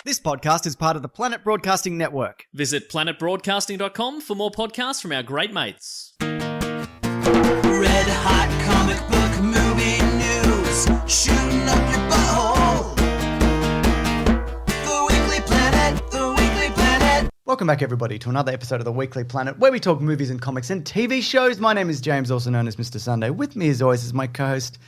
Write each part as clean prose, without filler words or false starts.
This podcast is part of the Planet Broadcasting Network. Visit planetbroadcasting.com for more podcasts from our great mates. Red hot comic book movie news, shooting up your butthole. The Weekly Planet, the Weekly Planet. Welcome back, everybody, to another episode of the Weekly Planet, where we talk movies and comics and TV shows. My name is James, also known as Mr. Sunday. With me, as always, is my co-host,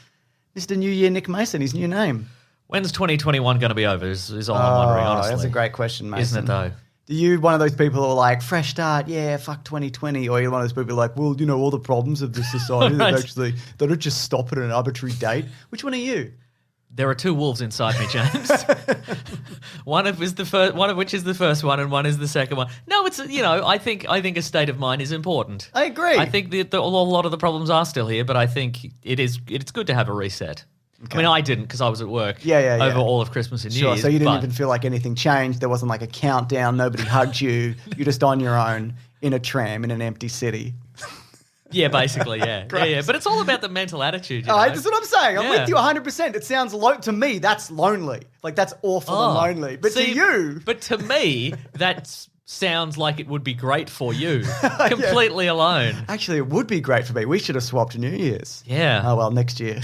Mr. New Year, Nick Mason. His new name. When's 2021 going to be over is all I'm wondering, honestly. That's a great question, Mason. Isn't it, though? Are you one of those people who are like, fresh start, yeah, fuck 2020? Or you're one of those people who are like, well, you know, all the problems of this society, Right. they don't just stop at an arbitrary date. Which one are you? There are two wolves inside me, James. one of which is the first one, and one is the second one. No, it's I think a state of mind is important. I agree. I think a lot of the problems are still here, but I think it's good to have a reset. Okay. I mean, I didn't because I was at work over all of Christmas and New Year's. So you didn't even feel like anything changed. There wasn't like a countdown. Nobody hugged you. You're just on your own in a tram in an empty city. Yeah, basically, yeah. yeah. But it's all about the mental attitude. That's what I'm saying. I'm with you 100%. It sounds to me, that's lonely. Like, that's awful and lonely. But to you... But to me, that sounds like it would be great for you. Completely alone. Actually, it would be great for me. We should have swapped New Year's. Yeah. Oh, well, next year.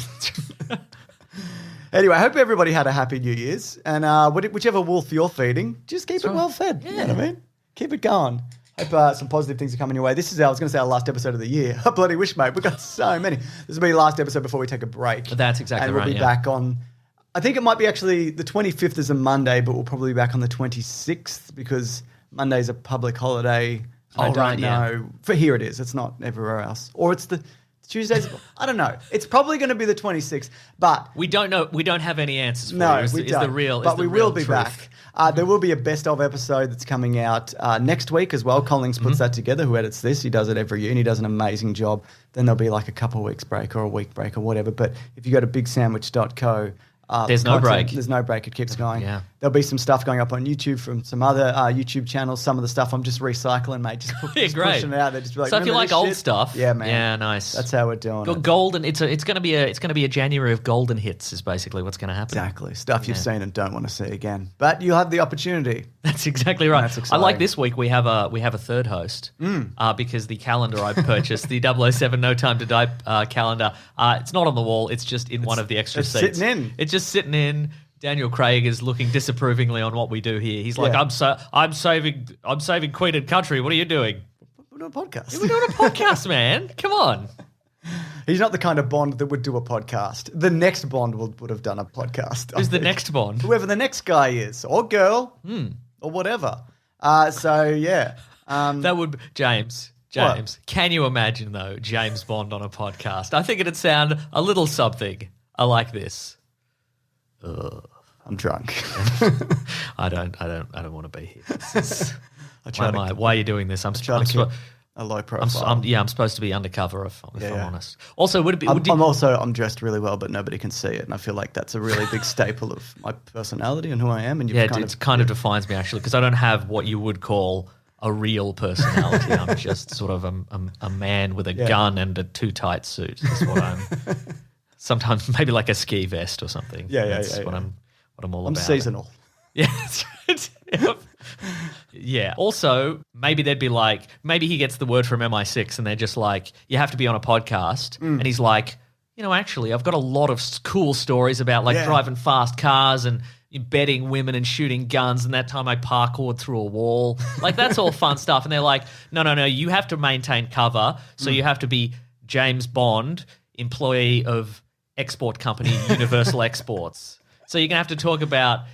Anyway, I hope everybody had a happy New Year's. And whichever wolf you're feeding, just keep it well fed. Yeah. You know what I mean? Keep it going. Hope some positive things are coming your way. This is our last episode of the year. I bloody wish, mate. We've got so many. This will be the last episode before we take a break. That's exactly right. And we'll be back on, I think it might be actually the 25th is a Monday, but we'll probably be back on the 26th because Monday's a public holiday. I don't know. For here it is. It's not everywhere else. Or it's the Tuesdays. I don't know. It's probably going to be the 26th, but we don't know. We don't have any answers for you. We don't. But we will be back. There will be a best of episode that's coming out next week as well. Collins puts that together, who edits this. He does it every year and he does an amazing job. Then there'll be like a couple of weeks break or a week break or whatever. But if you go to bigsandwich.co, there's no break. There's no break. It keeps going. Yeah. There'll be some stuff going up on YouTube from some other YouTube channels. Some of the stuff I'm just recycling, mate. Just pushing it out there. Just be like, so if you like old stuff, yeah, man. Yeah, nice. That's how we're doing it. Golden. It's going to be a January of golden hits. Is basically what's going to happen. Exactly. Stuff you've seen and don't want to see again, but you'll have the opportunity. That's exactly right. That's exciting. I like this week we have a third host because the calendar I've purchased, the 007 No Time to Die calendar, it's not on the wall. It's just in one of the extra seats. It's just sitting in. Daniel Craig is looking disapprovingly on what we do here. He's like, I'm saving Queen and Country. What are you doing? We're doing a podcast. We're doing a podcast, man. Come on. He's not the kind of Bond that would do a podcast. The next Bond would have done a podcast. Who's the next Bond? Whoever the next guy is, or girl, or whatever. That would James. What? Can you imagine though James Bond on a podcast? I think it'd sound a little something. I like this. I'm drunk. I don't want to be here. Why are you doing this? I'm trying to keep a low profile. I'm supposed to be undercover if I'm honest. Also, would it be? I'm dressed really well, but nobody can see it, and I feel like that's a really big staple of my personality and who I am. And it kind of defines me actually because I don't have what you would call a real personality. I'm just sort of a man with a gun and a too tight suit. That's what I'm. Sometimes maybe like a ski vest or something. That's what I'm all about. I'm seasonal. Yeah, that's right. Yeah. Also, maybe they'd be like, maybe he gets the word from MI6 and they're just like, you have to be on a podcast. And he's like, actually, I've got a lot of cool stories about driving fast cars and betting women and shooting guns. And that time I parkoured through a wall. Like, that's all fun stuff. And they're like, no, you have to maintain cover. So you have to be James Bond, employee of export company Universal Exports. So you're gonna have to talk about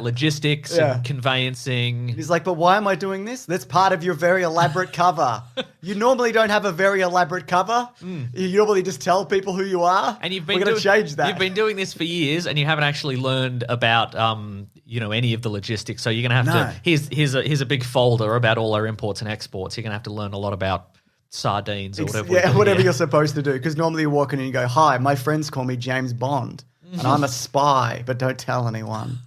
logistics and conveyancing. He's like, but why am I doing this? That's part of your very elaborate cover. You normally don't have a very elaborate cover. You normally just tell people who you are. And we're gonna change that. You've been doing this for years, and you haven't actually learned about any of the logistics. So you're gonna have to. Here's a big folder about all our imports and exports. You're gonna have to learn a lot about sardines or whatever. Whatever you're supposed to do. Because normally you walk in and you go, hi, my friends call me James Bond and I'm a spy, but don't tell anyone.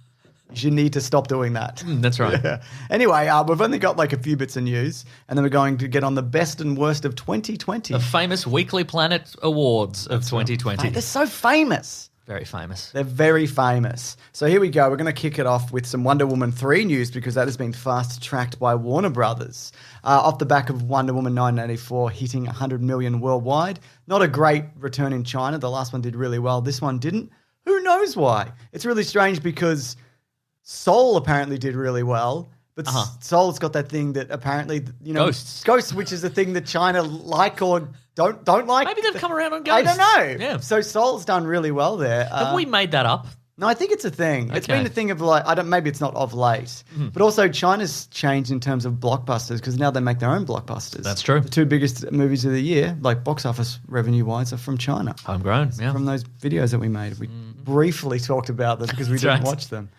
You need to stop doing that. That's right. Yeah. Anyway, we've only got like a few bits of news and then we're going to get on the best and worst of 2020. The famous Weekly Planet Awards of 2020. They're so famous. Very famous. They're very famous. So here we go. We're going to kick it off with some Wonder Woman 3 news because that has been fast-tracked by Warner Brothers. Off the back of Wonder Woman 1984 hitting 100 million worldwide. Not a great return in China. The last one did really well. This one didn't. Who knows why? It's really strange because Soul apparently did really well. But Soul's got that thing that apparently, Ghosts, which is the thing that China like or don't like. Maybe they've come around on Ghosts. I don't know. Yeah. So Soul's done really well there. Have we made that up? No, I think it's a thing. It's Okay. been a thing of maybe it's not of late. But also China's changed in terms of blockbusters because now they make their own blockbusters. That's true. The 2 biggest movies of the year, like box office revenue-wise, are from China. Homegrown, yeah. From those videos that we made. We briefly talked about them because we That's didn't right. watch them.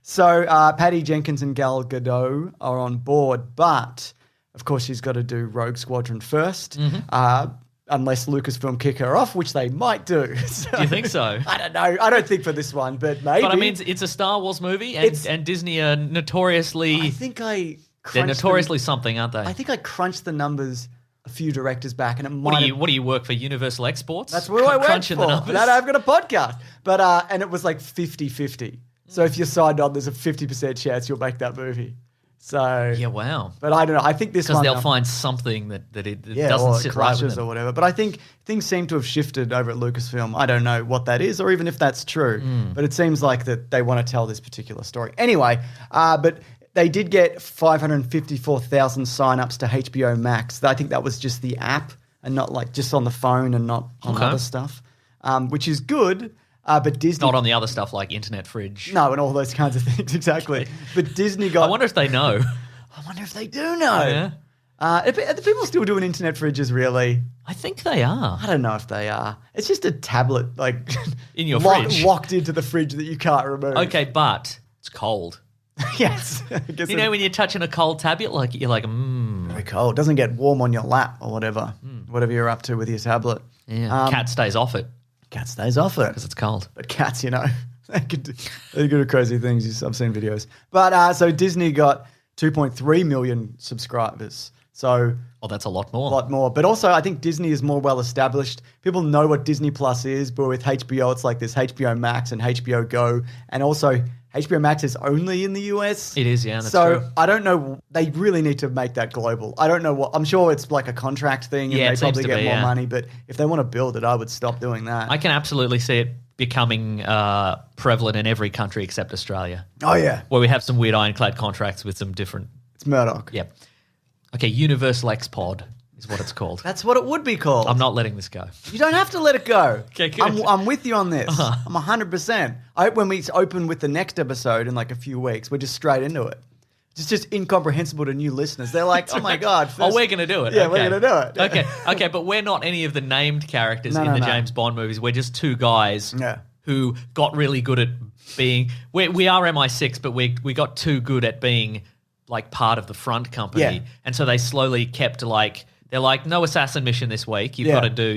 So Patty Jenkins and Gal Gadot are on board, but of course she's got to do Rogue Squadron first, unless Lucasfilm kick her off, which they might do. So, Do you think so? I don't know. I don't think for this one, but maybe. But I mean, it's a Star Wars movie, and Disney are notoriously... I think they're crunched notoriously something, aren't they? I think I crunched the numbers a few directors back, and it might. What do you work for? Universal Exports? That's what I work Crunching for. the numbers. That I've got a podcast, but and it was like 50-50. So if you're signed on, there's a 50% chance you'll make that movie. So Yeah, wow. but I don't know. I think this Because one they'll find something that it yeah, doesn't or sit right with crashes them. or whatever. But I think things seem to have shifted over at Lucasfilm. I don't know what that is, or even if that's true. But it seems like that they want to tell this particular story anyway. But they did get 554,000 signups to HBO Max. I think that was just the app and not like just on the phone and not on other stuff, which is good. But Disney... Not on the other stuff like Internet Fridge. No, and all those kinds of things, exactly. But Disney got... I wonder if they know. I wonder if they do know. Yeah. Are the people still doing internet fridges, really? I think they are. I don't know if they are. It's just a tablet, like... In your fridge. Locked into the fridge that you can't remove. Okay, but it's cold. Yes. I guess You know when you're touching a cold tab, you're like, very cold. It doesn't get warm on your lap or whatever. Whatever you're up to with your tablet. yeah. Cat stays off it Cat stays off it. because it's cold. But cats, they could do crazy things. I've seen videos. But so Disney got 2.3 million subscribers. So Oh, that's a lot more. a lot more. But also, I think Disney is more well established. People know what Disney Plus is, but with HBO, it's like this HBO Max and HBO Go. And also, HBO Max is only in the US. It is, yeah, that's so true. I don't know. They really need to make that global. I don't know what. I'm sure it's like a contract thing and Yeah, they it seems probably to get be, more yeah. money. But if they want to build it, I would stop doing that. I can absolutely see it becoming prevalent in every country except Australia, Oh, yeah. where we have some weird ironclad contracts with some different... It's Murdoch. Yep. Okay, Universal X Pod is what it's called. That's what it would be called. I'm not letting this go. You don't have to let it go. Okay, good. I'm with you on this. I'm 100%. I hope when we open with the next episode in like a few weeks, we're just straight into it. It's just incomprehensible to new listeners. They're like, oh my God. Oh, we're going to do it. Yeah, okay. we're going to do it. Okay, but we're not any of the named characters No, in no, the no. James Bond movies. We're just two guys Yeah. who got really good at being... We are MI6, but we got too good at being like part of the front company. Yeah. And so they slowly kept like... They're like, no assassin mission this week. You've Yeah.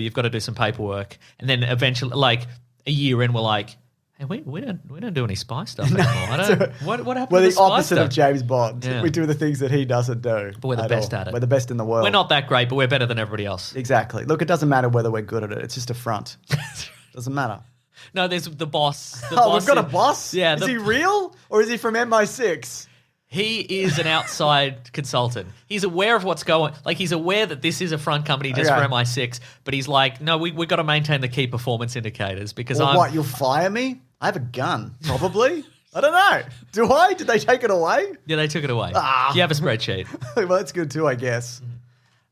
got to do some paperwork. And then eventually, like a year in, we're like, hey, we don't do any spy stuff anymore. What happened We're to the spy opposite stuff? of James Bond. Yeah. We do the things that he doesn't do. But we're the best all. at it. We're the best in the world. We're not that great, but we're better than everybody else. Exactly. Look, it doesn't matter whether we're good at it. It's just a front. Doesn't matter. No, there's the boss. The Oh, boss we've got a in- boss? Yeah. Is he real? Or is he from MI6? He is an outside consultant. He's aware of what's going. Like he's aware that this is a front company just Okay. for MI6, but he's like, no, we got to maintain the key performance indicators because Or I'm. what, you'll fire me? I have a gun. Probably. I don't know. Do I? Did they take it away? Yeah, they took it away. Ah. You have a spreadsheet. Well, that's good too, I guess.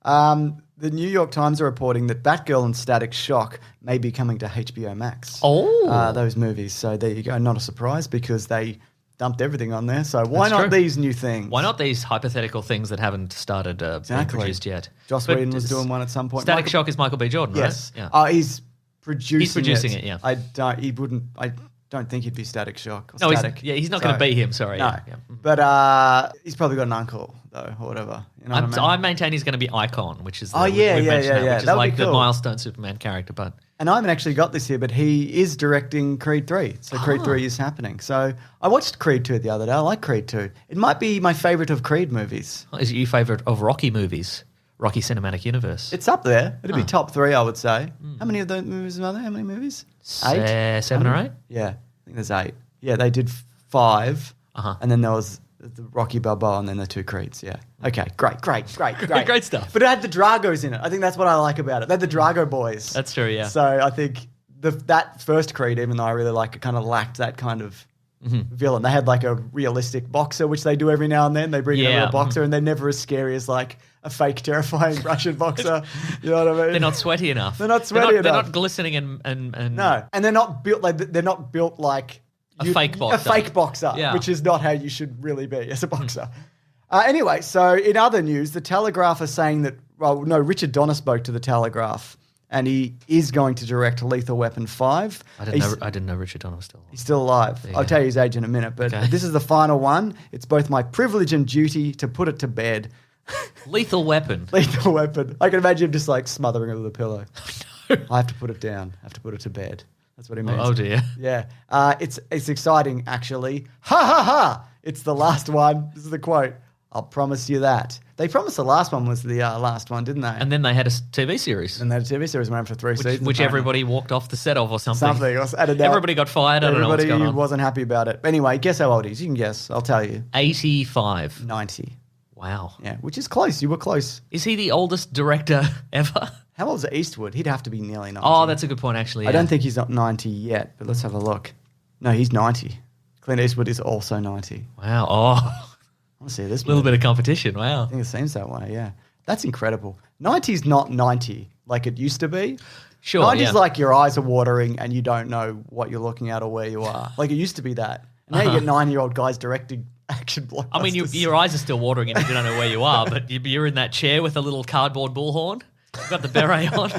Mm-hmm. The New York Times are reporting that Batgirl and Static Shock may be coming to HBO Max. Oh. Those movies. So there you go. Not a surprise because they dumped everything on there. So why That's not true. these new things? Why not these hypothetical things that haven't started being Exactly. produced yet? Joss But Whedon was doing one at some point. Static Michael- Shock is Michael B. Jordan, Yes. right? Yeah. He's producing. He's producing it, yeah. I don't think he'd be Static Shock. Or No, Static. he's not going to be him. Sorry. No, Yeah, yeah. but he's probably got an uncle though, or whatever. You know what I mean? I maintain he's going to be Icon, which is Oh, yeah, we've yeah, mentioned yeah, that, yeah. which is That would like be the cool. milestone Superman character. But And I haven't actually got this here, but he is directing Creed 3. So Creed 3 is happening. So I watched Creed 2 the other day. I like Creed 2. It might be my favorite of Creed movies. is it your favorite of Rocky movies? Rocky Cinematic Universe. It's up there. It'd be top 3, I would say. How many of those movies are there? How many movies? 8? 7 or 8? Yeah, I think there's 8. Yeah, they did 5, and then there was the Rocky Balboa and then the 2 Creeds, yeah. Okay, great. Great stuff. But it had the Dragos in it. I think that's what I like about it. They had the Drago boys. That's true, yeah. So I think that first Creed, even though I really like it, kind of lacked that kind of villain. They had like a realistic boxer, which they do every now and then. They bring in a real boxer, and they're never as scary as like a fake, terrifying Russian boxer. You know what I mean? They're not sweaty enough. They're not sweaty enough. They're not glistening and no, and they're not built like a fake boxer. A fake boxer, which is not how you should really be as a boxer. Anyway, so in other news, the Telegraph are saying that, Richard Donner spoke to the Telegraph, and he is going to direct Lethal Weapon 5. I didn't know Richard Donner was still alive. He's still alive. I'll tell you his age in a minute, but this is the final one. It's both my privilege and duty to put it to bed. Lethal Weapon. Lethal Weapon. I can imagine him just like smothering it with a pillow. I have to put it down. I have to put it to bed. That's what he means. Oh dear. Yeah. It's exciting, actually. Ha ha ha! It's the last one. This is the quote. I'll promise you that. They promised the last one was the last one, didn't they? And then they had a TV series. And they had a TV series went for 3 seasons. Which everybody walked off the set of or something. Everybody got fired. I don't know what's going on. Everybody wasn't happy about it. But anyway, guess how old he is. You can guess. I'll tell you. 85. 90. Wow. Yeah, which is close. You were close. Is he the oldest director ever? How old is Eastwood? He'd have to be nearly 90. Oh, that's a good point, actually. Yeah. I don't think he's not 90 yet, but let's have a look. No, he's 90. Clint Eastwood is also 90. Wow. Oh. I want to see this. A little bit of competition. Wow. I think it seems that way, yeah. That's incredible. 90's not 90 like it used to be. Sure, 90's like your eyes are watering and you don't know what you're looking at or where you are. Like it used to be that. And now you get 9-year-old guys directing action blockbusters. I mean, your eyes are still watering and you don't know where you are, but you're in that chair with a little cardboard bullhorn. You've got the beret on.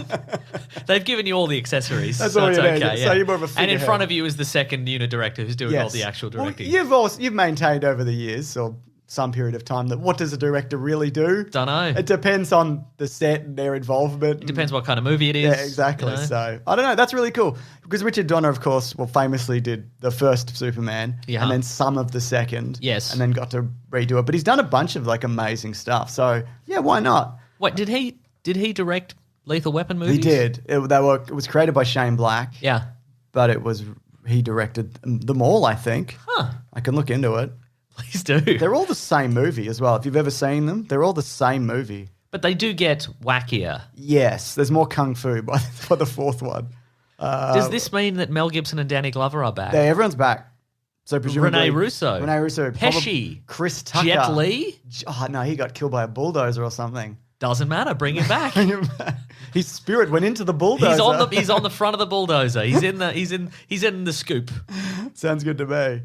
They've given you all the accessories. That's all you need. Okay, So you're more of a and in figurehead. front of you is the second unit director who's doing all the actual directing. Well, you've maintained over the years or some period of time that what does a director really do? Don't know. It depends on the set and their involvement. It depends what kind of movie it is. Yeah, exactly. You know? So I don't know. That's really cool because Richard Donner, of course, famously did the first Superman and then some of the second. Yes. And then got to redo it. But he's done a bunch of like amazing stuff. So yeah, why not? Wait, did he direct Lethal Weapon movies? He did. It was created by Shane Black. Yeah. But he directed them all, I think. Huh. I can look into it. Please do. They're all the same movie as well. If you've ever seen them, they're all the same movie. But they do get wackier. Yes, there's more kung fu by the fourth one. Does this mean that Mel Gibson and Danny Glover are back? Everyone's back. So presumably Rene Russo. Pesci. Chris Tucker. Jet Li? Oh, no, he got killed by a bulldozer or something. Doesn't matter. Bring him back. His spirit went into the bulldozer. He's on the front of the bulldozer. He's in the scoop. Sounds good to me.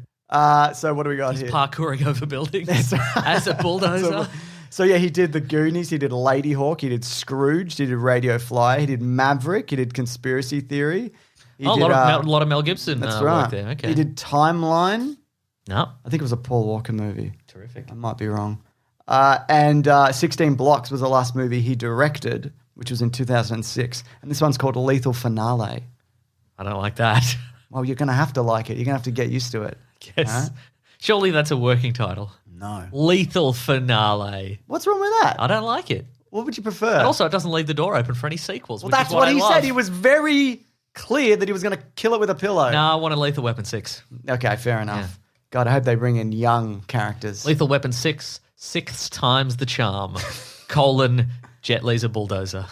So what do we got here? Parkouring over buildings as a bulldozer. So yeah, he did The Goonies, he did Lady Hawk, he did Scrooge, he did Radio Flyer, he did Maverick, he did Conspiracy Theory. A lot of Mel Gibson that's work right. there. Okay. He did Timeline. No. I think it was a Paul Walker movie. Terrific. I might be wrong. And 16 Blocks was the last movie he directed, which was in 2006. And this one's called Lethal Finale. I don't like that. Well, you're going to have to like it. You're going to have to get used to it. Yes. Surely that's a working title. No. Lethal Finale. What's wrong with that? I don't like it. What would you prefer? And also, it doesn't leave the door open for any sequels. Well, which that's is what he I love. said. He was very clear that he was going to kill it with a pillow. No, I want a Lethal Weapon 6. Okay, fair enough. Yeah. God, I hope they bring in young characters. Lethal Weapon 6, 6 times the charm. Jet Li's a bulldozer.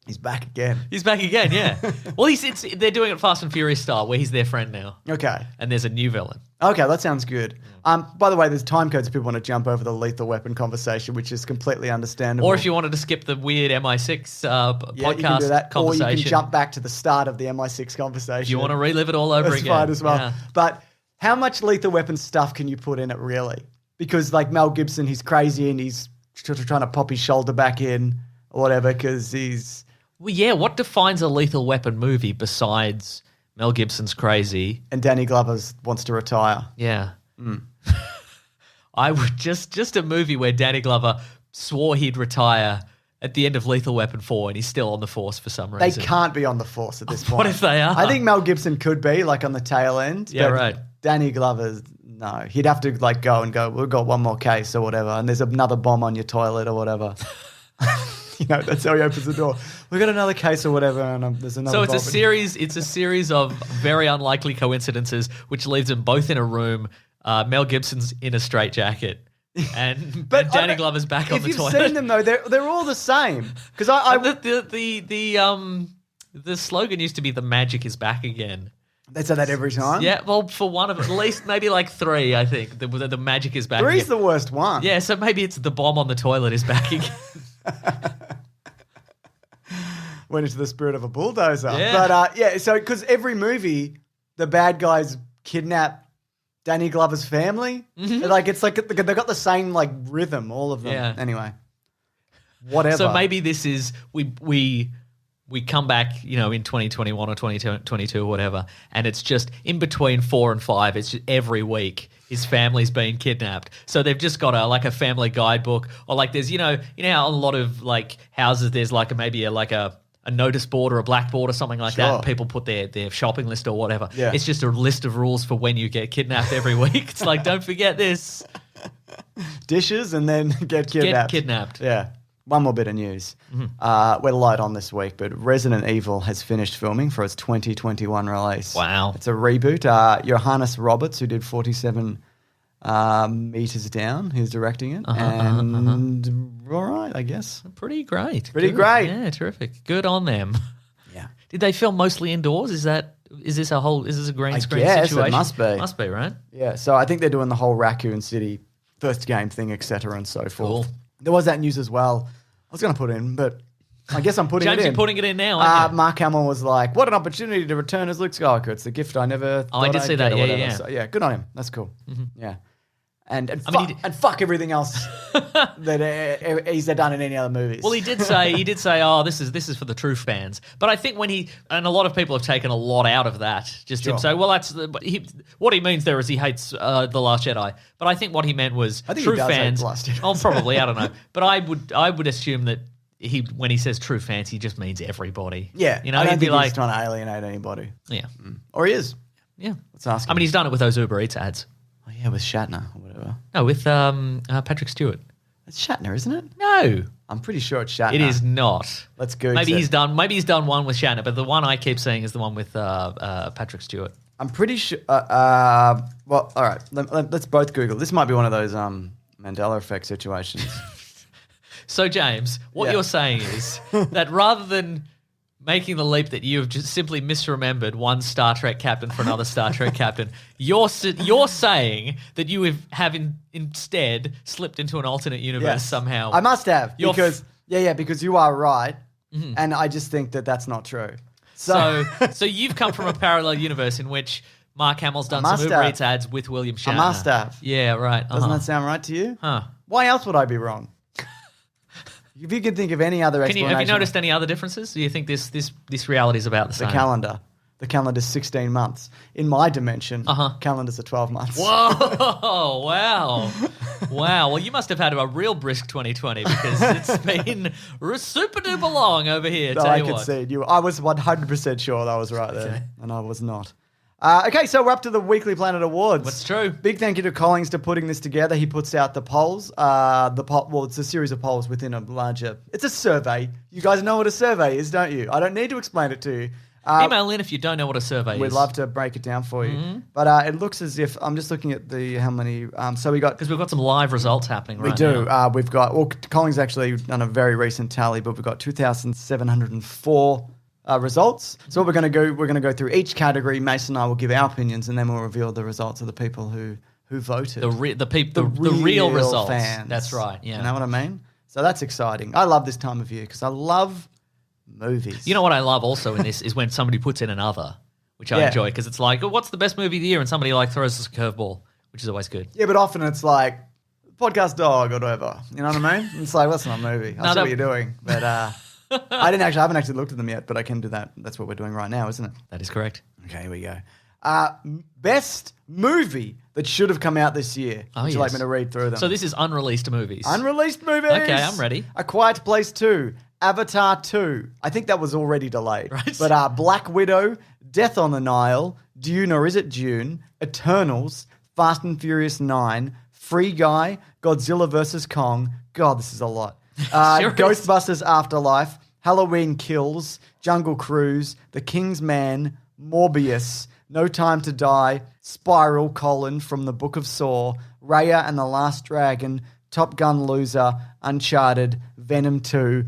He's back again. He's back again, yeah. Well, they're doing it Fast and Furious style, where he's their friend now. Okay. And there's a new villain. Okay, that sounds good. By the way, there's time codes if people want to jump over the Lethal Weapon conversation, which is completely understandable. Or if you wanted to skip the weird MI6 podcast you can do that. conversation. Or you can jump back to the start of the MI6 conversation. If you want to relive it all over That's again. fine as well. Yeah. But how much Lethal Weapon stuff can you put in it, really? Because, like, Mel Gibson, he's crazy and he's trying to pop his shoulder back in or whatever because he's... Well, yeah, what defines a Lethal Weapon movie besides Mel Gibson's crazy? And Danny Glover wants to retire. Yeah. I would just a movie where Danny Glover swore he'd retire at the end of Lethal Weapon 4 and he's still on the force for some They reason. can't be on the force at this point. What if they are? I think Mel Gibson could be, like, on the tail end. Yeah, but right. Danny Glover's No, he'd have to like go, we've got one more case or whatever, and there's another bomb on your toilet or whatever. That's how he opens the door. We've got another case or whatever, and there's another So it's bomb. it's a series of very unlikely coincidences, which leaves them both in a room. Mel Gibson's in a straitjacket, and Danny Glover's back on the toilet. If you've seen them though, they're all the same. Because the slogan used to be "The magic is back again." they say that every time. Yeah, well, for one of at least maybe like 3, I think the magic is back. Three's again. the worst one. Yeah, so maybe it's the bomb on the toilet is back again. Went into the spirit of a bulldozer. Yeah. But so because every movie, the bad guys kidnap Danny Glover's family. Like it's like they've got the same like rhythm, all of them. Yeah. Anyway, whatever. So maybe this is we come back, in 2021 or 2022 or whatever, and it's just in between 4 and 5. It's just every week his family's being kidnapped. So they've just got a family guidebook, or like there's how a lot of like houses there's like maybe a notice board or a blackboard or something like that, and people put their shopping list or whatever. Yeah. It's just a list of rules for when you get kidnapped every week. It's like, don't forget this. Dishes and then get kidnapped. Get kidnapped. Yeah. One more bit of news. We're light on this week, but Resident Evil has finished filming for its 2021 release. Wow. It's a reboot. Johannes Roberts, who did 47 Meters Down, who's directing it. All right, I guess. Pretty great. Pretty Good. great. Yeah, terrific. Good on them. Yeah. Did they film mostly indoors? Is this a green screen guess it situation? must be. Must be, right? Yeah, so I think they're doing the whole Raccoon City first game thing, etc., and so forth. Cool. There was that news as well. I was going to put in, but I guess I'm putting James, it in. you're putting it in now, aren't you? Mark Hamill was like, "What an opportunity to return as Luke Skywalker! It's the gift I never." Oh, I thought did I'd see that. get," or Yeah, whatever. yeah. So, yeah, good on him. That's cool. Yeah, and mean, fuck everything else that he's done in any other movies. Well, he did say, "Oh, this is for the true fans." But I think and a lot of people have taken a lot out of that. Just him say, "Well, what he means there is he hates the Last Jedi." But I think what he meant was I think true he does hate fans. The Last Jedi. Oh, probably, I don't know. But I would assume that when he says true fans, he just means everybody. Yeah, you know, I don't he'd be think like, he's trying to alienate anybody, yeah, or he is. yeah. Let's ask him. I mean, he's done it with those Uber Eats ads. Oh, yeah, with Shatner or whatever. No, with Patrick Stewart. It's Shatner, isn't it? No, I'm pretty sure it's Shatner. it is not. Let's go. Maybe he's done one with Shatner, but the one I keep seeing is the one with Patrick Stewart. I'm pretty sure. Well, all right. Let's both Google. This might be one of those Mandela effect situations. So, James, what Yeah. you're saying is that rather than making the leap that you have just simply misremembered one Star Trek captain for another Star Trek captain, you're saying that you have instead slipped into an alternate universe Yes. somehow. I must have You're because because you are right, and I just think that that's not true. So you've come from a parallel universe in which Mark Hamill's done some must Uber have. Eats ads with William Shatner. must have. Yeah, right. Doesn't that sound right to you? Huh. Why else would I be wrong? If you could think of any other explanation. Have you noticed any other differences? Do you think this reality is about the the same? calendar? The calendar's 16 months. In my dimension, calendars are 12 months. Whoa! Wow! Wow! Well, you must have had a real brisk 2020 because it's been super duper long over here. No, tell I you could what. see you. I was 100% sure that I was right there, and I was not. Okay, so we're up to the Weekly Planet Awards. That's true. Big thank you to Collings for putting this together. He puts out the polls. Well, it's a series of polls within a larger. It's a survey. You guys know what a survey is, don't you? I don't need to explain it to you. Email in if you don't know what a survey is. We'd love to break it down for you. But it looks as if I'm just looking at how many. So we got. because we've got some live results happening right We do. now. We've got. Well, Collings actually done a very recent tally, but we've got 2,704 results. So what we're going to go through each category. Mason and I will give our opinions, and then we'll reveal the results of the people who voted. The real results. Fans. That's right. Yeah. You know what I mean? So that's exciting. I love this time of year because I love movies. You know what I love also in this is when somebody puts in another, which I Yeah. enjoy because it's like, oh, what's the best movie of the year? And somebody like throws us a curveball, which is always good. Yeah, but often it's like podcast dog or whatever. You know what I mean? It's like, that's not a movie. I see what you're doing, but I haven't actually looked at them yet, but I can do that. That's what we're doing right now, isn't it? That is correct. Okay, here we go. Best movie that should have come out this year. Oh, Would you like me to read through them? So this is unreleased movies. Unreleased movies. Okay, I'm ready. A Quiet Place 2, Avatar 2. I think that was already delayed. Right. But Black Widow, Death on the Nile, Dune or is it Dune, Eternals, Fast and Furious 9, Free Guy, Godzilla vs. Kong. God, this is a lot. Sure is. Ghostbusters Afterlife, Halloween Kills, Jungle Cruise, The King's Man, Morbius, No Time to Die, Spiral, from the Book of Saw, Raya and the Last Dragon, Top Gun Loser, Uncharted, Venom 2,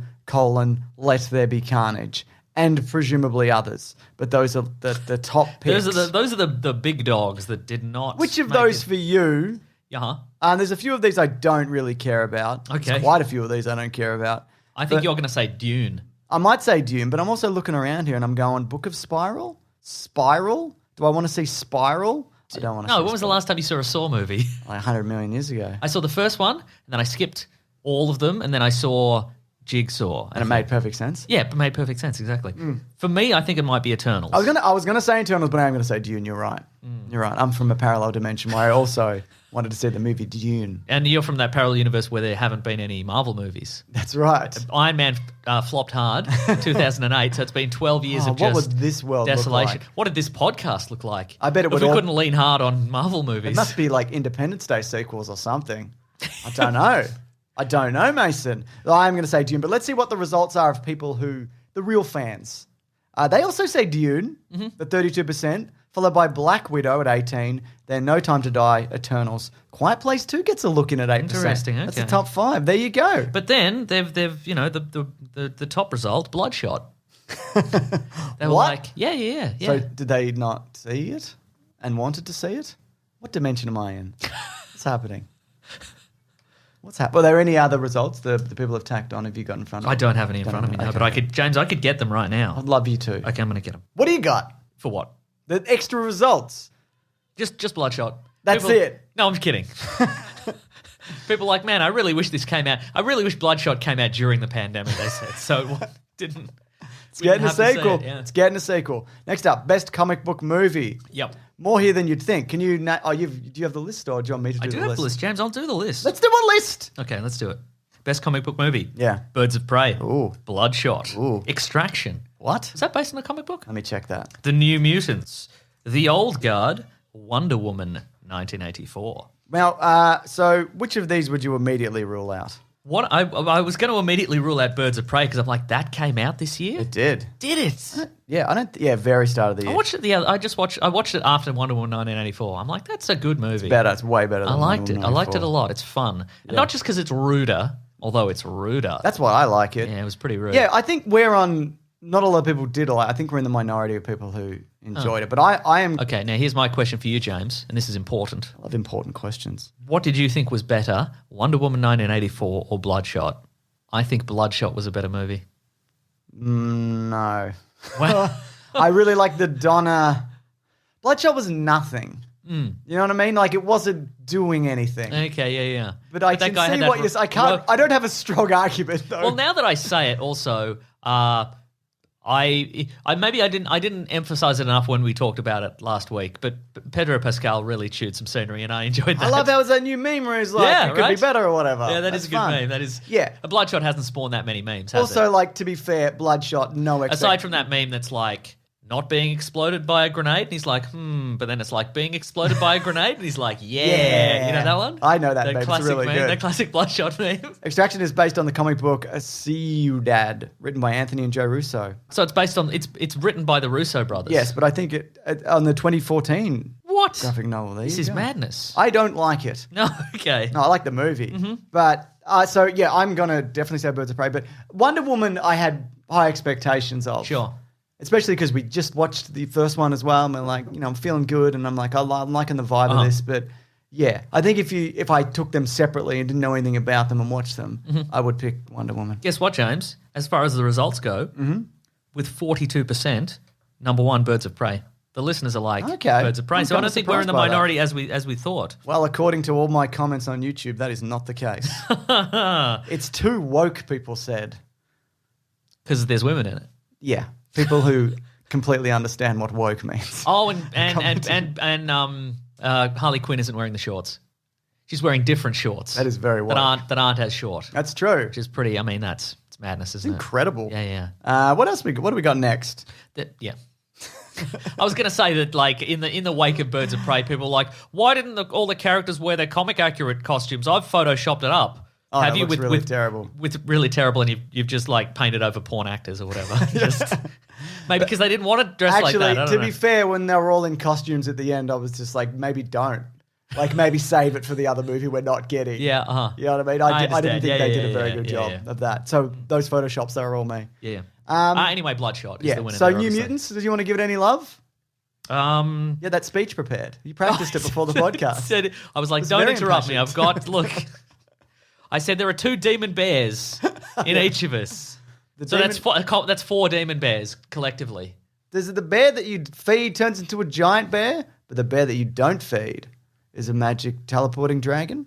Let There Be Carnage. And presumably others. But those are the top picks. Those are the big dogs that did not. Which of make those it. for you? Uh-huh. There's a few of these I don't really care about. Okay. There's quite a few of these I don't care about. I think But you're going to say Dune. I might say Dune, but I'm also looking around here and I'm going, Book of Spiral? Spiral? Do I want to see Spiral? I don't want to No, see when was the last time you saw a Saw movie? Like 100 million years ago. I saw the first one, and then I skipped all of them, and then I saw Jigsaw. And it made perfect sense. Yeah, it made perfect sense, exactly. For me, I think it might be Eternals. I was gonna say Eternals, but I'm gonna say Dune. You're right. You're right. I'm from a parallel dimension where I also wanted to see the movie Dune. And you're from that parallel universe where there haven't been any Marvel movies. That's right. Iron Man flopped hard, 2008, so it's been 12 years of What just would this world look desolation. like? What did this podcast look like? I bet it if would we all- couldn't lean hard on Marvel movies. It must be like Independence Day sequels or something. I don't know. I don't know, Mason. I'm going to say Dune, but let's see what the results are of people the real fans. They also say Dune, the 32%, followed by Black Widow at 18, then No Time to Die, Eternals. Quiet Place 2 gets a look in at 8%. Interesting, That's the okay. top 5. There you go. But then they've the top result, Bloodshot. They were What? like, yeah. So did they not see it and wanted to see it? What dimension am I in? What's happening? What's happening? Were there any other results the people have tacked on? Have you got in front of I don't have any in front of me, no, Okay. but I could, James, I could get them right now. I'd love you to. Okay, I'm going to get them. What do you got? For what? The extra results. Just Bloodshot. That's it. No, I'm kidding. People are like, man, I really wish this came out. I really wish Bloodshot came out during the pandemic, they said. So it didn't. It's getting a sequel. Yeah. It's getting a sequel. Next up, best comic book movie. Yep. More here than you'd think. Can you? Do you have the list, or do you want me to do I do the have list? the list, James. I'll do the list. Let's do a list. Okay, let's do it. Best comic book movie. Yeah. Birds of Prey. Ooh. Bloodshot. Ooh. Extraction. What? Is that based on a comic book? Let me check that. The New Mutants. The Old Guard. Wonder Woman. 1984. Now, so which of these would you immediately rule out? What I was going to immediately rule out Birds of Prey because I'm like, that came out this year. It did. Did it? Yeah, I don't. Yeah, very start of the year. I watched it. I watched it after Wonder Woman 1984. I'm like, that's a good movie. Better. It's way better. I Than liked Wonder it. I Woman liked it a 94. lot. It's fun, and not just because it's ruder, although it's ruder. That's why I like it. yeah, it was pretty rude. Yeah, I think we're on. Not a lot of people did like. I think we're in the minority of people who enjoyed it. But I am. Okay, now here's my question for you, James, and this is important. I love important questions. What did you think was better, Wonder Woman 1984 or Bloodshot? I think Bloodshot was a better movie. No. Well, I really like the Donna. Bloodshot was nothing. You know what I mean? Like it wasn't doing anything. okay, yeah. But I that can guy had see that what you're. I can't. ro- I don't have a strong argument though. Well, now that I say it, also, I maybe I didn't emphasize it enough when we talked about it last week. But Pedro Pascal really chewed some scenery, and I enjoyed that. I love how it's that new meme where he's like, Yeah, it could right? be better or whatever. Yeah, that That's is a good fun. meme. That is. Yeah. A Bloodshot hasn't spawned that many memes, has Also, it? like to be fair, Bloodshot, no Aside from that meme that's like not being exploded by a grenade, and he's like, but then it's like being exploded by a grenade, and he's like, yeah. You know that one? I know that meme. It's classic really meme, good. that classic Bloodshot meme. Extraction is based on the comic book A Ciudad, written by Anthony and Joe Russo. So it's based on it's written by the Russo brothers. Yes, but I think it on the 2014 What? graphic novel. There This you is go. madness. I don't like it. No, okay. No, I like the movie. But so yeah, I'm gonna definitely say Birds of Prey. But Wonder Woman, I had high expectations of. Sure. Especially because we just watched the first one as well, and we're like, I'm feeling good, and I'm like, I'm liking the vibe of this. But yeah, I think if I took them separately and didn't know anything about them and watched them, I would pick Wonder Woman. Guess what, James? As far as the results go, with 42%, number one, Birds of Prey. The listeners are like, Okay. Birds of Prey. I'm So I kinda don't think we're in the surprised by that. minority as we thought. Well, according to all my comments on YouTube, that is not the case. It's too woke, people said. Because there's women in it. Yeah, people who completely understand what woke means. Oh, and Harley Quinn isn't wearing the shorts. She's wearing different shorts. That is very woke. that aren't as short. That's true. Which is pretty. I mean, it's madness, isn't it? Incredible. Yeah. What else? What do we got next? Yeah. I was going to say that, like, in the wake of Birds of Prey, people were like, why didn't all the characters wear their comic accurate costumes? I've photoshopped it up. Oh, Have that you looks really terrible. With really terrible, and you've just like painted over porn actors or whatever. Just maybe because they didn't want to dress like that. I don't to know. be fair, when they were all in costumes at the end, I was just like, maybe don't. Like, maybe save it for the other movie we're not getting. Yeah, You know what I mean? I didn't understand. think Yeah, they yeah, did a very yeah, good yeah, job yeah. of that. So those photoshops, they were all me. Yeah. Um, Anyway, Bloodshot is Yeah. the winner. So there, New obviously. Mutants, did you want to give it any love? Yeah, that speech prepared. You practiced it before the podcast. I was like, It's don't very interrupt me. impassioned. I've got, look. I said there are 2 demon bears in each of us. So that's 4 demon bears collectively. There's the bear that you feed turns into a giant bear, but the bear that you don't feed is a magic teleporting dragon.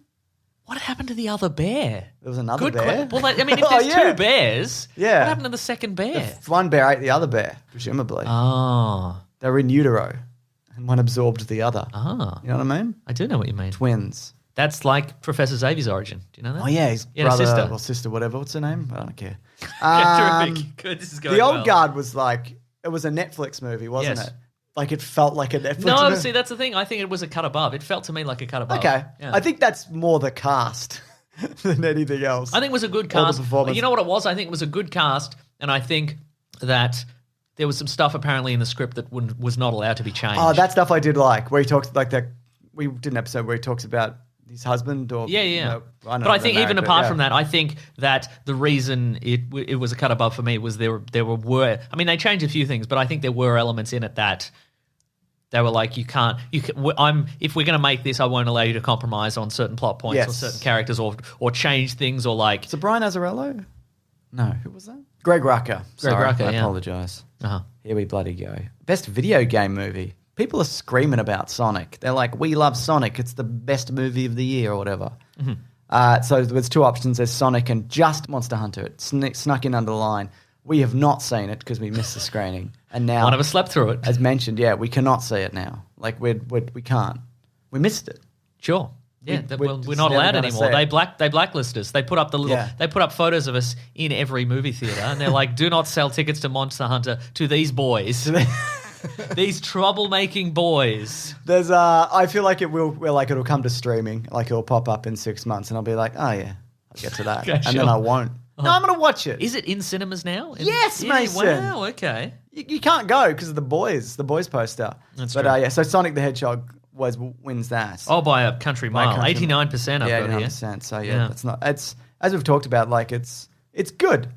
What happened to the other bear? There was another bear. Well, I mean, if Oh, there's yeah. 2 bears, Yeah. what happened to the second bear? One bear ate the other bear, presumably. Oh. They were in utero, and one absorbed the other. Ah. You know what I mean? I do know what you mean. Twins. That's like Professor Xavier's origin. Do you know that? Oh, yeah, his Yeah, brother sister. or sister, whatever. What's her name? I don't care. Terrific. Good. This is going The Old well. Guard was like, it was a Netflix movie, wasn't Yes. it? Like, it felt like a Netflix No, movie. see, that's the thing. I think it was a cut above. It felt to me like a cut above. Okay. Yeah. I think that's more the cast than anything else. I think it was a good Or the cast. performance. You know what it was? I think it was a good cast, and I think that there was some stuff apparently in the script that was not allowed to be changed. Oh, that stuff I did like, where he talks like that. We did an episode where he talks about his husband or Yeah. you know, I don't know But I if they're think even married, apart yeah. from that, I think that the reason it was a cut above for me was there were I mean, they changed a few things, but I think there were elements in it that they were like, if we're going to make this, I won't allow you to compromise on certain plot points or Yes. certain characters or change things or like. Is it Brian Azzarello? No, who was that? Greg Rucker. Sorry, Rucker, I yeah. apologise. Uh-huh. Here we bloody go. Best video game movie. People are screaming about Sonic. They're like, we love Sonic. It's the best movie of the year or whatever. So there's 2 options. There's Sonic and just Monster Hunter. It snuck in under the line. We have not seen it because we missed the screening. And now, One of us slept through it. as mentioned, yeah, we cannot see it now. Like, we can't. We missed it. Sure. Yeah, we're we're just not never allowed gonna anymore. see it. They blacklisted us. They put up they put up photos of us in every movie theater, and they're like, "Do not sell tickets to Monster Hunter to these boys, these troublemaking boys." There's I feel like it'll come to streaming, like it'll pop up in 6 months, and I'll be like, oh yeah, I'll get to that, Okay, and sure. then I won't. No, I'm gonna watch it. Is it in cinemas now? Yes, Mason. Wow. Okay. You can't go because of the boys poster. That's but true. yeah, so Sonic the Hedgehog wins that. Oh, by a country mile, country 89%. I've yeah, got here. 89%. So yeah, Yeah. that's not. It's as we've talked about. Like it's good.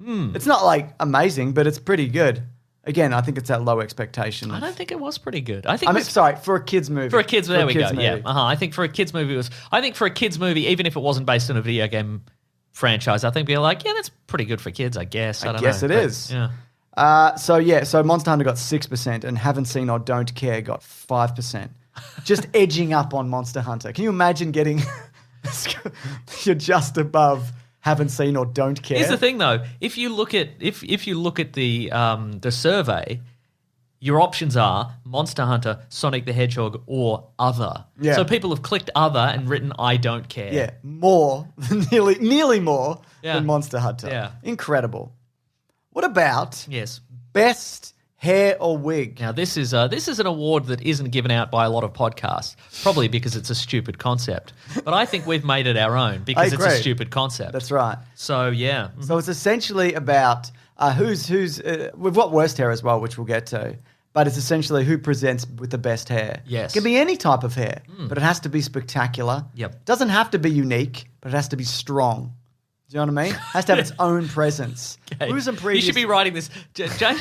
Hmm. It's not like amazing, but it's pretty good. Again, I think it's that low expectation. I don't think it was pretty good. I think I it mean, was sorry, for a kids movie. for a kids. There we go. movie. Yeah. I think for a kids movie even if it wasn't based on a video game franchise, I think be like, yeah, that's pretty good for kids. I guess. I don't guess know. it But, is. Yeah. So Monster Hunter got 6% and Haven't Seen or Don't Care got 5%. Just edging up on Monster Hunter. Can you imagine getting you're just above Haven't Seen or Don't Care? Here's the thing, though. If you look at the survey, your options are Monster Hunter, Sonic the Hedgehog, or Other. Yeah. So people have clicked Other and written I don't care. Yeah, more, nearly more Yeah. than Monster Hunter. Yeah. Incredible. What about Yes. best hair or wig? Now this is an award that isn't given out by a lot of podcasts, probably because it's a stupid concept. But I think we've made it our own because it's a agree. stupid concept. That's right. So yeah. So it's essentially about who's we've got worst hair as well, which we'll get to. But it's essentially who presents with the best hair. Yes. It can be any type of hair, but it has to be spectacular. Yep. Doesn't have to be unique, but it has to be strong. Do you know what I mean? Has to have its own presence. Okay. Who's some previous? You should be writing this. Jane,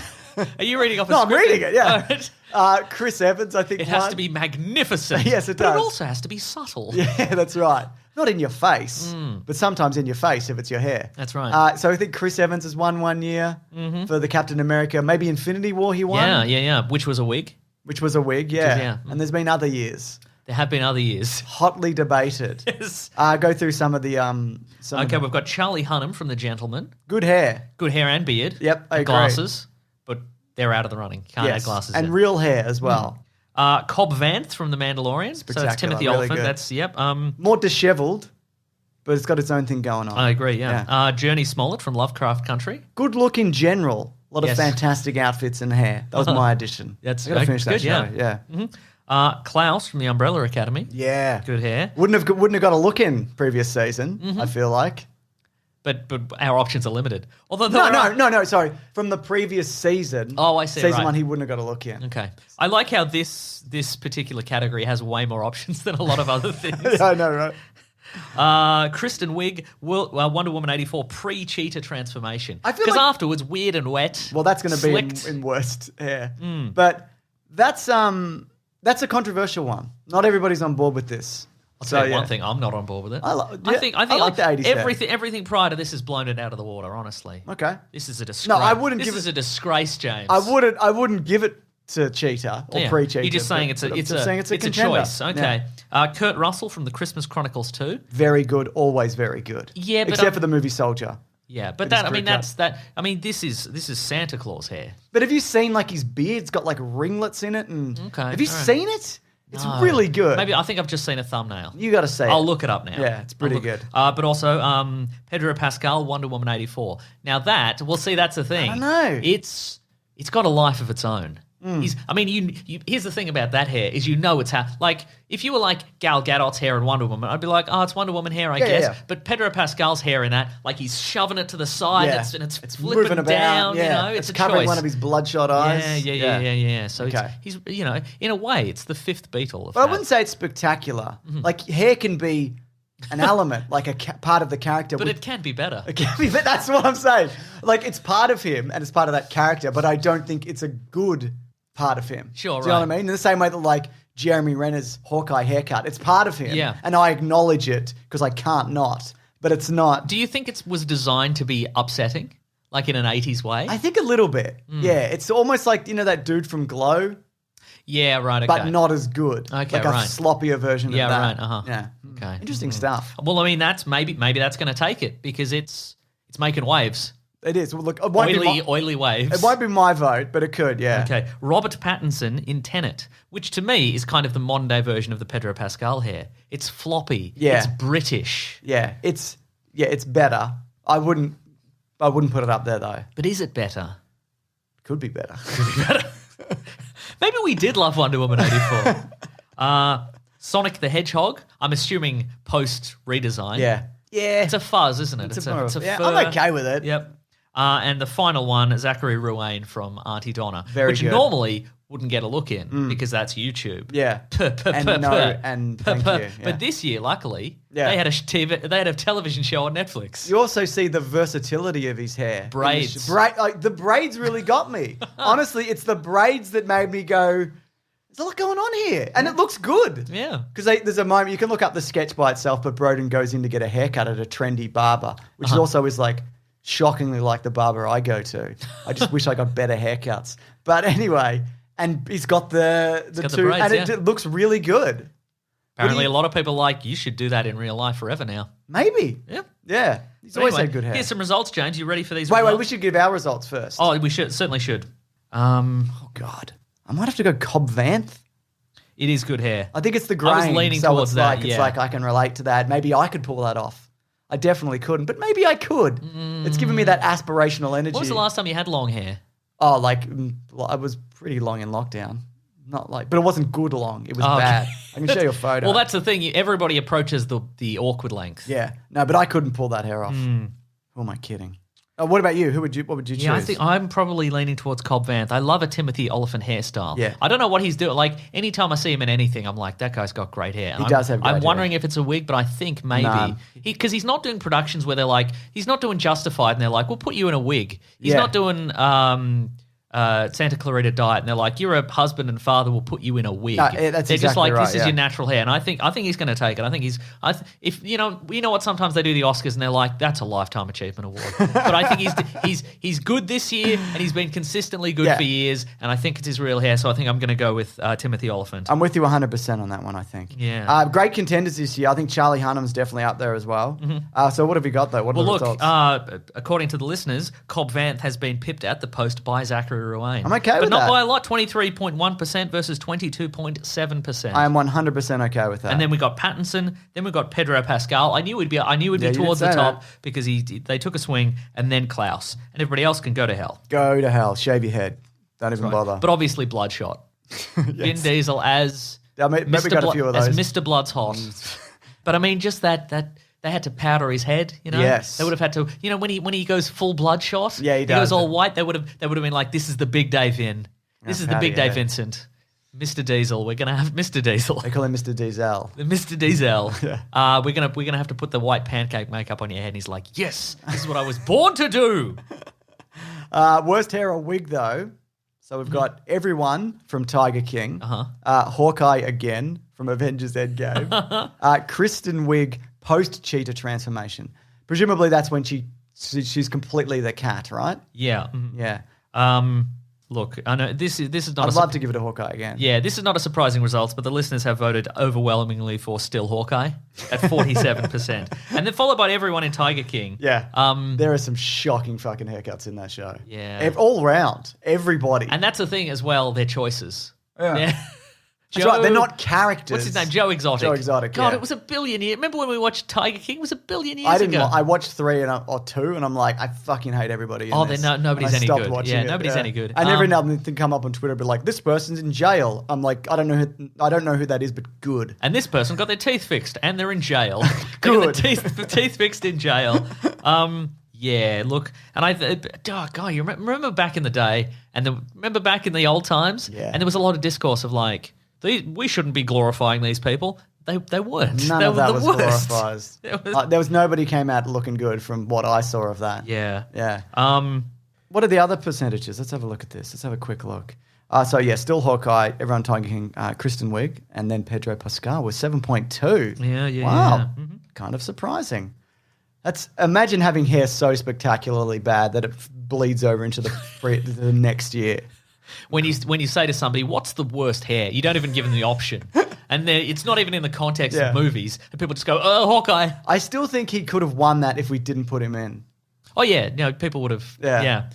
are you reading off a No, I'm script? reading it. Yeah. All right. Chris Evans, I think. It has won. to be magnificent. Yes, it But does. it also has to be subtle. Yeah, that's right. Not in your face, but sometimes in your face if it's your hair. That's right. So I think Chris Evans has won 1 year for the Captain America. Maybe Infinity War he won, Yeah. Which was a wig. which was a wig. Yeah. yeah. And there's been other years. There have been other years. Hotly debated. Yes. Go through some of the Okay, we've got Charlie Hunnam from The Gentleman. good hair. Good hair and beard. Yep, I and agree. glasses, but they're out of the running. Can't add Yes. glasses and in. real hair as well. Cobb Vanth from The Mandalorian. So Spectacular, that's Timothy really Olyphant. good. That's, yep. More disheveled, but it's got its own thing going on. I agree, yeah. Journey Smollett from Lovecraft Country. Good look in general, A lot of fantastic outfits and hair. That was my addition. That's I got to finish that good, show. Yeah. Klaus from the Umbrella Academy. Yeah. Good hair. Wouldn't have got a look in previous season, I feel like. But our options are limited. Although No, sorry. From the previous season. Oh, I see. Season right. 1, he wouldn't have got a look in. Okay. I like how this particular category has way more options than a lot of other things. Yeah, I know, right? Kristen Wiig, Wonder Woman 84 pre-cheetah transformation. I feel because like- afterwards, weird and wet. Well, that's going to be slicked. in worst hair. But that's a controversial one. Not everybody's on board with this. I'll tell you one thing, I'm not on board with it. I think like the 80s hair. everything prior to this has blown it out of the water. Honestly, Okay. this is a disgrace. No, I wouldn't This give is it- a disgrace, James. I wouldn't give it to Cheetah or Yeah. pre-Cheetah. You're just saying but I'm it's just saying it's a contender. choice. Okay. Kurt Russell from the Christmas Chronicles 2. Very good, always very good. Yeah, but except for the movie Soldier. Yeah, but With that his I mean crew cut. that's that. I mean this is Santa Claus hair. But have you seen like his beard's got like ringlets in it? And Okay, have you all right. seen it? It's No. really good. Maybe I think I've just seen a thumbnail. You got to say I'll it. look it up now. Yeah, it's pretty good. But also, Pedro Pascal, Wonder Woman 84. Now that, well, see, that's the thing. I don't know. It's got a life of its own. I mean, you here's the thing about that hair is it's like if you were like Gal Gadot's hair in Wonder Woman, I'd be like, oh, it's Wonder Woman hair, I guess. yeah. But Pedro Pascal's hair in that, like he's shoving it to the side Yeah. and it's flipping moving about. down. Yeah. You know, it's a covering choice. one of his bloodshot eyes. Yeah. So Okay. he's in a way, it's the fifth Beatle. Of But I that. wouldn't say it's spectacular. Mm-hmm. Like hair can be an element, like a part of the character. But it can be better. It can be, but that's what I'm saying. Like it's part of him and it's part of that character, but I don't think it's a good part of him. Sure, Do you know right. what I mean? In the same way that like Jeremy Renner's Hawkeye haircut, it's part of him. Yeah. And I acknowledge it because I can't not, but it's not. Do you think it was designed to be upsetting, like in an 80s way? I think a little bit. Mm. Yeah. It's almost like, that dude from Glow, Yeah, right. Okay. but not as good. Okay, like a right. sloppier version Yeah, of that. right, uh-huh. Yeah. Okay. Interesting stuff. Well, I mean, that's maybe that's going to take it because it's making waves, It is. Well, look, it won't be oily waves. it won't be my vote, but it could, yeah. Okay, Robert Pattinson in Tenet, which to me is kind of the modern day version of the Pedro Pascal hair. It's floppy. Yeah. It's British. Yeah, it's better. I wouldn't put it up there though. But is it better? Could be better. Maybe we did love Wonder Woman 84. Sonic the Hedgehog. I'm assuming post redesign. Yeah. It's a fuzz, isn't it? It's a yeah, fur. I'm okay with it. Yep. And the final one, Zachary Ruane from Auntie Donna, Very which good. normally wouldn't get a look in because that's YouTube. Yeah. Thank you. Yeah. But this year, luckily, Yeah. they had a television show on Netflix. You also see the versatility of his hair. Braids. The braids really got me. Honestly, it's the braids that made me go, there's a lot going on here. And it looks good. Yeah. Because there's a moment, you can look up the sketch by itself, but Broden goes in to get a haircut at a trendy barber, which also is like shockingly like the barber I go to. I just wish I got better haircuts. But anyway, and he's got the got the two, braids, and yeah. it looks really good. Apparently, a lot of people you should do that in real life forever now. Maybe. Yep. Yeah. He's So always anyway, had good hair. Here's some results, James. You ready for these Wait, results? we should give our results first. Oh, we certainly should. Oh, God. I might have to go Cobb Vanth. It is good hair. I think it's the grain. I was leaning so towards it's that, like, yeah. It's like I can relate to that. Maybe I could pull that off. I definitely couldn't, but maybe I could. It's giving me that aspirational energy. When was the last time you had long hair? Oh, I was pretty long in lockdown. Not like, but it wasn't good long. It was Oh, okay. bad. I can show you a photo. Well, that's the thing. Everybody approaches the awkward length. Yeah. No, but I couldn't pull that hair off. Who am I kidding? What about you? What would you choose? Yeah, I think I'm probably leaning towards Cobb Vanth. I love a Timothy Oliphant hairstyle. Yeah. I don't know what he's doing. Like, anytime I see him in anything, I'm like, that guy's got great hair. And He does have great I'm hair. wondering if it's a wig, but I think maybe. Nah. Because he's not doing productions where they're like, he's not doing Justified and they're like, we'll put you in a wig. He's Yeah. not doing Santa Clarita Diet and they're like, you're a husband and father, we'll put you in a wig. No, that's they're just exactly like, right, this is yeah. your natural hair. And I think he's going to take it. I think if you know what, sometimes they do the Oscars and they're like, that's a lifetime achievement award. But I think he's good this year and he's been consistently good Yeah. for years. And I think it's his real hair. So I think I'm going to go with Timothy Oliphant. I'm with you 100% on that one, I think. Yeah. Great contenders this year. I think Charlie Hunnam's definitely up there as well. So what have you got, though? What are Well, the look, results? according to the listeners, Cobb Vanth has been pipped at the post by Zachary Ruane. I'm okay but with not that. by a lot. 23.1% versus 22.7%. I am 100% okay with that. And then we got Pattinson. Then we got Pedro Pascal. I knew he'd be Yeah, you did towards the say top that. because they took a swing, and then Klaus, and everybody else can go to hell. Go to hell. Shave your head. Don't even bother. But obviously, Bloodshot. Vin Diesel as maybe got a few of those. as Mr. Blood's hot. But I mean, just that they had to powder his head. You know, Yes. They would have had to. You know, when he goes full Bloodshot. Yeah, he goes does. all white. They would have been like, this is the big day, Vin. This is the powder big day, your head. Vincent. Mr. Diesel. We're gonna have Mr. Diesel. They call him Mr. Diesel. Mr. Diesel. We're gonna have to put the white pancake makeup on your head. And he's like, yes, this is what I was born to do. Worst hair or wig, though. So we've got everyone from Tiger King. Hawkeye again from Avengers Endgame. Kristen Wiig post-cheetah transformation. Presumably that's when she's completely the cat, right? Yeah. Yeah. Look, I know this is not. I'd love to give it a Hawkeye again. Yeah, this is not a surprising result, but the listeners have voted overwhelmingly for still Hawkeye at 47%. And then followed by everyone in Tiger King. Yeah. There are some shocking fucking haircuts in that show. Yeah. All round. Everybody. And that's the thing as well, their choices. Yeah. That's right. They're not characters. What's his name? Joe Exotic. Joe Exotic, God, yeah. it was $1 billion years. Remember when we watched Tiger King? It was $1 billion years I didn't. ago. I watched 3 or 2, and I'm like, I fucking hate everybody. Nobody's And I any stopped good. watching Yeah, it. nobody's any good. And every now and then, they come up on Twitter, and be like, "This person's in jail." I'm like, I don't know who that is, but good. And this person got their teeth fixed, and they're in jail. They Good. got the teeth fixed in jail. Yeah, look, and God, you remember back in the day, and remember back in the old times, Yeah. and there was a lot of discourse of like, we shouldn't be glorifying these people. They weren't. None they of were that the was worst. glorified. There was nobody came out looking good from what I saw of that. Yeah. Yeah. What are the other percentages? Let's have a look at this. Let's have a quick look. So yeah, still Hawkeye, everyone Tiger King, Kristen Wiig, and then Pedro Pascal was 7.2. Yeah. Wow. Mm-hmm. Kind of surprising. Imagine having hair so spectacularly bad that it bleeds over into the next year. When you say to somebody, "What's the worst hair?" You don't even give them the option, and it's not even in the context Yeah. of movies. And people just go, "Oh, Hawkeye." I still think he could have won that if we didn't put him in. Oh yeah, no, people would have. Yeah. Yeah.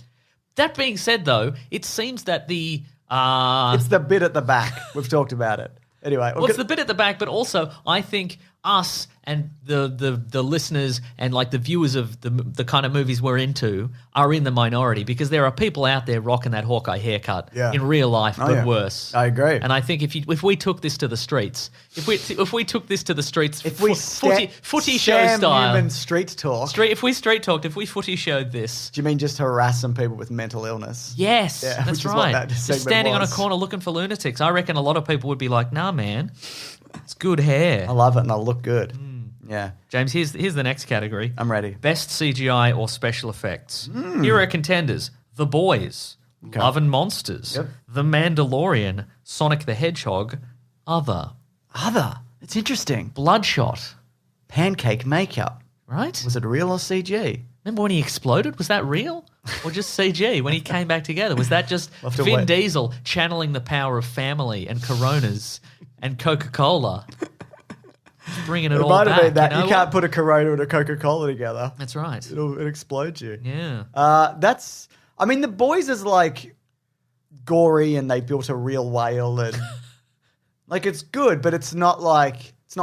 That being said, though, it seems that the It's the bit at the back. We've talked about it. Anyway, well, it's the bit at the back, but also I think us and the listeners and like the viewers of the kind of movies we're into are in the minority because there are people out there rocking that Hawkeye haircut in real life, but yeah. worse. I agree. And I think if we took this to the streets, if we took this to the streets, if we footy show Sam style, Newman street talk. if we street talked, if we footy showed this. Do you mean just harass some people with mental illness? Yes, Yeah, that's which is what right. that Just segment standing on a was. corner looking for lunatics. I reckon a lot of people would be like, "Nah, man, it's good hair." I love it and I look good. Yeah, James, here's the next category. I'm ready. Best CGI or special effects. Here are contenders: The Boys, Love and Monsters, Yep. The Mandalorian, Sonic the Hedgehog, Other, It's interesting. Bloodshot. Pancake makeup. Right? Was it real or CG? Remember when he exploded? Was that real? Or just CG when he came back together? Was that just We'll have to Vin wait. Diesel channeling the power of family and Coronas and Coca-Cola? Just bringing it It all might back. have been that. know You can't what? put a Corona and a Coca-Cola together. That's right. It'll explode you. Yeah. I mean, The Boys is like gory and they built a real whale and like it's good, but it's not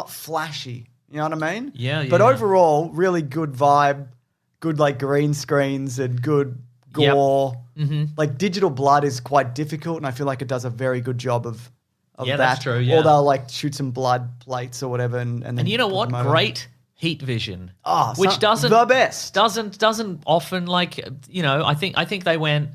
flashy. You know what I mean? Yeah, But yeah. overall, really good vibe, good like green screens and good gore. Mm-hmm. Like digital blood is quite difficult and I feel like it does a very good job of Yeah, that. that's true, yeah. Or they'll like shoot some blood plates or whatever and then And you know put what? them over. Great heat vision. Oh, which doesn't the best. doesn't often like I think they went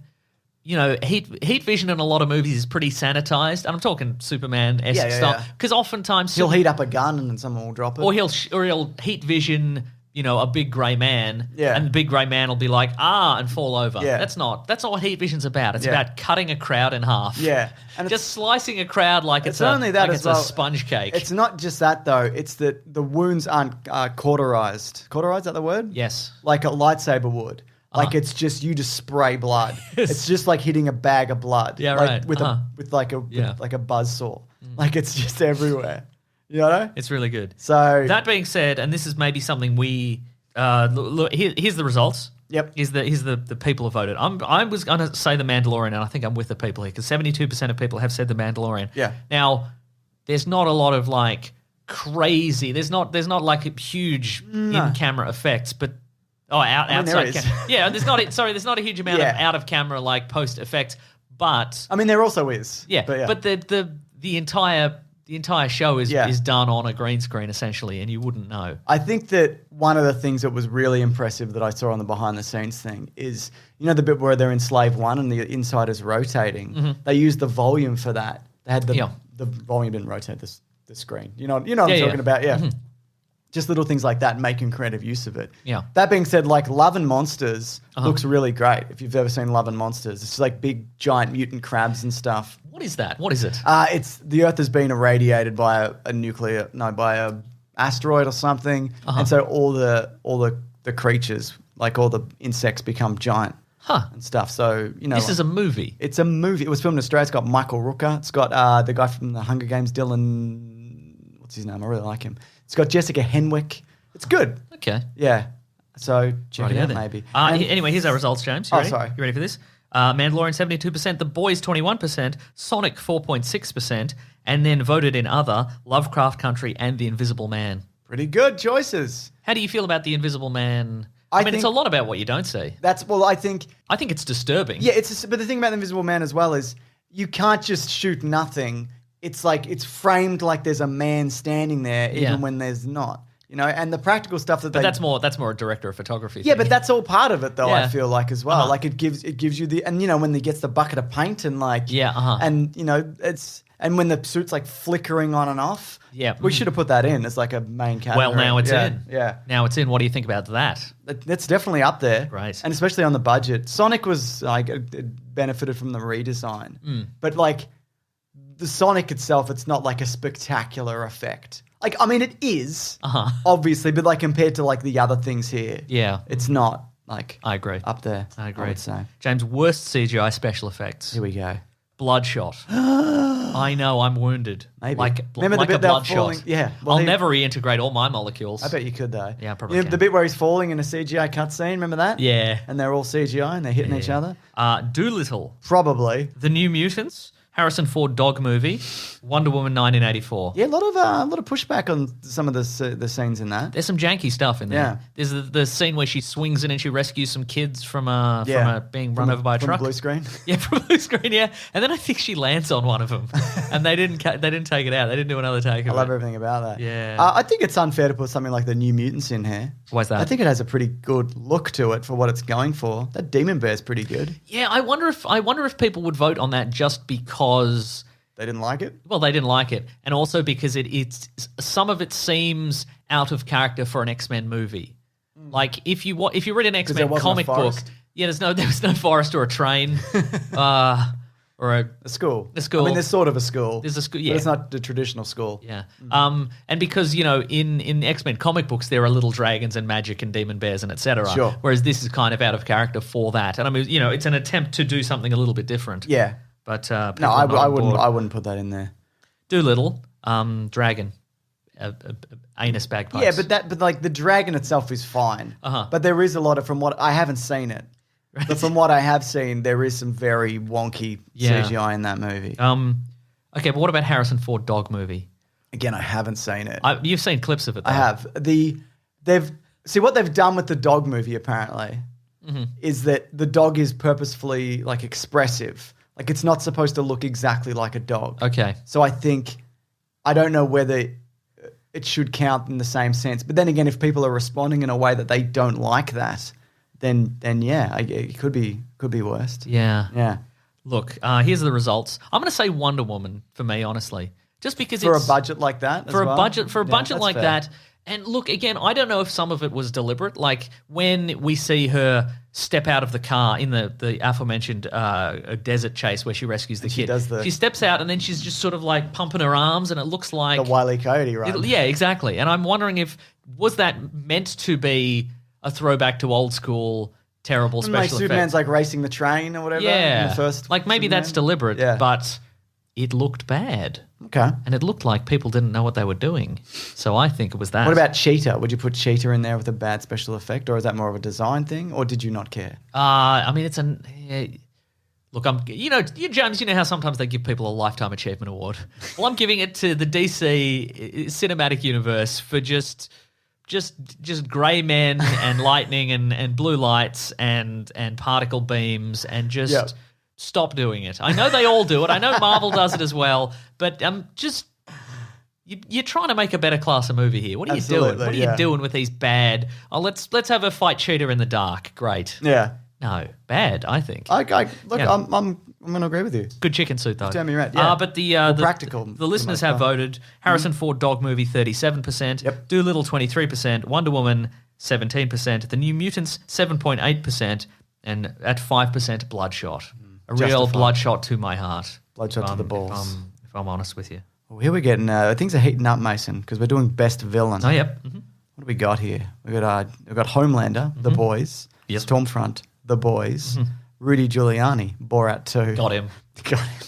heat vision in a lot of movies is pretty sanitized, and I'm talking Superman-esque Yeah, yeah, style yeah. because oftentimes He'll heat up a gun and then someone will drop it. or he'll heat vision a big grey man, Yeah. and the big grey man will be like and fall over. Yeah. That's not what heat vision's about. It's Yeah. about cutting a crowd in half. Yeah. And just slicing a crowd like it's only that like as it's well. a sponge cake. It's not just that though. It's that the wounds aren't cauterized. Cauterized, is that the word? Yes. Like a lightsaber would. Like it's just you just spray blood. It's just like hitting a bag of blood. Yeah, like right. With like a buzzsaw. Like it's just everywhere. You know? It's really good. So That being said, and this is maybe something we look. Here's the results. Yep. Is the people who voted. I was going to say The Mandalorian, and I think I'm with the people here because 72% of people have said The Mandalorian. Yeah. Now, there's not a lot of like crazy. There's not like huge in-camera effects, but outside. there is. Yeah, there's not. Sorry, there's not a huge amount of Yeah. out-of-camera like post effects, but I mean, there also is. yeah, but the entire show is Yeah. done on a green screen essentially, and you wouldn't know. I think that one of the things that was really impressive that I saw on the behind the scenes thing is, you know, the bit where they're in Slave 1 and the inside is rotating. They used the volume for that. They had the volume didn't rotate the screen. You know what I'm talking about? Yeah. Just little things like that, making creative use of it. Yeah. That being said, like Love and Monsters looks really great. If you've ever seen Love and Monsters, it's like big giant mutant crabs and stuff. What is that? What is it? It's the Earth has been irradiated by by a asteroid or something, and so all the creatures, like all the insects, become giant and stuff. So This is a movie. It's a movie. It was filmed in Australia. It's got Michael Rooker. It's got the guy from the Hunger Games, Dylan. What's his name? I really like him. It's got Jessica Henwick. It's good. Okay. Yeah. So check it out, then. maybe. Anyway, here's our results, James. You ready? Sorry. You ready for this? Mandalorian 72%, The Boys 21%, Sonic 4.6%, and then voted in other Lovecraft Country and The Invisible Man. Pretty good choices. How do you feel about The Invisible Man? I mean, it's a lot about what you don't see. I think it's disturbing. Yeah, but the thing about the Invisible Man as well is you can't just shoot nothing. It's like it's framed like there's a man standing there, even when there's not. And the practical stuff that that's more a director of photography. Yeah, thing. but that's all part of it, though. Yeah. I feel like as well. Like it gives you the when he gets the bucket of paint and and when the suit's like flickering on and off. Yeah, we should have put that in as like a main category. Well, now it's in. Yeah, now it's in. What do you think about that? That's definitely up there. Right, and especially on the budget. Sonic was like it benefited from the redesign, but like the Sonic itself, it's not like a spectacular effect. Like, I mean, it is, obviously, but like compared to like the other things here, it's not like I agree up there. I agree. I would say. James, worst CGI special effects. Here we go. Bloodshot. I know, I'm wounded. Maybe. Remember the bit a bloodshot. Yeah. Well, I'll never reintegrate all my molecules. I bet you could though. Yeah, probably. The bit where he's falling in a CGI cutscene. Remember that? Yeah. And they're all CGI and they're hitting each other. Doolittle. Probably. The New Mutants. Harrison Ford dog movie, Wonder Woman 1984. Yeah, a lot of pushback on some of the scenes in that. There's some janky stuff in there. Yeah. There's the scene where she swings in and she rescues some kids from being run over by a truck. From blue screen. Yeah, from blue screen. Yeah, and then I think she lands on one of them, and they didn't take it out. They didn't do another take of it. I love everything about that. Yeah. I think it's unfair to put something like the New Mutants in here. Why's that? I think it has a pretty good look to it for what it's going for. That Demon Bear's pretty good. Yeah, I wonder if people would vote on that just because they didn't like it. Well, they didn't like it, and also because it's some of it seems out of character for an X-Men movie. Like if you read an X-Men comic book, there was no forest or a train. Or a school. A school. I mean, there's sort of a school. There's a school, yeah. But it's not the traditional school. Yeah. And because, in X-Men comic books, there are little dragons and magic and demon bears and et cetera. Sure. Whereas this is kind of out of character for that. And I mean, it's an attempt to do something a little bit different. Yeah. But no, I wouldn't put that in there. Doolittle, dragon, anus bagpipes. Yeah, but like the dragon itself is fine. But there is a lot of, from what I haven't seen it. Right. But from what I have seen, there is some very wonky CGI in that movie. Okay, but what about Harrison Ford dog movie? Again, I haven't seen it. You've seen clips of it, though. I have. What they've done with the dog movie apparently is that the dog is purposefully like expressive. Like it's not supposed to look exactly like a dog. Okay. So I don't know whether it should count in the same sense. But then again, if people are responding in a way that they don't like that, then yeah, it could be worst. Yeah. Yeah. Look, here's the results. I'm going to say Wonder Woman for me, honestly, just because for a budget like that. For a budget like fair. that. And look, again, I don't know if some of it was deliberate. Like when we see her step out of the car in the aforementioned desert chase where she rescues the kid. She steps out and then she's just sort of like pumping her arms and it looks like the Wile E. Coyote, right? Yeah, exactly. And I'm wondering was that meant to be a throwback to old school terrible special effects? Superman's like racing the train or whatever. Yeah. In the first like maybe Superman. that's deliberate, yeah. but it looked bad. Okay. And it looked like people didn't know what they were doing. So I think it was that. What about Cheetah? Would you put Cheetah in there with a bad special effect, or is that more of a design thing, or did you not care? I mean, it's an... Look, James, you know how sometimes they give people a Lifetime Achievement Award? Well, I'm giving it to the DC cinematic universe for just grey men and lightning and blue lights and particle beams and just stop doing it. I know they all do it. I know Marvel does it as well, but you're trying to make a better class of movie here. What are you doing? What are you doing with these bad? Oh, let's have a fight Cheetah in the dark. Great. Yeah. No, bad. I think. I'm going to agree with you. Good chicken suit though. Tell me right. Yeah. But the practical. The listeners have voted. Harrison Ford Dog Movie 37%. Yep. Doolittle 23%. Wonder Woman 17%. The New Mutants 7.8%, and at 5% Bloodshot. A real Justified. Bloodshot to my heart. Bloodshot to the balls. If I'm honest with you. Well, here we're getting things are heating up, Mason, because we're doing best villain. Oh yep. Mm-hmm. What do we got here? We've got Homelander, The Boys. Yep. Stormfront, The Boys. Rudy Giuliani, Borat 2. Got him. Got him.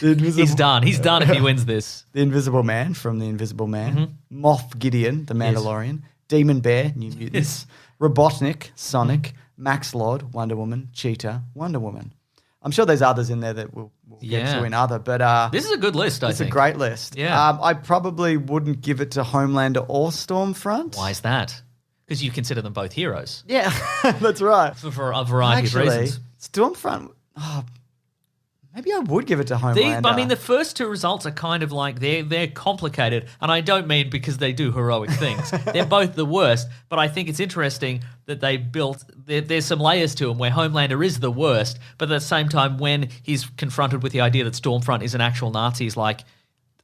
The Invisible, He's done. He's done if he wins this. The Invisible Man from The Invisible Man. Moff Gideon, The Mandalorian. Demon Bear, New Mutants. Robotnik, Sonic. Max Lord, Wonder Woman. Cheetah, Wonder Woman. I'm sure there's others in there that we'll get to in other, but this is a good list, I think. It's a great list. Yeah. I probably wouldn't give it to Homelander or Stormfront. Why is that? Because you consider them both heroes. Yeah, that's right. For a variety of reasons. Stormfront, maybe I would give it to Homelander. The first two results are kind of like they're complicated, and I don't mean because they do heroic things. They're both the worst, but I think it's interesting that they built. There's some layers to them where Homelander is the worst, but at the same time, when he's confronted with the idea that Stormfront is an actual Nazi, he's like,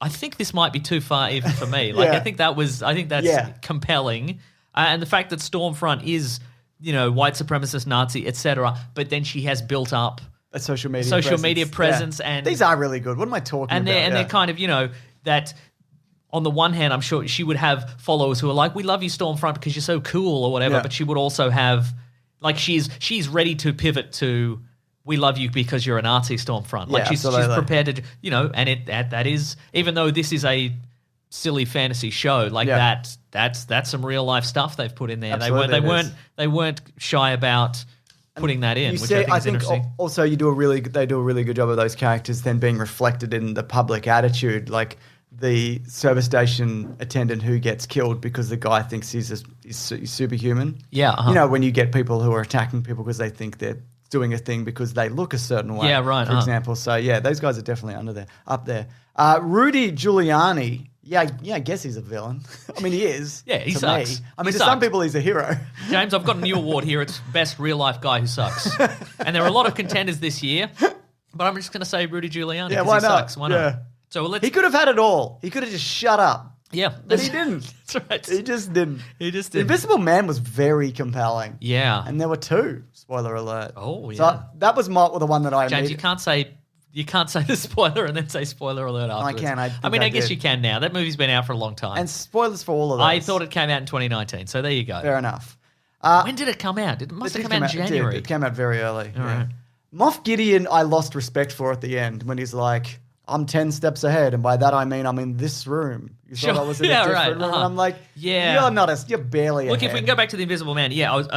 I think this might be too far even for me. Like I think that's compelling, and the fact that Stormfront is white supremacist Nazi, etc. But then she has built up a social media presence, and these are really good. What am I talking about? And they're kind of that. On the one hand, I'm sure she would have followers who are like, "We love you, Stormfront, because you're so cool," or whatever. Yeah. But she would also have, like, she's ready to pivot to, "We love you because you're a Nazi, Stormfront." Like she's prepared to, and that is, even though this is a silly fantasy show, like that's some real life stuff they've put in there. Absolutely, they weren't shy about putting that in, which I think is interesting. Also, they do a really good job of those characters then being reflected in the public attitude, like the service station attendant who gets killed because the guy thinks he's superhuman. Yeah, uh-huh. When you get people who are attacking people because they think they're doing a thing because they look a certain way. Yeah, right. For example, so those guys are definitely up there. Rudy Giuliani. Yeah, I guess he's a villain. I mean, he is. Yeah, he to sucks. Me. I mean, He to some sucks. people, he's a hero. James, I've got a new award here. It's Best Real Life Guy Who Sucks. And there are a lot of contenders this year, but I'm just going to say Rudy Giuliani because why he not? sucks. Why not? Yeah. So He could have had it all. He could have just shut up. Yeah. But he didn't. That's right. He just didn't. He just The didn't. Invisible Man was very compelling. Yeah. And there were two. Spoiler alert. Oh, yeah. So that was the one that I James, immediately- you can't say the spoiler and then say spoiler alert afterwards. can. I guess did. you can now. That movie's been out for a long time. And spoilers for all of those. I thought it came out in 2019, so there you go. Fair enough. When did it come out? It must have did come out in January. It came out very early. right. Moff Gideon, I lost respect for at the end when he's like, I'm 10 steps ahead, and by that I mean I'm in this room. You thought I was in a different room, and I'm like, Yeah. you're barely Look, ahead. if we can go back to The Invisible Man,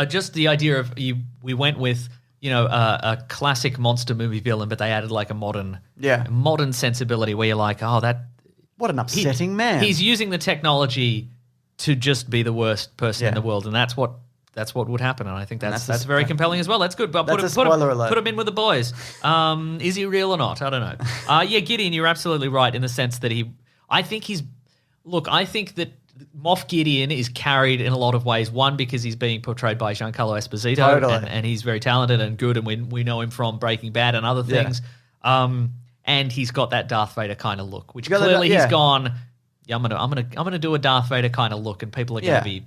just the idea of we went with a classic monster movie villain, but they added like a modern sensibility where you're like, oh, What an upsetting man. He's using the technology to just be the worst person in the world, and that's what would happen. And I think that's very compelling as well. That's good. But That's a spoiler alert. Put him in with the boys. Is he real or not? I don't know. Gideon, you're absolutely right in the sense that I think that Moff Gideon is carried in a lot of ways. One, because he's being portrayed by Giancarlo Esposito, and he's very talented and good, and we know him from Breaking Bad and other things. And he's got that Darth Vader kind of look, which clearly he's gone. Yeah, I'm gonna do a Darth Vader kind of look, and people are gonna be.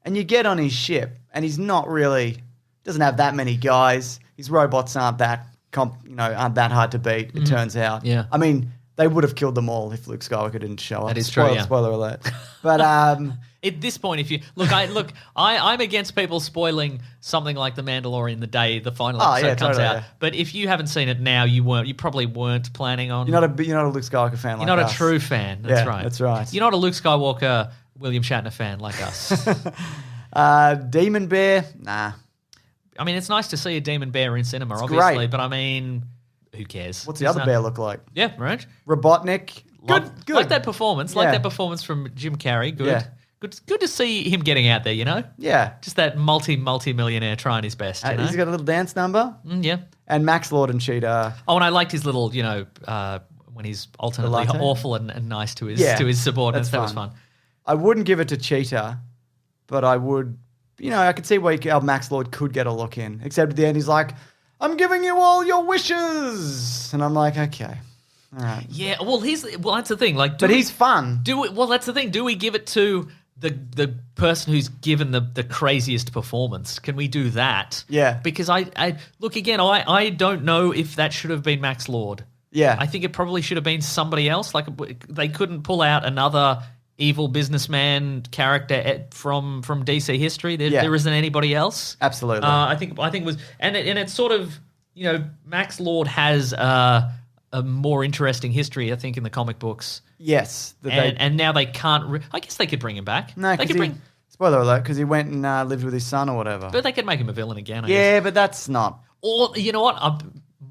And you get on his ship, and he's not really doesn't have that many guys. His robots aren't that hard to beat. It turns out. Yeah. I mean, they would have killed them all if Luke Skywalker didn't show up. That is true. Yeah. Spoiler alert. But At this point, if you I'm against people spoiling something like The Mandalorian the day the final episode comes totally, out. yeah. But if you haven't seen it now, you probably weren't planning on. You're not a Luke Skywalker fan like You're not us. a true fan. That's Yeah, right. that's right. You're not a Luke Skywalker, William Shatner fan like us. Demon Bear, nah. I mean, it's nice to see a demon bear in cinema, It's obviously, great. but I mean, who cares? What's the other bear look like? Yeah, right. Robotnik. Love- Good. Like that performance. Like Yeah. that performance from Jim Carrey. Good. Yeah. Good to see him getting out there, you know? Yeah. Just that multi-millionaire trying his best, you know? He's got a little dance number. Yeah. And Max Lord and Cheetah. Oh, and I liked his little, when he's alternately latte? awful and nice to his Yeah, subordinates. that's That was fun. fun. I wouldn't give it to Cheetah, but I would, I could see where how Max Lord could get a look in. Except at the end, he's like, I'm giving you all your wishes. And I'm like, okay. All right. Yeah, well, that's the thing. Like, But he's fun. That's the thing. Do we give it to the person who's given the craziest performance? Can we do that? Yeah. Because I look again. I don't know if that should have been Max Lord. Yeah. I think it probably should have been somebody else. Like they couldn't pull out another evil businessman character from DC history. There isn't anybody else. Absolutely. I think it was, and it's sort of Max Lord has a more interesting history, I think, in the comic books. Yes. And now they can't. I guess they could bring him back. No, they because spoiler alert, because he went and lived with his son or whatever. but they could make him a villain again. I guess. Yeah, but that's not. Or you know what?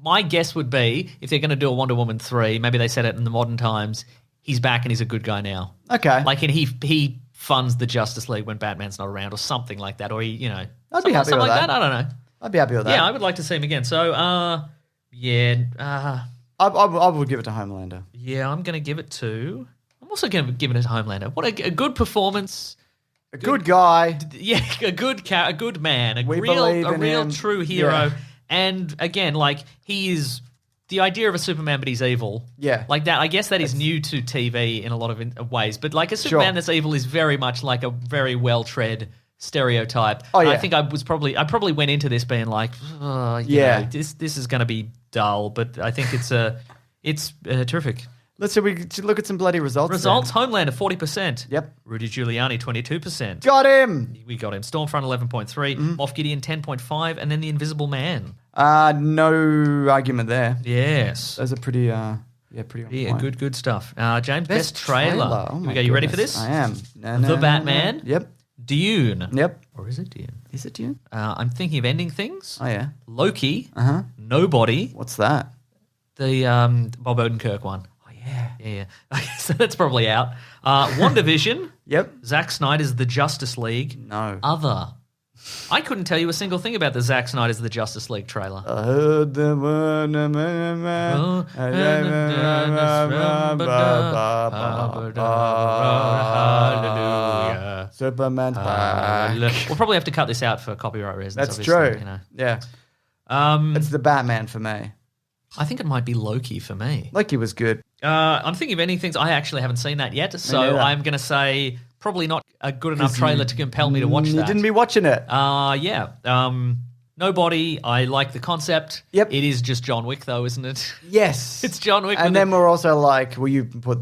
My guess would be if they're going to do a Wonder Woman 3, maybe they set it in the modern times. He's back and he's a good guy now. Okay. Like, and he funds the Justice League when Batman's not around, or something like that. Or I'd be happy something with like that. I don't know. I'd be happy with that. Yeah, I would like to see him again. So, I would give it to Homelander. yeah, I'm going to give it to. I'm also going to give it to Homelander. What a good performance. A good guy. Yeah, a good man, We believe a in real him. true hero. Yeah. And again, like he is the idea of a Superman, but he's evil. Yeah. like that. I guess that is new to TV in a lot of ways. But like a Superman that's evil is very much like a very well tread stereotype. Oh, yeah. I think I probably went into this being like, this is going to be dull. But I think it's terrific. Let's look at some bloody results. Results: Homelander 40%. Yep. Rudy Giuliani 22%. Got him. We got him. Stormfront 11.3, Moff Gideon 10.5, and then the Invisible Man. No argument there. Yes. Those are pretty, pretty on Yeah, point. good stuff. James, best trailer. Oh Here my we go. You ready for goodness. this? I am. The Batman. Yep. Dune. Yep. Or is it Dune? Is it you? I'm thinking of ending things. Oh, yeah. Loki. Uh-huh. Nobody. What's that? The Bob Odenkirk one. Oh, yeah. Yeah. So that's probably out. WandaVision. Yep. Zack Snyder's The Justice League. No. Other. I couldn't tell you a single thing about the Zack Snyder's The Justice League trailer. I heard the word. Hallelujah. Superman's back. We'll probably have to cut this out for copyright reasons. That's obviously, true. Yeah. It's the Batman for me. I think it might be Loki for me. Loki was good. I'm thinking of ending things. I actually haven't seen that yet, so neither. I'm going to say probably not a good enough trailer to compel me to watch that. You didn't be watching it. Yeah. Nobody. I like the concept. Yep. It is just John Wick, though, isn't it? Yes. It's John Wick. And with then we're also like, well, you put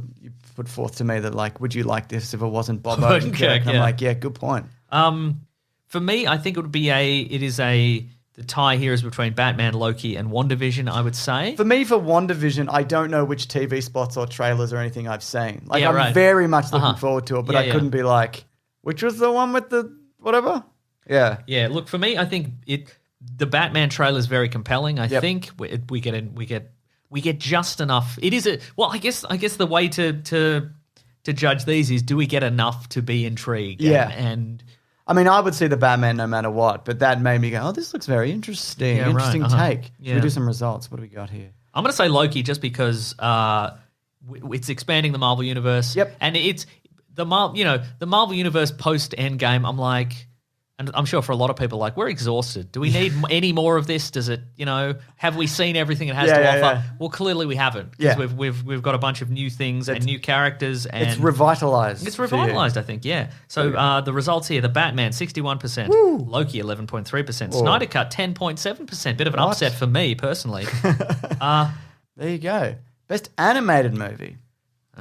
forth to me that, like, would you like this if it wasn't Bob Odenkirk? Odenkirk, I'm yeah. like, yeah, good point. For me, I think it would be the tie here is between Batman, Loki, and WandaVision, I would say. For me, for WandaVision, I don't know which TV spots or trailers or anything I've seen. Like, Yeah, I'm right. very much looking forward to it, but Yeah, I couldn't be like, which was the one with the whatever? Yeah. Yeah, look, for me, I think the Batman trailer is very compelling. I think we get just enough. It is I guess the way to judge these is, do we get enough to be intrigued? Yeah. And I mean, I would see the Batman no matter what, but that made me go, oh, this looks very interesting. Yeah, right. Interesting take. Should Yeah. we do some results? What do we got here? I'm going to say Loki just because it's expanding the Marvel universe. Yep. And it's the Marvel universe post Endgame. I'm like, and I'm sure for a lot of people, like, we're exhausted. Do we need any more of this? Does it, have we seen everything it has to offer? Yeah. Well, clearly we haven't, because Yeah. we've got a bunch of new things and new characters, and It's revitalized. It's for you. revitalized, I think, yeah. So the results here: the Batman 61%, Loki 11.3%, Snyder Cut 10.7%. Bit of an What? upset for me personally. There you go. Best animated movie.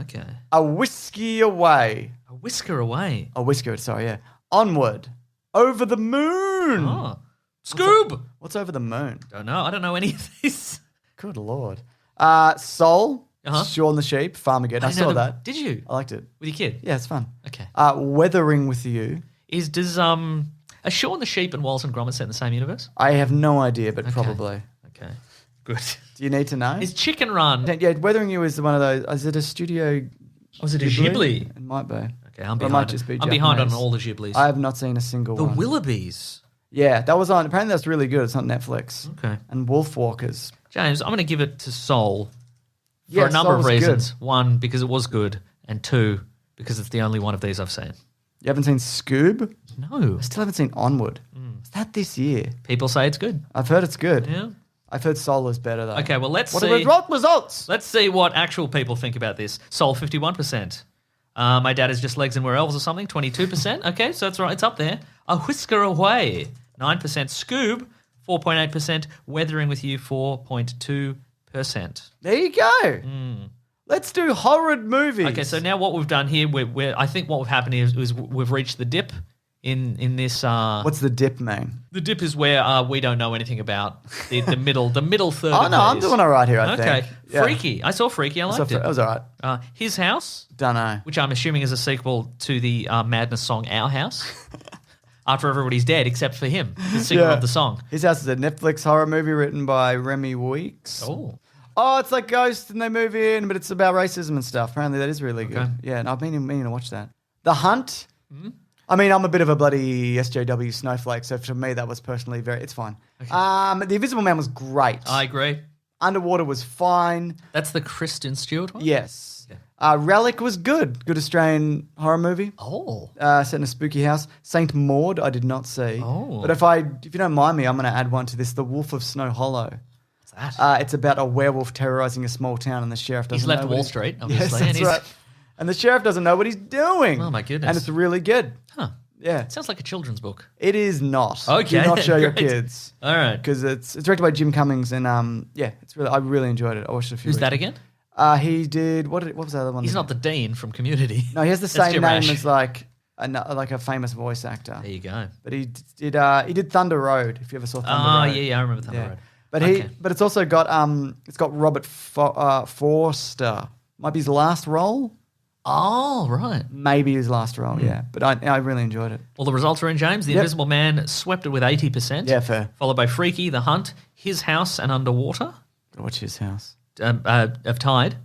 Okay. A Whiskey Away. A Whisker Away. A Whisker, sorry, yeah. Onward. Over the Moon. Oh. Scoob! What's Over the Moon? Don't know. I don't know any of these. Good Lord. Soul. Shaun the Sheep. Farmageddon. I saw that. Did you? I liked it. With your kid? Yeah, it's fun. Okay. Weathering with You. Are Shaun the Sheep and Wallace and Gromit set in the same universe? I have no idea, but probably. Okay. Good. Do you need to know? Is Chicken Run? Yeah, Weathering You is one of those. Is it a studio? Was it a Ghibli? It might be. Okay, I'm But it behind. might just be I'm behind on Japanese. all the Ghiblis. I have not seen a single the one. Willoughbys. Yeah, that was on. Apparently, that's really good. It's on Netflix. Okay. And Wolfwalkers. James, I'm going to give it to Soul for Yeah, a number Soul of was reasons. One, because it was good, and two, because it's the only one of these I've seen. You haven't seen Scoob? No. I still haven't seen Onward. Is that this year? People say it's good. I've heard it's good. Yeah. I've heard Soul is better though. Okay, well, let's What see. are the results? Let's see what actual people think about this. Soul, 51%. My Dad is Just Legs and We're Elves or something, 22%. Okay, so that's right. It's up there. A Whisker Away, 9%. Scoob, 4.8%. Weathering with You, 4.2%. There you go. Let's do horror movies. Okay, so now what we've done here, I think what we've happened here is we've reached the dip in this. What's the dip, man? The dip is where we don't know anything about the middle third. Oh of no, I'm these. doing all right here. I Okay, think. Yeah. Freaky. I saw Freaky. I liked That it. was all right. His House, Don't know. which I'm assuming is a sequel to the Madness song Our House. After everybody's dead, except for him, the singer Yeah. of the song. His House is a Netflix horror movie written by Remy Weeks. Oh, it's like Ghost and they move in, but it's about racism and stuff. Apparently, that is really good. Yeah, and I've been meaning to watch that. The Hunt. I mean, I'm a bit of a bloody SJW snowflake, so for me, that was personally it's fine. The Invisible Man was great. I agree. Underwater was fine. That's the Kristen Stewart one? Yes. Relic was good. Good Australian horror movie. Oh. Set in a spooky house. Saint Maud, I did not see. Oh. But if you don't mind me, I'm going to add one to this. The Wolf of Snow Hollow. What's that? It's about a werewolf terrorizing a small town, and the sheriff doesn't He's left know Wall Street, obviously. Yes, that's right. And the sheriff doesn't know what he's doing. Oh, my goodness. And it's really good. Huh. Yeah. Sounds like a children's book. It is not. Okay. Do not show your Great. kids. All right. Because it's directed by Jim Cummings, and I really enjoyed it. I watched it a few. Who's that weeks. again? He did what was the other one? He's not the Dean from Community. No, he has the That's same Jim name Rash. as like a famous voice actor. There you go. But he did Thunder Road. If you ever saw Thunder Road. Yeah, I remember Thunder Road. But but it's also got Robert Forster. Might be his last role. Oh, right. Maybe his last role. Yeah, but I really enjoyed it. Well, the results are in, James. The Invisible Man swept it with 80%. Yeah, fair. Followed by Freaky, The Hunt, His House, and Underwater. Gotta watch His House. Have tied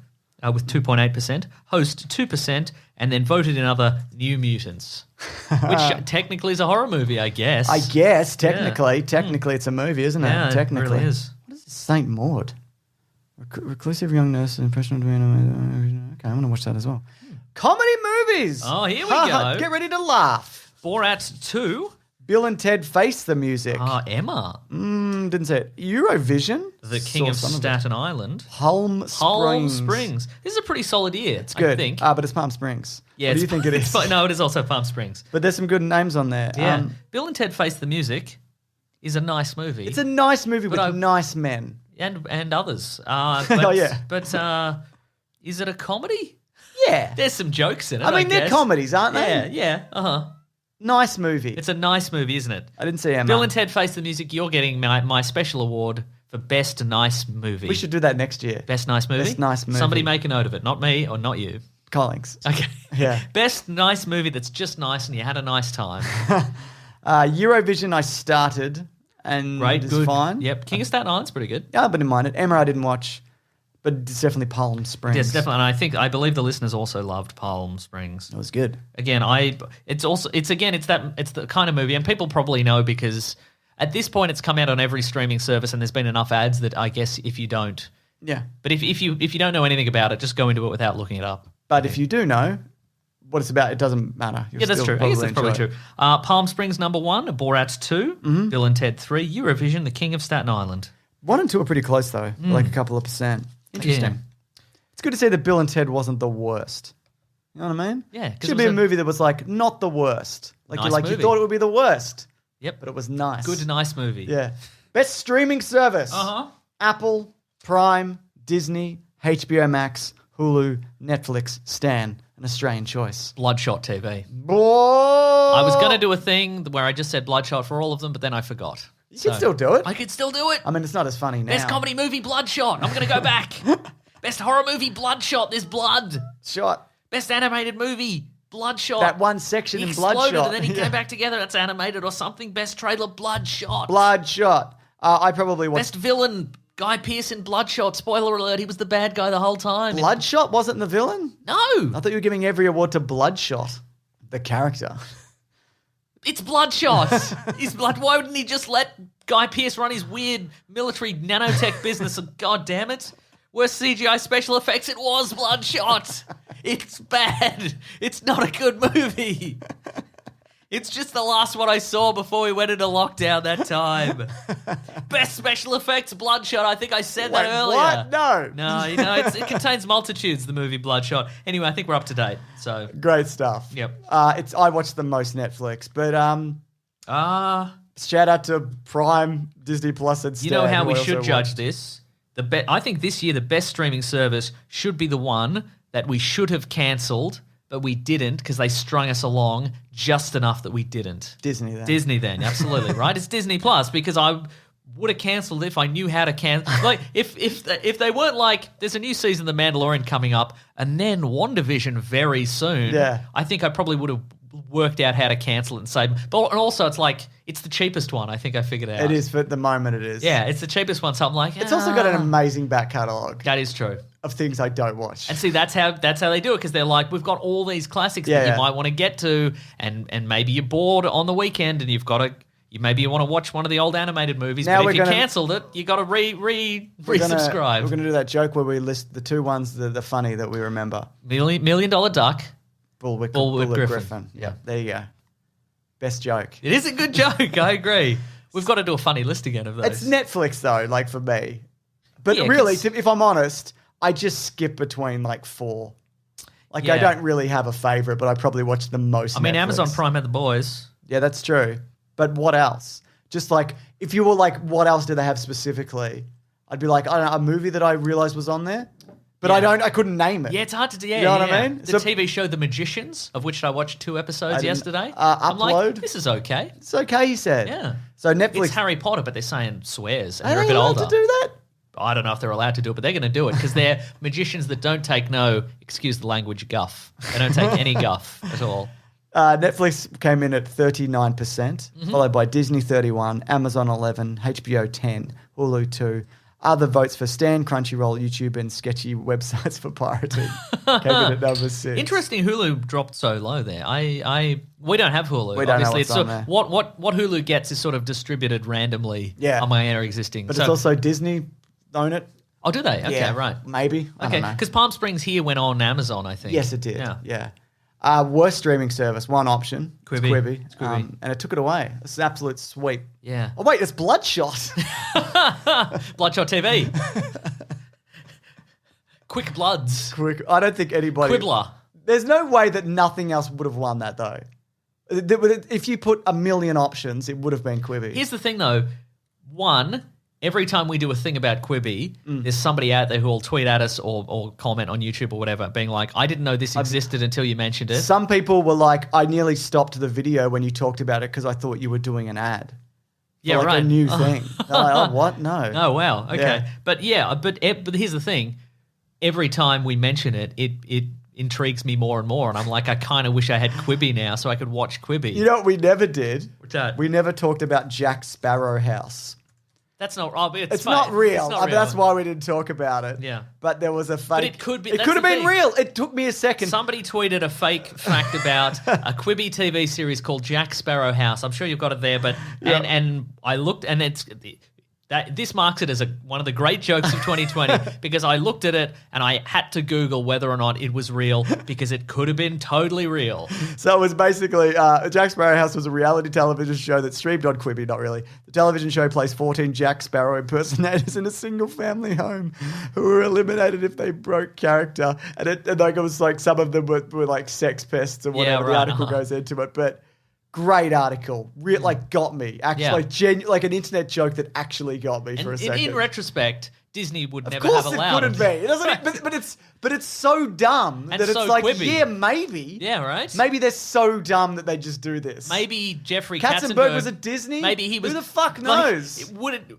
with 2.8%. Host, 2%. And then voted in other New Mutants, which technically is a horror movie, I guess. I guess technically it's a movie, isn't it? Yeah, Technically, it really is. What is this? Saint Maud? Reclusive young nurse, impression of being. Okay, I'm gonna watch that as well. Comedy movies. Oh, here we go. Get ready to laugh. Borat 2. Bill and Ted Face the Music. Emma. Didn't say it. Eurovision. The King Saw of some it. Staten Island. Palm Springs. This is a pretty solid year, It's good. I think. But it's Palm Springs. Yeah, what do you think it is? No, it is also Palm Springs. But there's some good names on there. Yeah. Bill and Ted Face the Music is a nice movie. It's a nice movie with I- nice men. and others. Oh, yeah. But is it a comedy? Yeah. There's some jokes in it. I mean, they're guess. comedies, aren't they? Yeah. Uh-huh. Nice movie. It's a nice movie, isn't it? I didn't see Emma. Bill and Ted Face the Music, you're getting my special award for Best Nice Movie. We should do that next year. Best Nice Movie? Best Nice Movie. Somebody make a note of it. Not me or not you. Collings. Okay. Yeah. Best Nice Movie that's just nice and you had a nice time. Eurovision I started and Great, it's good. fine. Yep. King of Staten Island's pretty good. Yeah, but didn't mind it. Emma I didn't watch, but it's definitely Palm Springs. Yes, definitely. And I believe the listeners also loved Palm Springs. It was good. Again, it's the kind of movie, and people probably know because at this point it's come out on every streaming service, and there's been enough ads that I guess if you don't, Yeah. but if you don't know anything about it, just go into it without looking it up. But if you do know what it's about, it doesn't matter. You'll Yeah, that's still true. I guess that's probably enjoy true. it. Palm Springs number 1, Borat 2, Bill and Ted 3, Eurovision, The King of Staten Island. 1 and 2 are pretty close though, like a couple of percent. Interesting. Yeah. It's good to see that Bill and Ted wasn't the worst. You know what I mean? Yeah, 'cause It should it be was a movie that was like not the worst. Like Nice you movie. thought it would be the worst, Yep, but it was nice. good, nice movie. Yeah. Best streaming service. Uh-huh. Apple, Prime, Disney, HBO Max, Hulu, Netflix, Stan, an Australian choice. Bloodshot TV. Boy! I was going to do a thing where I just said Bloodshot for all of them, but then I forgot. You can still do it. I could still do it. I mean, it's not as funny now. Best comedy movie, Bloodshot. I'm going to go back. Best horror movie, Bloodshot. There's blood. Shot. Best animated movie, Bloodshot. That one section he in exploded Bloodshot. and then he Yeah. came back together. That's animated or something. Best trailer, Bloodshot. Bloodshot. I probably watched... Best villain, Guy Pearce in Bloodshot. Spoiler alert, he was the bad guy the whole time. Bloodshot wasn't the villain? No. I thought you were giving every award to Bloodshot, the character. It's Bloodshot. He's blood. Why wouldn't he just let Guy Pearce run his weird military nanotech business? God damn it. Worst CGI special effects, it was Bloodshot. It's bad. It's not a good movie. It's just the last one I saw before we went into lockdown that time. Best special effects, Bloodshot. I think I said that earlier. What? No. No, it contains multitudes, the movie Bloodshot. Anyway, I think we're up to date. So Great stuff. Yep. I watch the most Netflix, but shout out to Prime, Disney Plus, and Stan. you know how who we I also should judge watched. this? I think this year the best streaming service should be the one that we should have cancelled, but we didn't because they strung us along just enough that we didn't. Disney then. Disney then, absolutely, right? It's Disney Plus because I would have cancelled if I knew how to cancel. Like if they weren't like, there's a new season of The Mandalorian coming up and then WandaVision very soon. Yeah. I think I probably would have worked out how to cancel it and save. But and also it's like it's the cheapest one. I think I figured it out. It is, for the moment it is. Yeah, it's the cheapest one. So I'm like, It's also got an amazing back catalogue That is true. of things I don't watch. And see, that's how they do it because they're like, we've got all these classics that Yeah. you might want to get to, and maybe you're bored on the weekend and you've got to. Maybe you want to watch one of the old animated movies, Now but we're if you gonna- cancelled it, you got to We're resubscribe. going to do that joke where we list the two ones that are funny that we remember. Million Dollar Duck. Bullwick Griffin. Griffin. Yeah, there you go. Best joke. It is a good joke. I agree. We've got to do a funny list again of those. It's Netflix though, like for me. But Yeah, really, 'cause- if I'm honest, I just skip between like four. Like I Yeah. don't really have a favorite, but I probably watch the most. I mean, Netflix. Amazon Prime had The Boys. Yeah, that's true. But what else? Just like if you were like, what else do they have specifically? I'd be like, I don't know, a movie that I realized was on there, but Yeah. I couldn't name it. Yeah, it's hard to do. Yeah, You know what yeah. I mean? The So- TV show The Magicians, of which I watched 2 episodes didn't- yesterday. I'm like, Upload? this is okay. It's okay, he said. Yeah. So Netflix. It's Harry Potter, but they're saying swears, and Are they're a they bit allowed older. to do that? I don't know if they're allowed to do it, but they're going to do it because they're magicians that don't take no, excuse the language, guff. They don't take any guff at all. Netflix came in at 39%, Mm-hmm. followed by Disney 31, Amazon 11, HBO 10, Hulu 2. Other votes for Stan, Crunchyroll, YouTube, and sketchy websites for pirating came in at number 6. Interesting, Hulu dropped so low there. We don't have Hulu. We don't know obviously. what's It's on there. what Hulu gets is sort of distributed randomly Yeah. among our existing. But so, it's also Disney own it. oh, do they? Okay, Yeah, right. Maybe. I Okay, don't know. because Palm Springs here went on Amazon, I think. Yes, it did. Yeah. Yeah. Worst streaming service, one option. It's Quibi. Quibi. It's Quibi. And it took it away. It's an absolute sweep. Yeah. Oh, wait, it's Bloodshot. Bloodshot TV. Quick Bloods. Quick. I don't think anybody. Quibbler. There's no way that nothing else would have won that, though. If you put a million options, it would have been Quibi. Here's the thing, though. One, every time we do a thing about Quibi, there's somebody out there who will tweet at us or comment on YouTube or whatever, being like, I didn't know this existed until you mentioned it. Some people were like, I nearly stopped the video when you talked about it because I thought you were doing an ad. For Yeah, like right. a new thing. They're like, oh, what? No. Oh, wow. Okay. Yeah. But here's the thing. Every time we mention it, it intrigues me more and more. And I'm like, I kind of wish I had Quibi now so I could watch Quibi. You know what we never did? What's that? We never talked about Jack Sparrow House. That's not. Oh, It's fine. not real. It's not I mean, real. that's why we didn't talk about it. Yeah. But there was a fake. it could be- It that's could have the been thing. real. It took me a second. Somebody tweeted a fake fact about a Quibi TV series called Jack Sparrow House. I'm sure you've got it there, but and I looked and this marks it as one of the great jokes of 2020 because I looked at it and I had to Google whether or not it was real because it could have been totally real. So it was basically Jack Sparrow House was a reality television show that streamed on Quibi. Not really. The television show plays 14 Jack Sparrow impersonators in a single family home who were eliminated if they broke character. And it was like some of them were like sex pests or whatever. right, The article goes into it, but. Great article, like got me. Actually, Yeah. like an internet joke that actually got me for a And second. in retrospect, Disney would Of never course have it allowed. couldn't be. It doesn't. But it's so dumb And that it's so like, quippy. yeah, maybe. Yeah, right? Maybe they're so dumb that they just do this. Maybe Jeffrey Katzenberg was at Disney? Maybe he was. Who the fuck like, knows?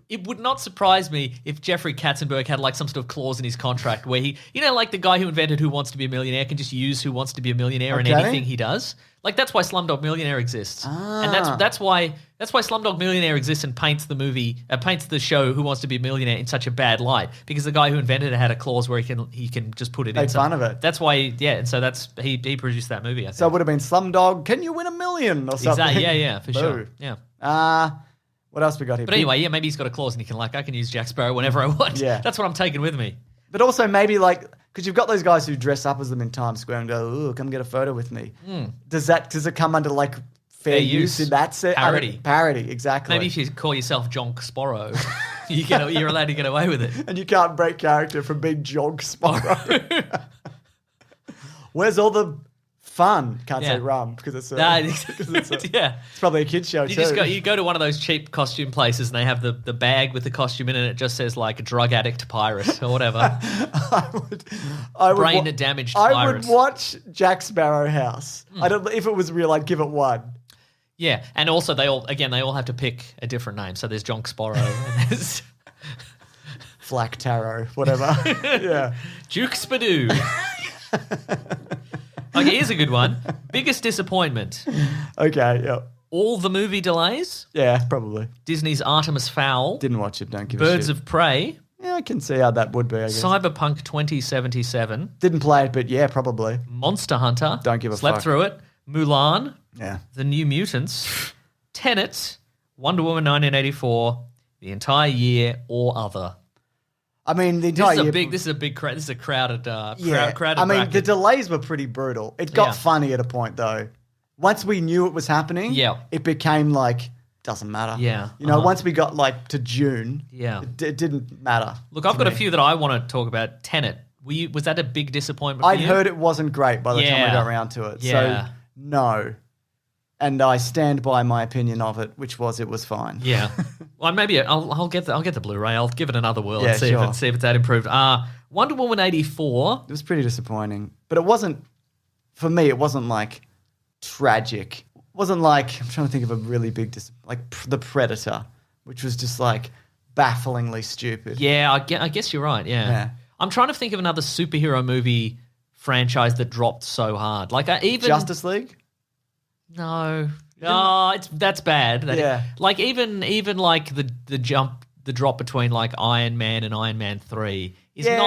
It would not surprise me if Jeffrey Katzenberg had like some sort of clause in his contract where he, like the guy who invented Who Wants to Be a Millionaire can just use Who Wants to Be a Millionaire in Okay. anything he does. Like that's why Slumdog Millionaire exists, and that's why Slumdog Millionaire exists and paints the show Who Wants to Be a Millionaire in such a bad light because the guy who invented it had a clause where he can just put it in. Make fun of it. That's why, and so that's he produced that movie. I think. So it would have been Slumdog, can you win $1 million or something? Exactly. Yeah, for sure. Boo. Yeah. What else we got here? But anyway, yeah, maybe he's got a clause and he can I can use Jack Sparrow whenever I want. Yeah. That's what I'm taking with me. But also maybe because you've got those guys who dress up as them in Times Square and go, ooh, come get a photo with me. Does it come under like fair use in that set? Parody. Parody, exactly. Maybe if you call yourself Jonk Sparrow, you're allowed to get away with it. And you can't break character from being Jog Sparrow. Where's all the fun? Can't say Yeah. rum because it's Nah, it's probably a kid's show You too. just go to one of those cheap costume places and they have the bag with the costume in it and it just says like drug addict pirate or whatever. I would Brain damaged I virus. would watch Jack Sparrow House. I don't. If it was real, I'd give it 1. Yeah, and also they all have to pick a different name. So there's Jonk Sparrow and there's Flack Tarot, whatever. Yeah. Duke Spadoo. Okay, here's a good one. Biggest disappointment. Okay. Yeah. All the movie delays. Yeah. Probably. Disney's Artemis Fowl. Didn't watch it. Don't give a Birds shit. of Prey. Yeah, I can see how that would be. I guess. Cyberpunk 2077. Didn't play it, but yeah, probably. Monster Hunter. Don't give a Slept fuck. through it. Mulan. Yeah. The New Mutants. Tenet. Wonder Woman 1984. The entire year or other. I mean, the entire year. This is a big crowd. This is a crowded Yeah. crowded I mean, the bracket. delays were pretty brutal. It got Yeah. funny at a point though. Once we knew it was happening, Yeah. it became like doesn't matter. Yeah. You know, once we got like to June, Yeah. it didn't matter. Look, I've to got a me. few that I want to talk about. Tenet. Was that a big disappointment for I'd you? heard it wasn't great by the time I Yeah. got around to it. Yeah. So no. And I stand by my opinion of it, which was it was fine. Yeah. Well, maybe I'll get the Blu-ray. I'll give it another whirl Yeah, and see sure. if it's that improved. Wonder Woman 84. It was pretty disappointing. But it wasn't, for me, it wasn't like tragic. It wasn't like, I'm trying to think of a really big, The Predator, which was just like bafflingly stupid. Yeah, I guess you're right. Yeah. Yeah. I'm trying to think of another superhero movie franchise that dropped so hard. Like even Justice League? No, that's bad. Yeah. Like even like the drop between like Iron Man and Iron Man 3 is Yeah,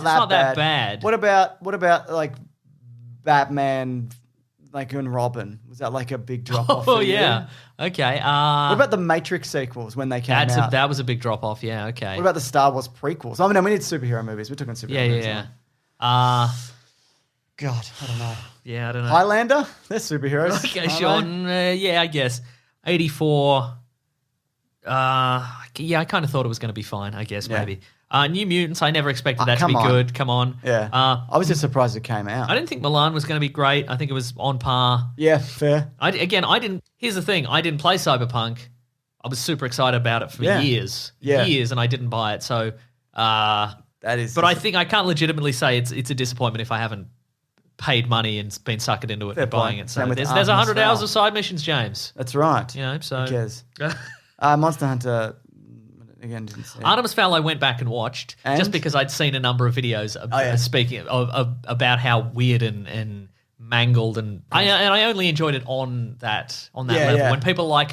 not that bad. What about like Batman, like and Robin? Was that like a big drop off? Oh yeah. Okay. What about the Matrix sequels when they came out? That was a big drop off. Yeah. Okay. What about the Star Wars prequels? I mean, we need superhero movies. We're talking superhero movies. Yeah. God, I don't know. Yeah. I don't know. Highlander? They're superheroes. Okay, aren't Sean. Yeah, I guess 84. Yeah, I kind of thought it was going to be fine. I guess Yeah. maybe. New Mutants. I never expected that to come be on. good. Come on. they? Yeah. I was just surprised it came out. I didn't think Milan was going to be great. I think it was on par. Yeah, fair. I didn't. Here's the thing. I didn't play Cyberpunk. I was super excited about it for Yeah. years, Yeah. and I didn't buy it. So, That is. but I think I can't legitimately say it's a disappointment if I haven't paid money and been suckered into it Fair and buying point. it. So Same with there's Artemis 100 hours Fowl. of side missions, James. That's right. You know, so Who cares? Monster Hunter, again, didn't see it. Artemis Fowl I went back and watched And? just because I'd seen a number of videos yeah. speaking about how weird and mangled and I only enjoyed it on that Yeah, level. yeah. When people like,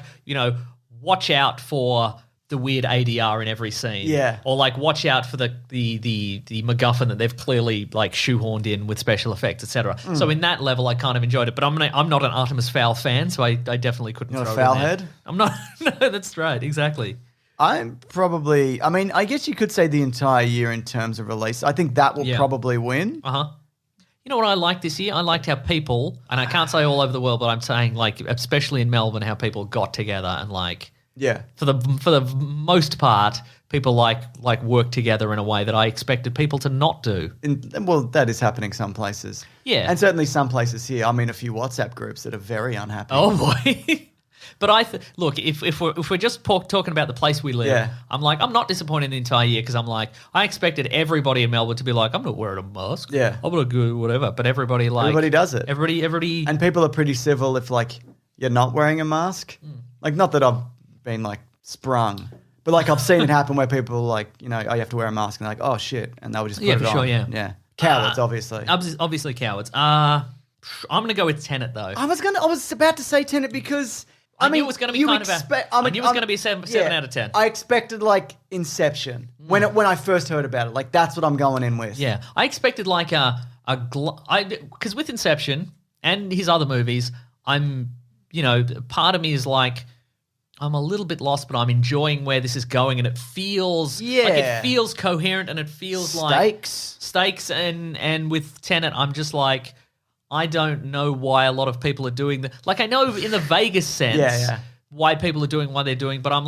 watch out for the weird ADR in every scene. Yeah. Or like watch out for the MacGuffin that they've clearly like shoehorned in with special effects, etc. Mm. So in that level I kind of enjoyed it. But I'm not an Artemis Fowl fan, so I definitely couldn't You're not a throw it in fowl there. head? I'm not. No, that's right, exactly. I guess you could say the entire year in terms of release. I think that will Yeah. probably win. Uh-huh. You know what I liked this year? I liked how people, and I can't say all over the world, but I'm saying like especially in Melbourne, how people got together and like Yeah. for the most part, people like work together in a way that I expected people to not do. Well, that is happening some places. Yeah. And certainly some places here. I mean, a few WhatsApp groups that are very unhappy. Oh boy. But look, if we're just talking about the place we live, Yeah. I'm not disappointed in the entire year because I expected everybody in Melbourne to be like, I'm not wearing a mask. Yeah. I'm gonna go whatever. But everybody does it. Everybody. And people are pretty civil if you're not wearing a mask. Not that I've been sprung, but I've seen it happen where people you have to wear a mask and they're like, oh shit, and they would just put Yeah, it for on. sure, yeah. Yeah. Cowards, obviously. Obviously cowards. I'm gonna go with Tenet though. I was about to say Tenet because I knew it was going to be I knew it was going to be a 7 out of 10. I expected Inception when I first heard about it. That's what I'm going in with. Yeah, I expected because with Inception and his other movies, part of me is I'm a little bit lost, but I'm enjoying where this is going, and it feels it feels coherent, and it feels stakes, and with Tenet, I'm just I don't know why a lot of people are doing I know in the Vegas sense why people are doing what they're doing, but I'm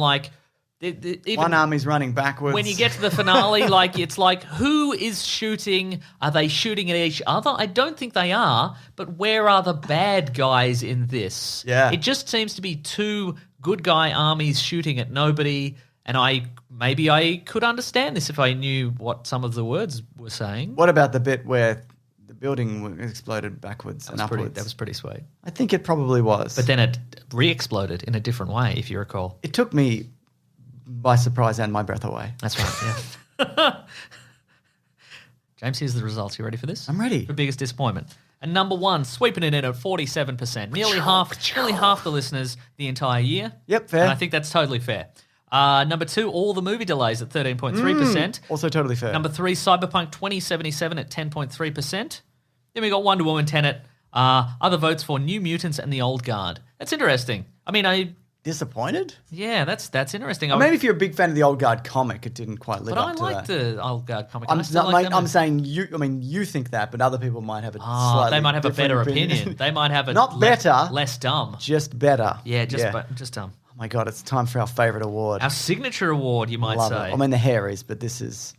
even one army's running backwards. When you get to the finale, it's who is shooting? Are they shooting at each other? I don't think they are, but where are the bad guys in this? Yeah. It just seems to be two good guy armies shooting at nobody, and maybe I could understand this if I knew what some of the words were saying. What about the bit where the building exploded backwards and upwards? That was pretty sweet. I think it probably was. But then it re-exploded in a different way, if you recall. It took me by surprise and my breath away. That's right, yeah. James, here's the results. You ready for this? I'm ready. For biggest disappointment. And number one, sweeping it in at 47%. Nearly half the listeners the entire year. Yep, fair. And I think that's totally fair. Number two, all the movie delays at 13.3%. Also totally fair. Number three, Cyberpunk 2077 at 10.3%. Then we got Wonder Woman, Tenet. Other votes for New Mutants and The Old Guard. That's interesting. I mean, disappointed? Yeah, that's interesting. Maybe if you're a big fan of the Old Guard comic, it didn't quite live up to that. But I like the Old Guard comic. I'm saying you. I mean, you think that, but other people might have a slightly they might have a different better opinion. They might have a not better, less dumb. Just better. Yeah, just dumb. Oh my god, it's time for our favorite award. Our signature award, you might say. I mean, the hair is, but this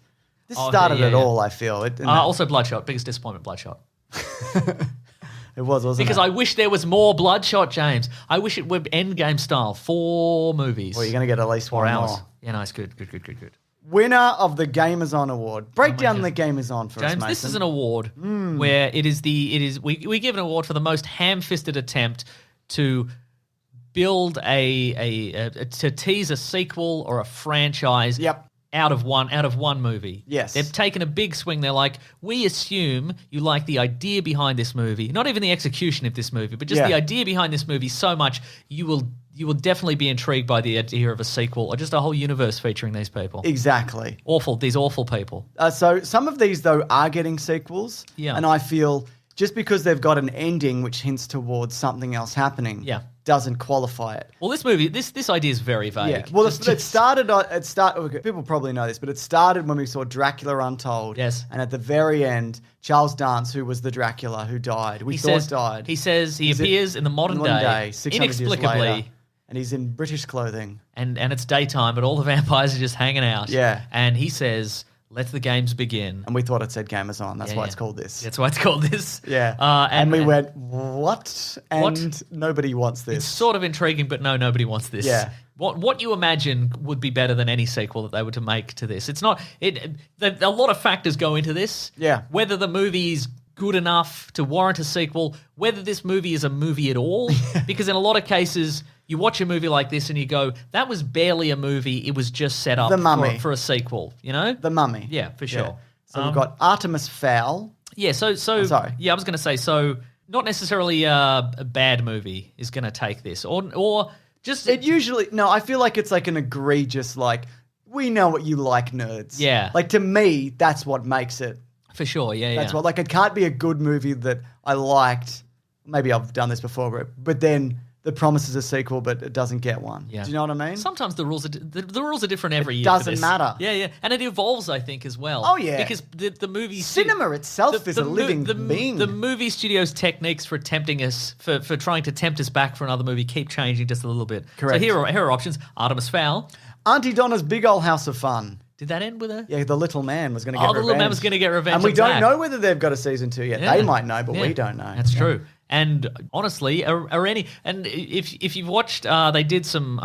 started it all. I feel it. Also, Bloodshot. Biggest disappointment, Bloodshot. It wasn't because it? I wish there was more Bloodshot, James. I wish it were Endgame style, 4 movies. Well, you're going to get at least 4 one hours. more. Yeah, nice, good. Winner of the Gamers On Award. Break down the Gamers On for us, James, Mason. this is an award where we give an award for the most ham-fisted attempt to build to tease a sequel or a franchise. Yep. Out of one movie. Yes. They've taken a big swing. They're like, we assume you like the idea behind this movie, not even the execution of this movie, but just the idea behind this movie so much you will definitely be intrigued by the idea of a sequel or just a whole universe featuring these people. Exactly. These awful people. So some of these, though, are getting sequels. Yeah. And I feel just because they've got an ending which hints towards something else happening doesn't qualify it. Well, this movie, this idea is very vague. Yeah. Well, it started. Okay, people probably know this, but it started when we saw Dracula Untold. Yes. And at the very end, Charles Dance, who was the Dracula who died, he died. He says he appears in the modern day 600 years inexplicably. later, and he's in British clothing. And it's daytime, but all the vampires are just hanging out. Yeah. And he says, let the games begin. And we thought it said Gamers On. That's why it's called this. That's why it's called this. Yeah. And we went, what? And nobody wants this. It's sort of intriguing, but no, nobody wants this. Yeah. What you imagine would be better than any sequel that they were to make to this. It's not. A lot of factors go into this. Yeah. Whether the movie is good enough to warrant a sequel, whether this movie is a movie at all, because in a lot of cases you watch a movie like this and you go, that was barely a movie, it was just set up for a sequel, you know? The Mummy. Yeah, for sure. Yeah. So we've got Artemis Fowl. Yeah, so sorry. Yeah, I was going to say, so not necessarily a bad movie is going to take this, or just It usually, no, I feel like it's like an egregious, we know what you like, nerds. Yeah. To me, that's what makes it. For sure, yeah. That's what, it can't be a good movie that I liked. Maybe I've done this before, but then the promise is a sequel, but it doesn't get one. Yeah. Do you know what I mean? Sometimes the rules are different every year. Doesn't matter. Yeah, and it evolves, I think, as well. Oh yeah, because the movie cinema itself is a living being. The movie studio's techniques for tempting us, for trying to tempt us back for another movie, keep changing just a little bit. Correct. So here are options: Artemis Fowl, Auntie Donna's Big Ol' House of Fun. Did that end with a? Yeah, the little man was going to get revenge. The little man was going to get revenge. And we on don't Zach. know whether they've got a season 2 yet. Yeah. They might know, but we don't know. That's true. And honestly, are any and if you've watched, they did some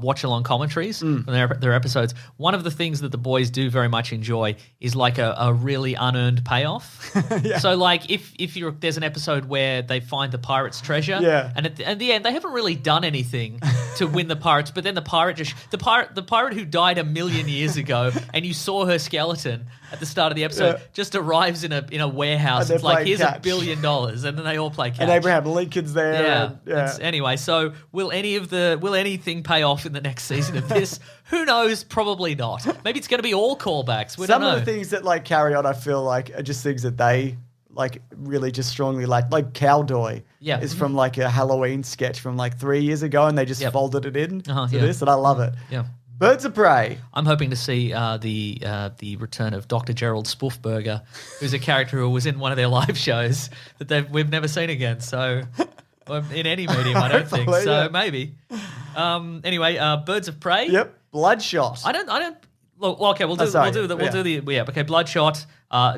watch along commentaries on their episodes. One of the things that the boys do very much enjoy is like a really unearned payoff. So like if there's an episode where they find the pirate's treasure, and at the end they haven't really done anything to win the pirates, but then the pirate who died 1 million years ago, and you saw her skeleton at the start of the episode, just arrives in a warehouse. It's like, here's $1 billion, and then they all play catch. And Abraham Lincoln's there. Anyway, so will anything pay off in the next season of this? Who knows? Probably not. Maybe it's going to be all callbacks. We don't know. Some of the things that like carry on, I feel like, are just things that they like really just strongly like Cowdoy. Is from like a Halloween sketch from like 3 years ago, and they just folded it in to this, and I love it. Yeah. Birds of Prey. I'm hoping to see the return of Dr. Gerald Spoofburger, who's a character who was in one of their live shows that we've never seen again. So, in any medium, I don't think. So maybe. Anyway, Birds of Prey. Yep. Bloodshot. I don't. Look, okay, we'll do Bloodshot,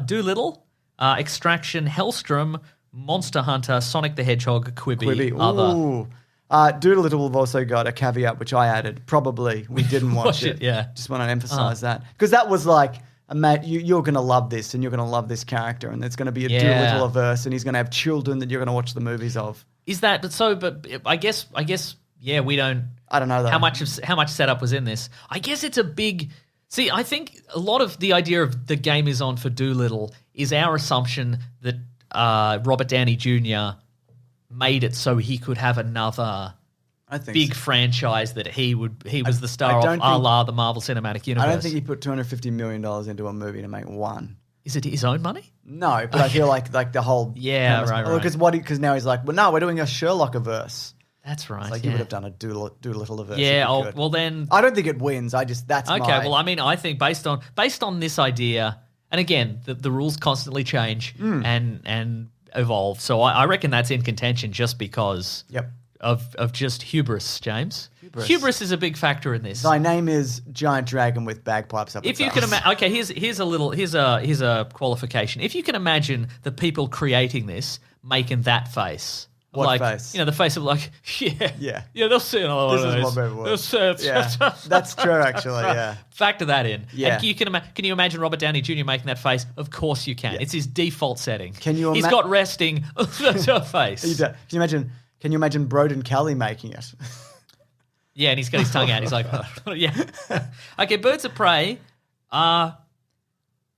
Doolittle, Extraction, Hellstrom, Monster Hunter, Sonic the Hedgehog, Quibi. Other. Ooh. Doolittle have also got a caveat, which I added. Probably we didn't watch it. Yeah. Just want to emphasize that. Because that was like, you're going to love this, and you're going to love this character, and there's going to be a Doolittle-averse, and he's going to have children that you're going to watch the movies of. Is that, but I guess, yeah, we don't. I don't know, though. How much setup was in this? I guess it's a big. See, I think a lot of the idea of the game is on for Doolittle is our assumption that Robert Downey Jr. made it so he could have another big franchise that he was the star of, a la the Marvel Cinematic Universe. I don't think he put $250 million into a movie to make one. Is it his own money? No, but I feel like the whole right. Because now he's like, well, no, we're doing a Sherlock-averse. That's right. It's like you would have done a Doolittle-averse. Yeah. Well, then I don't think it wins. That's okay. Well, I mean, I think based on this idea, and again, the rules constantly change and evolve. So I reckon that's in contention just because of just hubris, James. Hubris is a big factor in this. Thy name is Giant Dragon with bagpipes up its If you can imagine, okay, here's a qualification. If you can imagine the people creating this making that face. What face? The face of like, yeah, they'll see another one of those. This is my favorite word. Yeah, that's true, actually, yeah. Factor that in. Yeah. And can you imagine Robert Downey Jr. making that face? Of course you can. Yeah. It's his default setting. He's got resting face. Can you imagine Broden Kelly making it? Yeah, and he's got his tongue out. He's like, yeah. Okay, Birds of Prey.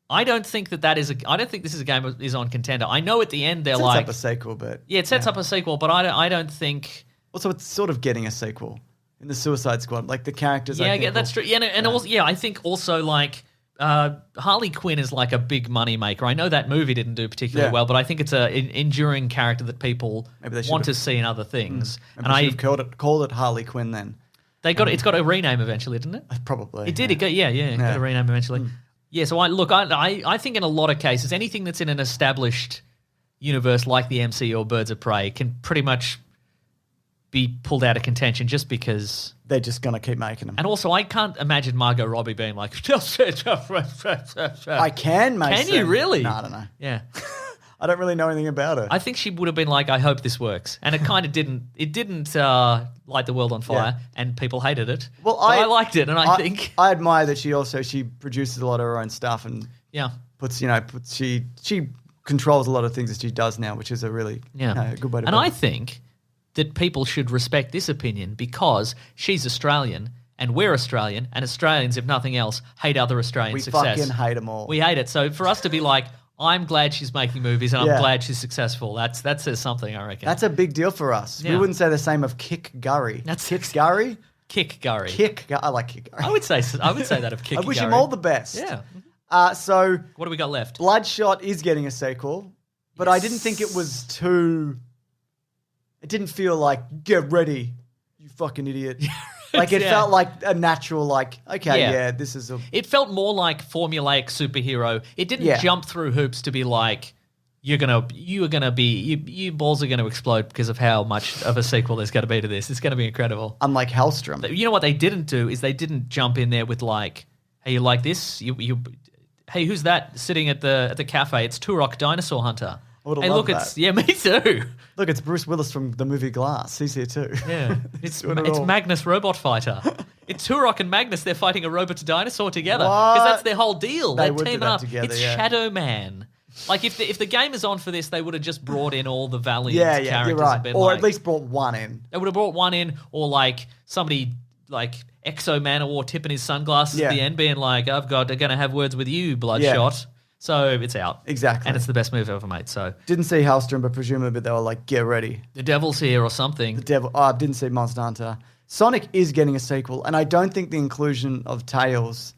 I don't think I don't think this is a game that is on Contender. I know at the end they're like... It sets up a sequel, but... Yeah, it sets up a sequel, but I don't think... Also, it's sort of getting a sequel in the Suicide Squad. Like, the characters... Yeah, that's true. Yeah, and also, I think also, like, Harley Quinn is like a big money maker. I know that movie didn't do particularly well, but I think it's an enduring character that people want to see in other things. And I should have called it Harley Quinn then. It's got a rename eventually, didn't it? Probably. It did. It got a rename eventually. Yeah, so I think in a lot of cases, anything that's in an established universe like the MCU or Birds of Prey can pretty much be pulled out of contention just because... They're just going to keep making them. And also, I can't imagine Margot Robbie being like... I can, mate. Can you really? No, I don't know. Yeah. I don't really know anything about her. I think she would have been like, I hope this works. And it kind of didn't. It didn't light the world on fire, and people hated it. Well, I liked it, and I think... I admire that she produces a lot of her own stuff and she controls a lot of things that she does now, which is a really good way to And I think that people should respect this opinion because she's Australian and we're Australian, and Australians, if nothing else, hate other Australian success. We fucking hate them all. We hate it. So for us to be like... I'm glad she's making movies and I'm glad she's successful. That says something, I reckon. That's a big deal for us. Yeah. We wouldn't say the same of Kick Gurry. That's Kick Gurry? Kick Gurry. I like Kick Gurry. I would say that of Kick Gurry. I wish him all the best. Yeah. So what do we got left? Bloodshot is getting a sequel, but I didn't think it was too... It didn't feel like, get ready, you fucking idiot. Like, it felt like a natural, like, okay, this is a... It felt more like formulaic superhero. It didn't jump through hoops to be like, your balls are going to explode because of how much of a sequel there's going to be to this. It's going to be incredible. Unlike Hellstrom. You know what they didn't do is they didn't jump in there with like, hey, you like this? Hey, who's that sitting at the cafe? It's Turok Dinosaur Hunter. would've Hey, loved look, that. me too. Look, it's Bruce Willis from the movie Glass. He's here too. Yeah, it's doing it all. Magnus Robot Fighter. It's Turok and Magnus. They're fighting a robot dinosaur together What? because that's their whole deal. They They're would do teaming that up. together, It's yeah. Shadow Man. Like if the game is on for this, they would have just brought in all the Valiant Yeah, characters. you're right. And been Or like, at least brought one in. they would have brought one in, or like somebody like Exo Manowar tipping his sunglasses Yeah. at the end, being like, "They're going to have words with you, Bloodshot." So it's out Exactly. and it's the best move ever made. So Didn't see Hellstrom, but presumably they were like, get ready. the devil's here or something. The devil. Oh, I didn't see Monster Hunter. Sonic is getting a sequel, and I don't think the inclusion of Tails.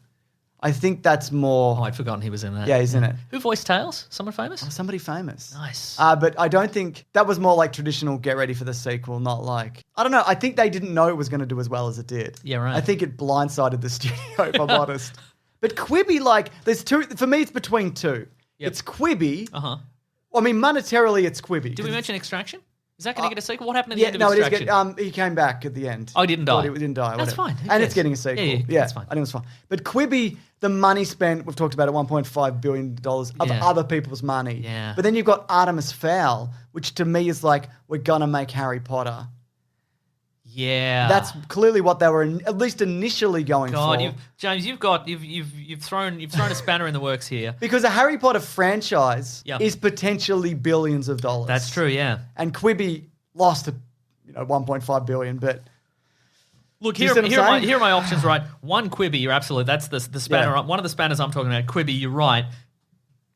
I think that's more. Oh, I'd forgotten he was in that. Yeah, he's in it. Who voiced Tails? Someone famous? Somebody famous. Nice. But I don't think that was more like traditional get ready for the sequel, not like I don't know. I think they didn't know it was going to do as well as it did. Yeah, right. I think it blindsided the studio, if I'm honest. But Quibi, like, there's two. For me, it's between two. Yep. It's Quibi. Uh-huh. I mean, monetarily, it's Quibi. Did we mention Extraction? Is that going to get a sequel? What happened at the Yeah, end of no, it is Extraction? good. He came back at the end. Oh, he didn't die. He didn't die. That's whatever. fine. Who And cares? it's getting a sequel. Yeah, that's fine. I think it's fine. But Quibi, the money spent, we've talked about it, $1.5 billion of Yeah. other people's money. Yeah. But then you've got Artemis Fowl, which to me is like, we're going to make Harry Potter. Yeah. That's clearly what they were at least initially going God, for. James, you've thrown a spanner in the works here. Because a Harry Potter franchise Yeah. is potentially billions of dollars. That's true, yeah. And Quibi lost to, 1.5 billion, but Look, Do you here see what I'm saying? are my options, right? One, Quibi, you're absolutely, that's the spanner. Yeah. One of the spanners I'm talking about, Quibi, you're right.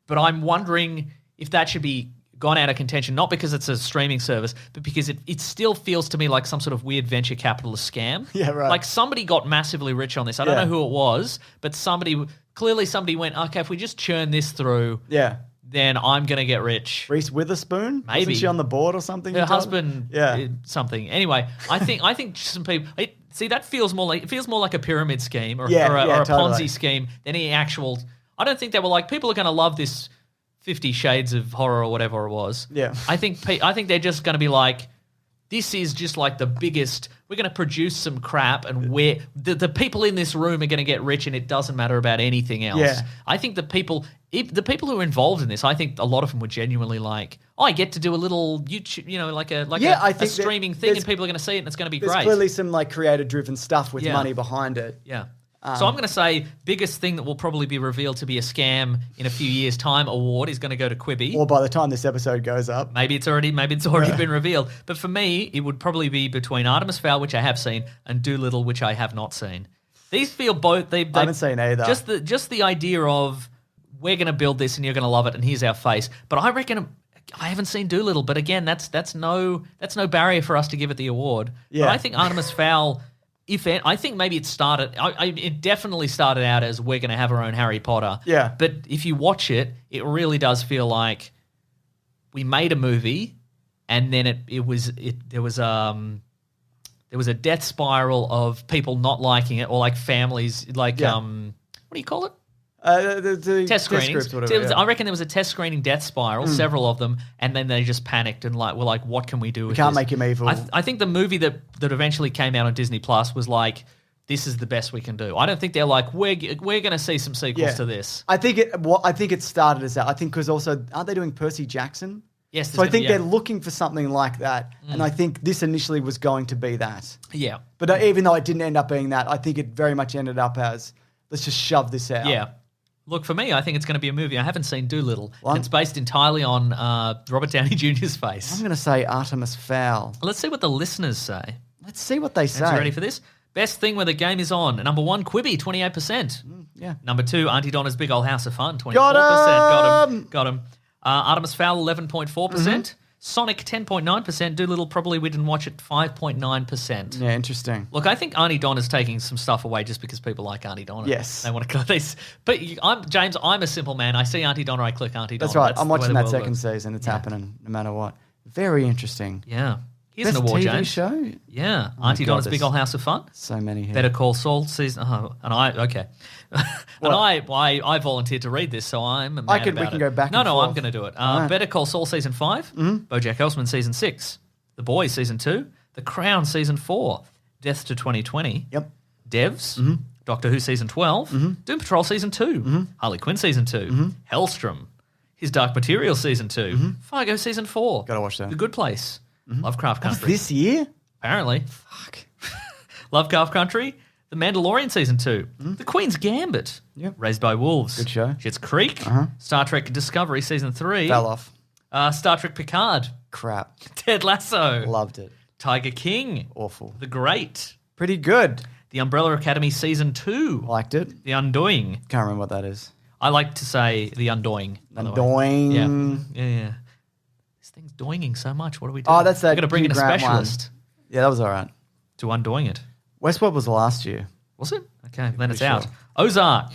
But I'm wondering if that should be gone out of contention, not because it's a streaming service, but because it still feels to me like some sort of weird venture capitalist scam. Yeah, right. Like somebody got massively rich on this. I don't Yeah. know who it was, but somebody went, okay, if we just churn this through, yeah. then I'm going to get rich. Reese Witherspoon? Maybe. Wasn't she on the board or something? Her you told husband, me? Yeah. something. Anyway, I think some people. That feels more like a pyramid scheme or a totally. Ponzi scheme than any actual. I don't think they were like people are going to love this 50 Shades of Horror or whatever it was. Yeah. I think they're just going to be like, this is just like the biggest. We're going to produce some crap, and the people in this room are going to get rich, and it doesn't matter about anything else. Yeah. I think the people who are involved in this, I think a lot of them were genuinely like, oh, I get to do a little YouTube, I a think streaming thing, and people are going to see it, and it's going to be There's great. clearly some like creator-driven stuff with Yeah. money behind it. Yeah. So I'm going to say biggest thing that will probably be revealed to be a scam in a few years' time award is going to go to Quibi. Or by the time this episode goes up. Maybe it's already been revealed. But for me, it would probably be between Artemis Fowl, which I have seen, and Doolittle, which I have not seen. These feel both. They I haven't seen either. Just the idea of we're going to build this and you're going to love it, and here's our face. But I reckon I haven't seen Doolittle. But again, that's no barrier for us to give it the award. Yeah. But I think Artemis Fowl. I think maybe it started. It definitely started out as we're going to have our own Harry Potter. Yeah. But if you watch it, it really does feel like we made a movie, and then there was a death spiral of people not liking it, or like families, like Yeah. what do you call it? The Test screenings. scripts, whatever, yeah. I reckon there was a test screening death spiral, several of them, and then they just panicked and were like, what can we do with can't this? make him evil. I think the movie that eventually came out on Disney Plus was like, this is the best we can do. I don't think they're like, we're going to see some sequels to this. I think it started as that. I think because also, aren't they doing Percy Jackson? Yes. So I think they're looking for something like that. And I think this initially was going to be that. Yeah. But even though it didn't end up being that, I think it very much ended up as, let's just shove this out. Yeah. Look, for me, I think it's going to be a movie. I haven't seen Doolittle. Well, And it's based entirely on Robert Downey Jr.'s face. I'm going to say Artemis Fowl. Let's see what the listeners say. Let's see what they say. Are you ready for this? Best thing where the game is on. Number 1, Quibi, 28%. Yeah. Number 2, Auntie Donna's Big Old House of Fun, 24%. Got him. Artemis Fowl, 11.4%. Sonic, 10.9%. Doolittle, probably we didn't watch it, 5.9%. Yeah, interesting. Look, I think Auntie Donna's taking some stuff away just because people like Auntie Donna. Yes. They want to this. But James, I'm a simple man. I see Auntie Donna, I click Auntie Donna. That's right. I'm the way watching the that world second works. season. It's happening no matter what. Very interesting. Yeah. Here's Best an award, TV James. show? Yeah. my Auntie God, Donna's there's Big Old House of Fun. So many here. Better Call Saul season. Okay. And I volunteered to read this, so I'm mad we about can it. go back No, and no, forth. I'm going to do it. All right. Better Call Saul season 5, BoJack Horseman season 6, The Boys season 2, The Crown season 4, Death to 2020. Yep. Devs, Doctor Who season 12, Doom Patrol season 2, Harley Quinn season 2, Hellstrom, His Dark Materials Season 2. Fargo Season 4. Gotta watch that. The Good Place. Lovecraft That was Country. this year? Apparently. Fuck. Lovecraft Country. The Mandalorian Season 2. The Queen's Gambit. Yep. Raised by Wolves. Good show. Schitt's Creek. Star Trek Discovery Season 3. Fell off. Star Trek Picard. Crap. Ted Lasso. Loved it. Tiger King. Awful. The Great. Pretty good. The Umbrella Academy Season 2. Liked it. The Undoing. Can't remember what that is. I like to say The Undoing. by the way. Annoying. Yeah. This thing's doinging so much. What do we do? Oh, that's that We're going to bring in a Hugh Grant specialist Yeah, that was all right. to undoing it. Westworld was last year. Was it? Okay, then it's pretty out. sure. Ozark.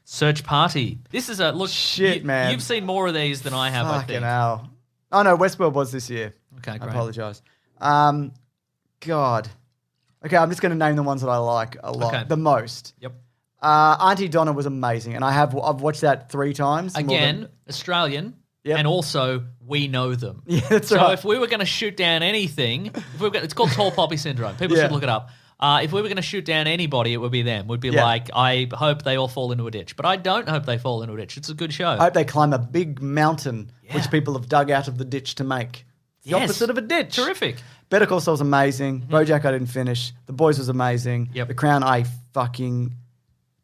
Search Party. This is a look. Shit, man. You've seen more of these than I have. I Fucking think. hell. Oh, no, Westworld was this year. Okay, I great. apologise. God. Okay, I'm just going to name the ones that I like a lot. Okay. The most. Yep. Auntie Donna was amazing, and I've watched that 3 times. more Again, than- Australian, Yep. and also we know them. Yeah, that's so right. if we were going to shoot down anything, it's called tall poppy syndrome. People Yeah. should look it up. If we were going to shoot down anybody, it would be them. Would be Yeah. like, I hope they all fall into a ditch, but I don't hope they fall into a ditch. It's a good show. I hope they climb a big mountain, Yeah. which people have dug out of the ditch to make. The Yes. opposite of a ditch. Terrific. Better Call Saul was amazing. BoJack I didn't finish. The Boys was amazing. Yep. The Crown I fucking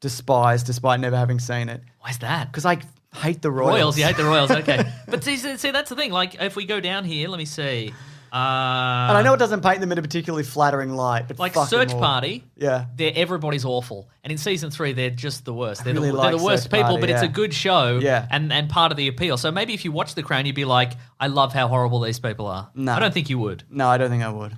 despise, despite never having seen it. Why is that? Because I hate the Royals. You hate the Royals. Okay, but see, that's the thing. Like, if we go down here, let me see. And I know it doesn't paint them in a particularly flattering light, but Like fuck Search them all. Party, Yeah. everybody's awful, and in season 3 they're just the worst. They're, really they're like the worst Search people, Party, but it's yeah. a good show, Yeah. and part of the appeal. So maybe if you watch The Crown, you'd be like, I love how horrible these people are. No. I don't think you would. No, I don't think I would.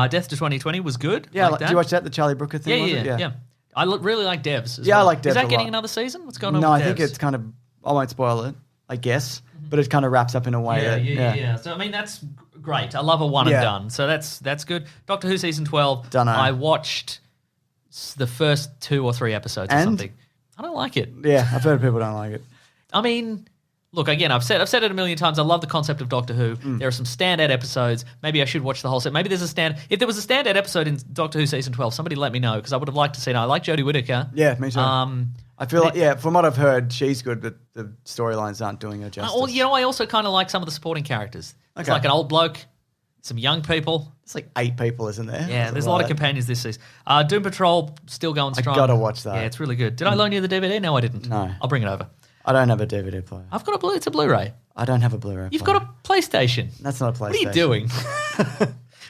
Death to 2020 was good. Yeah, like did you watch that, the Charlie Brooker thing? was it? Yeah. I really like Devs. As Yeah, I well. like Devs Is that a getting lot. another season? What's going on? No, with I think Devs? it's kind of, I won't spoil it, I guess, but it kind of wraps up in a way Yeah. So I mean, that's great. I love a one Yeah. and done. So that's good. Doctor Who season 12. Dunno. I watched the first 2 or 3 episodes or And? something. I don't like it. Yeah, I've heard people don't like it. I mean, look, again, I've said it a million times. I love the concept of Doctor Who. There are some standout episodes. Maybe I should watch the whole set. Maybe there's if there was a standout episode in Doctor Who season 12, somebody let me know because I would have liked to see it. I like Jodie Whittaker. Yeah, me too. I feel like, it- from what I've heard, she's good, but the storylines aren't doing her justice. Well, I also kind of like some of the supporting characters. It's Okay. like an old bloke, some young people. It's like 8 people, isn't there? Yeah, there's a lot of companions this season. Doom Patrol still going strong. gotta watch that. Yeah, it's really good. Did I loan you the DVD? No, I didn't. No. I'll bring it over. I don't have a DVD player. I've got it's a Blu-ray. I don't have a Blu-ray You've player. got a PlayStation. That's not a PlayStation. What are you doing?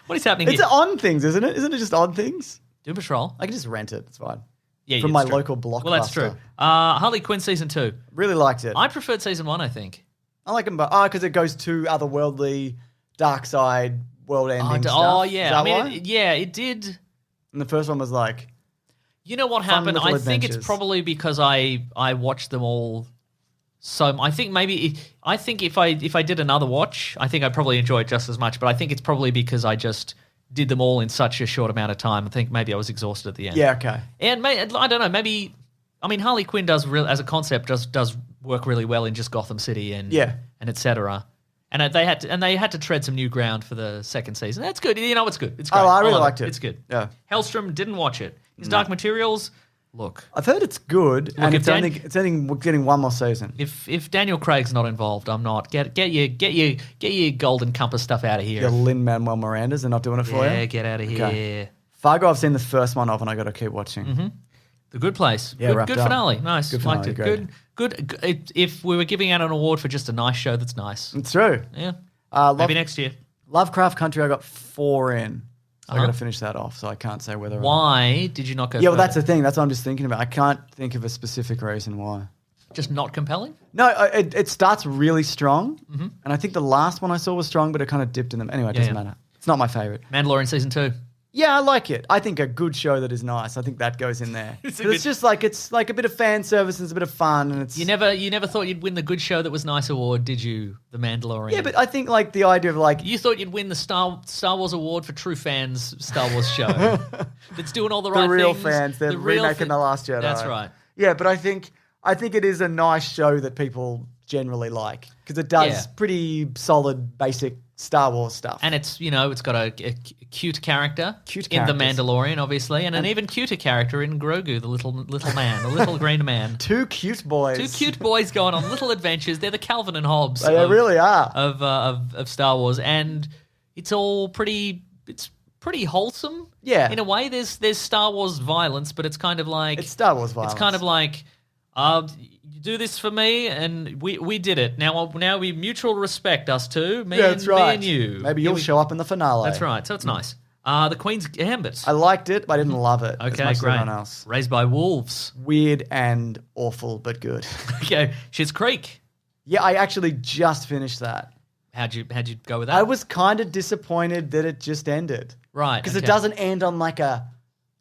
What is happening It's here? on things, isn't it? Isn't it just on things? Doom Patrol. I can just rent it. It's fine. Yeah, from it's my true. local Blockbuster. Well, that's true. Harley Quinn season 2. Really liked it. I preferred season 1, I think. I like them, but because it goes to otherworldly, dark side, world-ending stuff. Oh, Is yeah. that I mean, why? it did. And the first one was like, You know what Fun happened? little I think it's adventures. probably because I watched them all. So I think if I did another watch, I think I'd probably enjoy it just as much. But I think it's probably because I just did them all in such a short amount of time. I think maybe I was exhausted at the end. yeah, okay. And I don't know. Maybe Harley Quinn does as a concept does work really well in just Gotham City and Yeah. and etc. And they had to tread some new ground for the second season. That's good. It's good. It's great. Oh, I really love liked it. It's good. Yeah. Hellstrom didn't watch it. His Dark Materials. Look, I've heard it's good, and if it's only getting one more season. if Daniel Craig's not involved, I'm not. Get your Golden Compass stuff out of here. Your Lin-Manuel Miranda's, they're not doing it for Yeah, you? get out of here. Okay. Fargo, I've seen the first one of, and I got to keep watching. The Good Place. Yeah, good wrapped good up. finale. Nice. Good Liked finale, it. Good. If we were giving out an award for just a nice show, that's nice. It's true. Yeah. Love, Maybe next year. Lovecraft Country, I got 4 in. So I Uh-huh. got to finish that off, so I can't say whether. Why did you not go? Yeah, well, further? that's the thing. That's what I'm just thinking about. I can't think of a specific reason why. Just not compelling. No, it starts really strong, and I think the last one I saw was strong, but it kind of dipped in them. Anyway, it doesn't matter. It's not my favorite. Mandalorian season 2. Yeah, I like it. I think a good show that is nice. I think that goes in there. It's It's, a bit- just like it's like a bit of fan service and it's a bit of fun, and it's You never thought you'd win the Good Show That Was Nice award, did you? The Mandalorian. yeah. But I think like the idea of like You thought you'd win the Star Wars award for true fans Star Wars show that's doing all the the right real things. fans, they're The real remaking the Last Jedi. That's right. Yeah, but I think it is a nice show that people generally like because it does Yeah. pretty solid, basic Star Wars stuff. And it's, it's got a cute character Cute in The characters. Mandalorian, obviously, and an even cuter character in Grogu, the little man, the little green man. Two cute boys. Two cute boys going on little adventures. They're the Calvin and Hobbes. They really are. Of Star Wars, and it's all pretty. It's pretty wholesome. Yeah. In a way, there's Star Wars violence, but it's kind of like It's Star Wars violence. It's kind of like, you do this for me, and we did it. Now we mutual respect, us two, me that's right. me and you. Maybe you'll show up in the finale. That's right. So it's nice. The Queen's Gambit. I liked it, but I didn't love it as Okay, much as great. everyone else. Raised by Wolves. Weird and awful, but good. Okay, Schitt's Creek. Yeah, I actually just finished that. How'd you go with that? I was kind of disappointed that it just ended. Right, Because okay. it doesn't end on like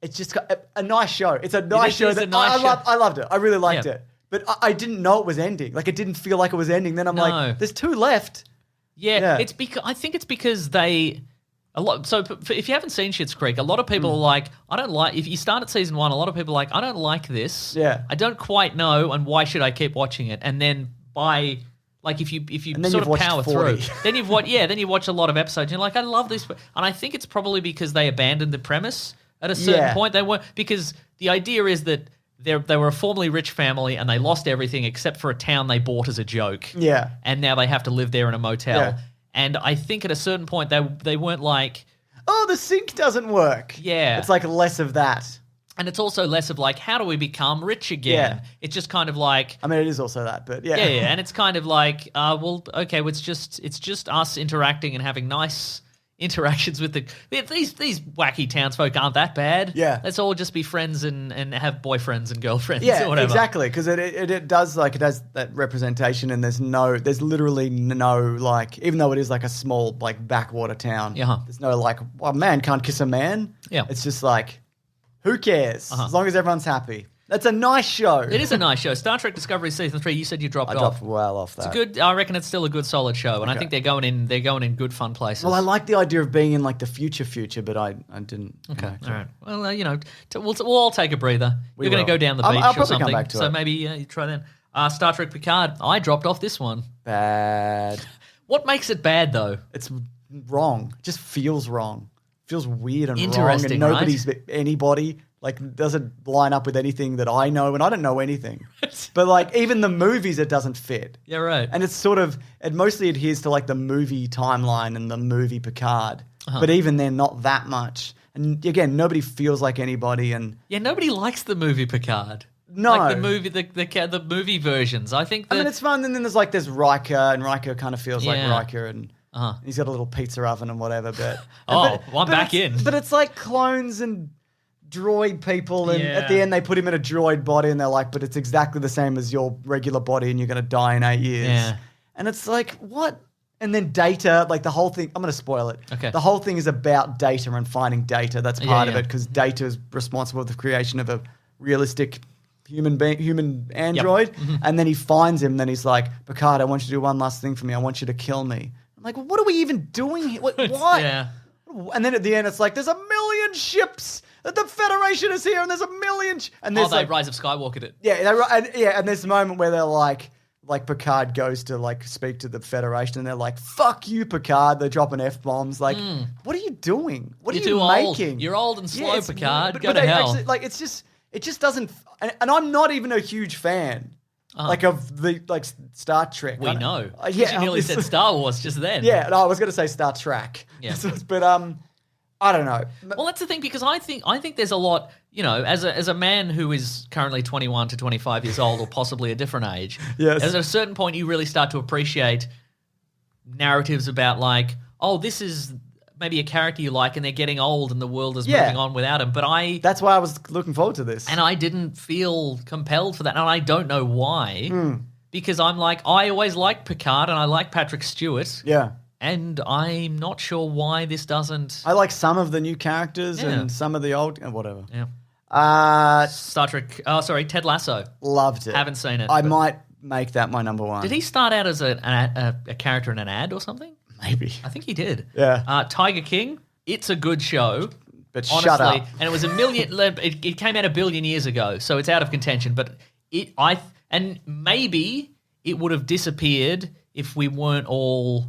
it's just got a nice show. It's a nice show. is a That nice show. I loved it. I really liked Yeah. it. But I didn't know it was ending. Like, it didn't feel like it was ending. Then I'm No. like, there's two left. Yeah, Yeah. I think it's because they a lot. So if you haven't seen Schitt's Creek, a lot of people are like, I don't like. If you start at season 1, a lot of people are like, I don't like this. Yeah. I don't quite know, and why should I keep watching it? And then if you And then sort you've of watched power 40. through, then you watch a lot of episodes. And you're like, I love this, and I think it's probably because they abandoned the premise at a certain Yeah. point. They were because the idea is that. They were a formerly rich family and they lost everything except for a town they bought as a joke. Yeah. And now they have to live there in a motel. Yeah. And I think at a certain point they weren't like, Oh, the sink doesn't work. Yeah. It's like less of that. and it's also less of like, how do we become rich again? Yeah. It's just kind of like, I mean, it is also that, but yeah. yeah, and it's kind of like, well, okay, well, it's just us interacting and having nice interactions with these wacky townsfolk aren't that bad. Yeah. Let's all just be friends and have boyfriends and girlfriends Yeah, or whatever. exactly. Because it does it has that representation, and there's literally no like, even though it is like a small like backwater town. Yeah. There's no like, well, man can't kiss a man. Yeah. It's just like, who cares as long as everyone's happy. That's a nice show. It is a nice show. Star Trek Discovery Season 3, you said you dropped I off. dropped well off that. It's good. I reckon it's still a good, solid show, and I Okay. think they're going in good, fun places. Well, I like the idea of being in like the future, but I didn't. Okay, connect. all right. Well, we'll all take a breather. You're going to will. go down the I'll beach probably or come something. back to so it. maybe you try then. Star Trek Picard. I dropped off this one. Bad. What makes it bad though? It's wrong. It just feels wrong. Feels weird and wrong, Interesting, and nobody's anybody like doesn't line up with anything that I know, and I don't know anything. But like even the movies, it doesn't fit. Yeah, right. And it's it mostly adheres to like the movie timeline and the movie Picard. Uh-huh. But even then, not that much. And again, nobody feels like anybody. And Yeah, nobody likes the movie Picard. No. Like the movie, the movie versions. I think. I mean, it's fun. And then there's Riker, and Riker kind of feels Yeah. like Riker, and he's got a little pizza oven and whatever. But Oh, well, I'm back it's- in. But it's like clones and droid people, and Yeah. at the end they put him in a droid body, and they're like, "But it's exactly the same as your regular body, and you're going to die in 8 years." Yeah. And it's like, what? And then Data, like the whole thing. I'm going to spoil it. Okay. The whole thing is about Data and finding Data. That's part of yeah. it, because Data is responsible for the creation of a realistic human android. Mm-hmm. And then he finds him. Then he's like, "Picard, I want you to do one last thing for me. I want you to kill me." I'm like, what are we even doing here? What? Yeah. And then at the end, it's like, there's 1 million ships. That the Federation is here, and there's 1 million. And there's they like, Rise of Skywalker it. and there's a moment where they're like Picard goes to like speak to the Federation, and they're like, "Fuck you, Picard." They're dropping f-bombs. Like, what are you doing? What You're are you too old. making? You're old and slow, it's- Picard. But Go to they hell. actually, like, it just doesn't. And I'm not even a huge fan. Like of the Star Trek. We I don't- know. yeah, You nearly said obviously. Star Wars just then. Yeah, no, I was going to say Star Trek. Yeah. But I don't know. Well, that's the thing, because I think there's a lot, as a man who is currently 21 to 25 years old, or possibly a different age. Yes. At a certain point, you really start to appreciate narratives about like, oh, this is maybe a character you like, and they're getting old, and the world is Yeah. moving on without him. But That's why I was looking forward to this. I didn't feel compelled for that, and I don't know why. Hmm. Because I'm like, I always liked Picard, and I like Patrick Stewart. Yeah. And I'm not sure why this doesn't. I like some of the new characters Yeah. and some of the old, whatever. Yeah. Star Trek. Oh, sorry, Ted Lasso. Loved it. Haven't seen it. I but- might make that my number one. Did he start out as a character in an ad or something? Maybe. I think he did. Yeah. Tiger King. It's a good show. But Honestly, shut up. and it was a million. It came out 1 billion years ago, so it's out of contention. But and maybe it would have disappeared if we weren't all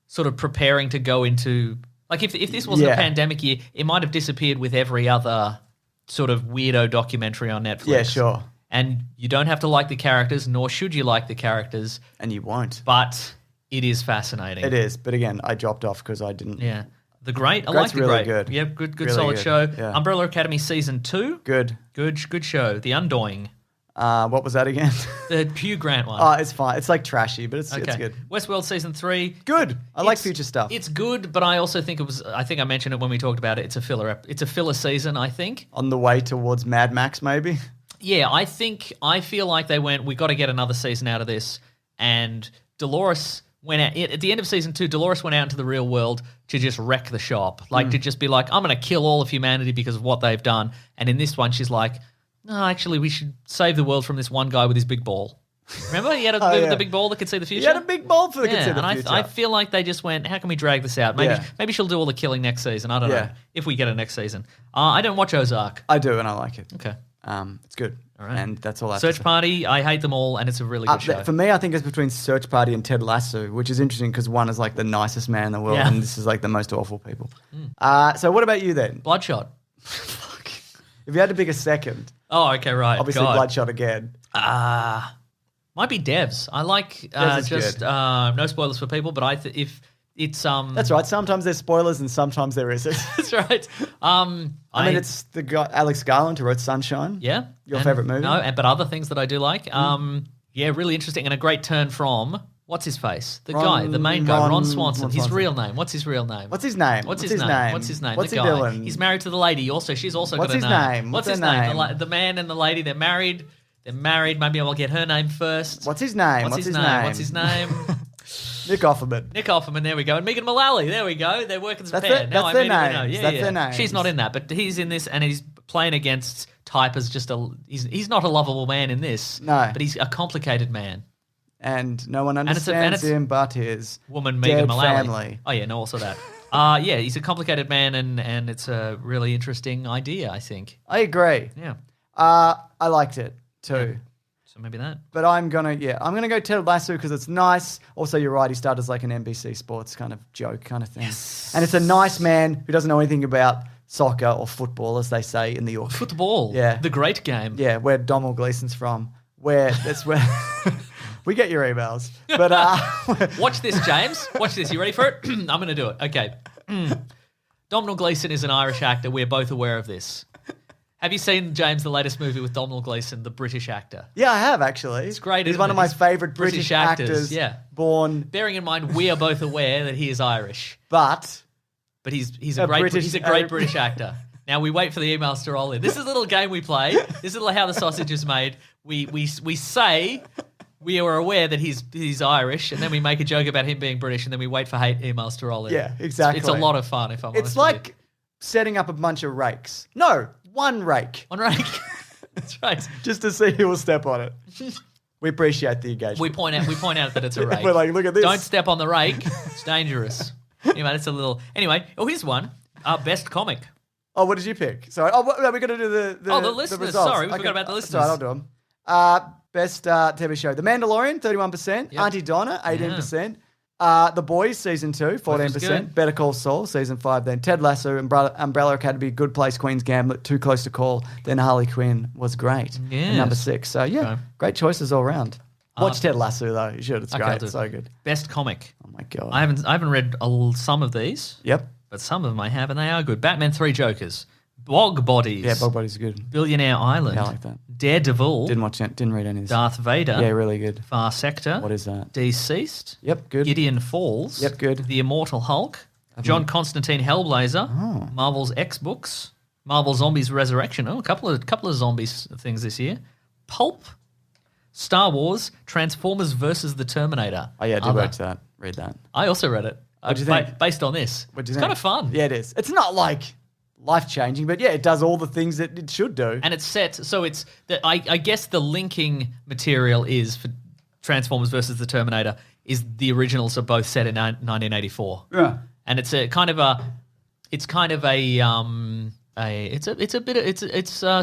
sort of preparing to go into like if this wasn't a pandemic year, it might have disappeared with every other sort of weirdo documentary on Netflix. Yeah, sure. And you don't have to like the characters, nor should you like the characters. And you won't. But it is fascinating. It is. But again, I dropped off because I didn't. Yeah. The Great. I Great's like The really Great. good. Yeah, good Really solid good. show. Yeah. Umbrella Academy Season 2. Good. Good show. The Undoing. What was that again? The Hugh Grant one. Oh, it's fine. It's like trashy, but it's good. Westworld Season 3. Good. I like It's- future stuff. It's good, but I also think I think I mentioned it when we talked about it. It's a filler season, I think. On the way towards Mad Max, maybe. Yeah, I feel like they went, we got to get another season out of this. And Dolores went out, at the end of season 2, Dolores went out into the real world to just wreck the shop. Like, to just be like, I'm going to kill all of humanity because of what they've done. And in this one, she's like, no, actually, we should save the world from this one guy with his big ball. Remember? He had the big ball that could see the future? He had a big ball for the Yeah, consider and future. I feel like they just went, how can we drag this out? Maybe she'll do all the killing next season. I don't know. If we get a next season. I don't watch Ozark. I do, and I like it. Okay. It's good. All right. And that's all I have to Search say. Party, I hate them all, and it's a really good show. For me, I think it's between Search Party and Ted Lasso, which is interesting because one is like the nicest man in the world, Yeah. and this is like the most awful people. So what about you then? Bloodshot. If you had to pick a second, Oh, okay, right. obviously God. Bloodshot again. Might be Devs. I like Devs is good. no spoilers for people, but if it's That's right. Sometimes there's spoilers and sometimes there isn't. that's right. I mean, it's the guy Alex Garland who wrote Sunshine. yeah Your favourite movie? No, but other things that I do like. Yeah, really interesting and a great turn from what's his face, the main guy, Ron Swanson. His real name. What's his real name? What's his name? What's his name? What's his name? What's The he guy. doing? He's married to the lady. Also, she's also What's got a his name. name? What's What's his her name? name? The man and the lady. They're married. Maybe I'll get her name first. What's his name? What's his name? What's his name? Nick Offerman. Nick Offerman, there we go. And Megan Mullally, there we go. They're working as a That's pair. their- Now that's I their immediately know. names. Yeah, That's yeah. their names. She's not in that, but he's in this, and he's playing against type as just he's not a lovable man in this. No. But he's a complicated man. And no one it's- understands and it's- him but his Woman dead Megan Mullally. family. Oh yeah, no, also that. Yeah, he's a complicated man, and it's a really interesting idea, I think. I agree. Yeah. I liked it too. So maybe that. But I'm gonna go Ted Lasso because it's nice. Also, you're right. He started as like an NBC Sports kind of joke kind of thing. Yes. And it's a nice man who doesn't know anything about soccer or football, as they say in the York. Football. Yeah. The great game. Yeah, where Donald Gleason's from. That's where we get your emails. But Watch this, James. Watch this. You ready for it? I'm going to do it. Okay. Domhnall Gleeson is an Irish actor. We're both aware of this. Have you seen, James, the latest movie with Domhnall Gleeson, the British actor? yeah, I have actually. It's great, He's isn't one it? of my He's favorite British British actors, actors. yeah. Born, Bearing in mind, we are both aware that he is Irish, but but he's A a great British- he's a great British actor. Now we wait for the emails to roll in. This is a little game we play. This is how the sausage is made. We say we are aware that he's Irish, and then we make a joke about him being British, and then we wait for hate emails to roll in. Yeah, exactly. It's a lot of fun. If I'm honest it's with you. like setting up a bunch of rakes. No, one rake, on rake. That's right. just to see who will step on it. We appreciate the engagement. We point out that it's a rake. We're like, look at this. Don't step on the rake. It's dangerous. Anyway, that's a little. Anyway, here's one. Best comic. Oh, what did you pick? Sorry. Oh, we're going to do the listeners. results. Sorry, we forgot about the That's all right, I'll listeners. do them. Best TV show. The Mandalorian, 31%. Yep. Auntie Donna, 18%. The Boys, Season 2, was 14%. good. Better Call Saul, Season 5. Then Ted Lasso, Umbrella Academy, Good Place, Queen's Gambit, Too Close to Call. Then Harley Quinn was great. Yes. Number 6. So, yeah, Okay. great choices all around. Watch Ted Lasso, though. You should. It's Okay, I'll great. do It's it. so good. Best comic. Oh, my God. I haven't read some of these, Yep. but some of them I have, and they are good. Batman 3 Jokers. Bog Bodies. Yeah, Bog Body's good. Billionaire Island. Yeah, I like that. Daredevil. Didn't watch it. Didn't read any of this. Darth Vader. Yeah, really good. Far Sector. What is that? Deceased. Yep, good. Gideon Falls. Yep, good. The Immortal Hulk. John Constantine Hellblazer. Marvel's X Books. Marvel Zombies Resurrection. Oh, a couple of zombies things this year. Pulp. Star Wars. Transformers versus the Terminator. Oh, yeah, I did Other. watch that. Read that. I also read it. What'd you think? Based on this. What'd you It's think? kind of fun. Yeah, it is. It's not like life-changing, but yeah, it does all the things that it should do. And it's set, so it's I guess the linking material is for Transformers versus the Terminator is the originals are both set in 1984. Yeah. And it's a kind of a it's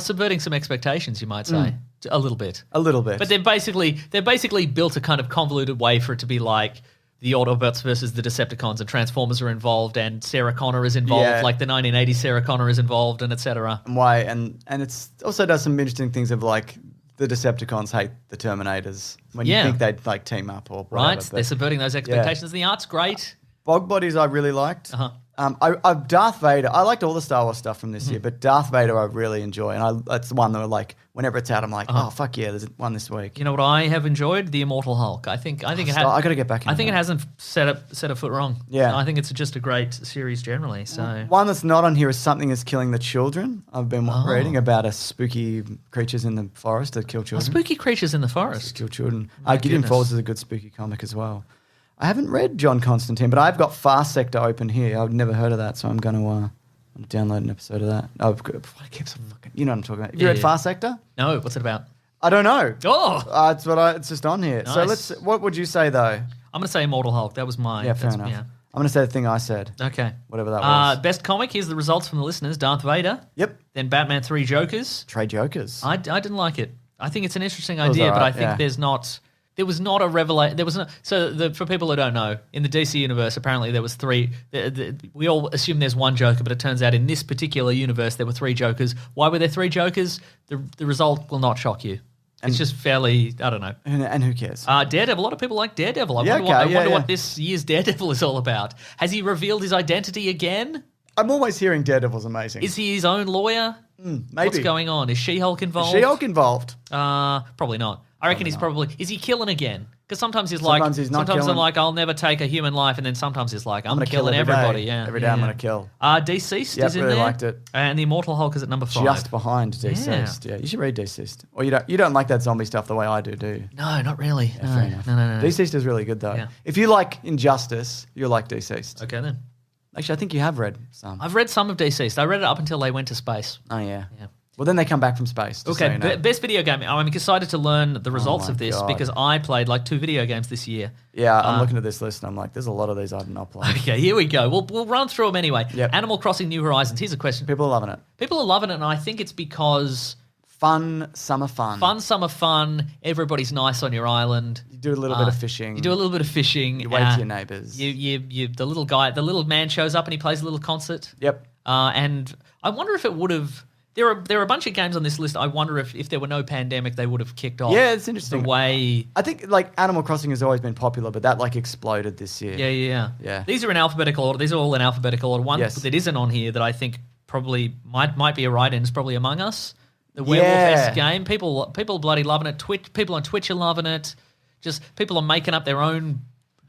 subverting some expectations, you might say. A little bit. A little bit. But they've basically built a kind of convoluted way for it to be like the Autobots versus the Decepticons, and Transformers are involved, and Sarah Connor is involved, like the 1980s Sarah Connor is involved, and etc. And why? And it's also does some interesting things of like the Decepticons hate the Terminators when you think they'd like team up or whatever. Right? They're subverting those expectations. The art's great. Bog Bodies I really liked. Darth Vader, I liked all the Star Wars stuff from this year, but Darth Vader I really enjoy, and that's the one that like whenever it's out, I'm like, oh fuck yeah, there's one this week. You know what I have enjoyed? The Immortal Hulk. I think it has. I got to get back. I think it hasn't set a foot wrong. Yeah, I think it's just a great series generally. So one that's not on here is Something Is Killing the Children. I've been reading about a spooky creatures in the forest that kill children. Spooky creatures in the forest kill children. Gideon Falls is a good spooky comic as well. I haven't read John Constantine, but I've got Fast Sector open here. I've never heard of that, so I'm going to download an episode of that. You know what I'm talking about. Have you read Fast Sector? No, what's it about? I don't know. Oh, it's just on here. Nice. So what would you say though? I'm going to say Immortal Hulk. That was mine. Yeah, fair enough. Yeah. I'm going to say the thing I said. Okay. Whatever that was. Best comic, here's the results from the listeners. Darth Vader. Yep. Then Batman 3 Jokers. Trade Jokers. I didn't like it. I think it's an interesting idea, but I think there was not a revelation. There was no. So for people who don't know, in the DC universe, apparently there was three. We all assume there's one Joker, but it turns out in this particular universe there were three Jokers. Why were there three Jokers? The result will not shock you. It's just fairly, I don't know. And who cares? Daredevil. A lot of people like Daredevil. I wonder what this year's Daredevil is all about. Has he revealed his identity again? I'm always hearing Daredevil's amazing. Is he his own lawyer? Maybe. What's going on? Is She-Hulk involved? She-Hulk involved? Probably not. I reckon he's probably... Is he killing again? Because sometimes he's sometimes he's not sometimes killing. I'm like, I'll never take a human life, and then sometimes he's like, I'm gonna killing kill everybody. Day. Yeah, every day I'm going to kill. Deceased yep, is in really there. Liked it. And the Immortal Hulk is at number 5. Just behind Deceased. Yeah, you should read Deceased. Or you don't like that zombie stuff the way I do you? No, not really. Yeah, fair enough. No. Deceased is really good though. Yeah. If you like Injustice, you'll like Deceased. Okay then. Actually, I think you have read some. I've read some of Deceased. I read it up until they went to space. Oh yeah. Well, then they come back from space. Okay, so you know. best video game. I'm excited to learn the results of this God. because I played like 2 video games this year. Yeah, I'm looking at this list and I'm like, there's a lot of these I've not played. Okay, here we go. We'll run through them anyway. Yep. Animal Crossing New Horizons. Here's a question. People are loving it. People are loving it, and I think it's because... Fun summer fun. Fun summer fun. Everybody's nice on your island. You do a little bit of fishing. You do a little bit of fishing. You wave to your neighbours. The little man shows up and he plays a little concert. Yep. And I wonder if it would have... There are a bunch of games on this list. I wonder if there were no pandemic, they would have kicked off. Yeah, it's interesting. The way... I think like Animal Crossing has always been popular, but that like exploded this year. Yeah. These are in alphabetical order. These are all in alphabetical order. One that isn't on here that I think probably might be a write-in is probably Among Us. The Werewolf-esque game. People bloody loving it. People on Twitch are loving it. Just people are making up their own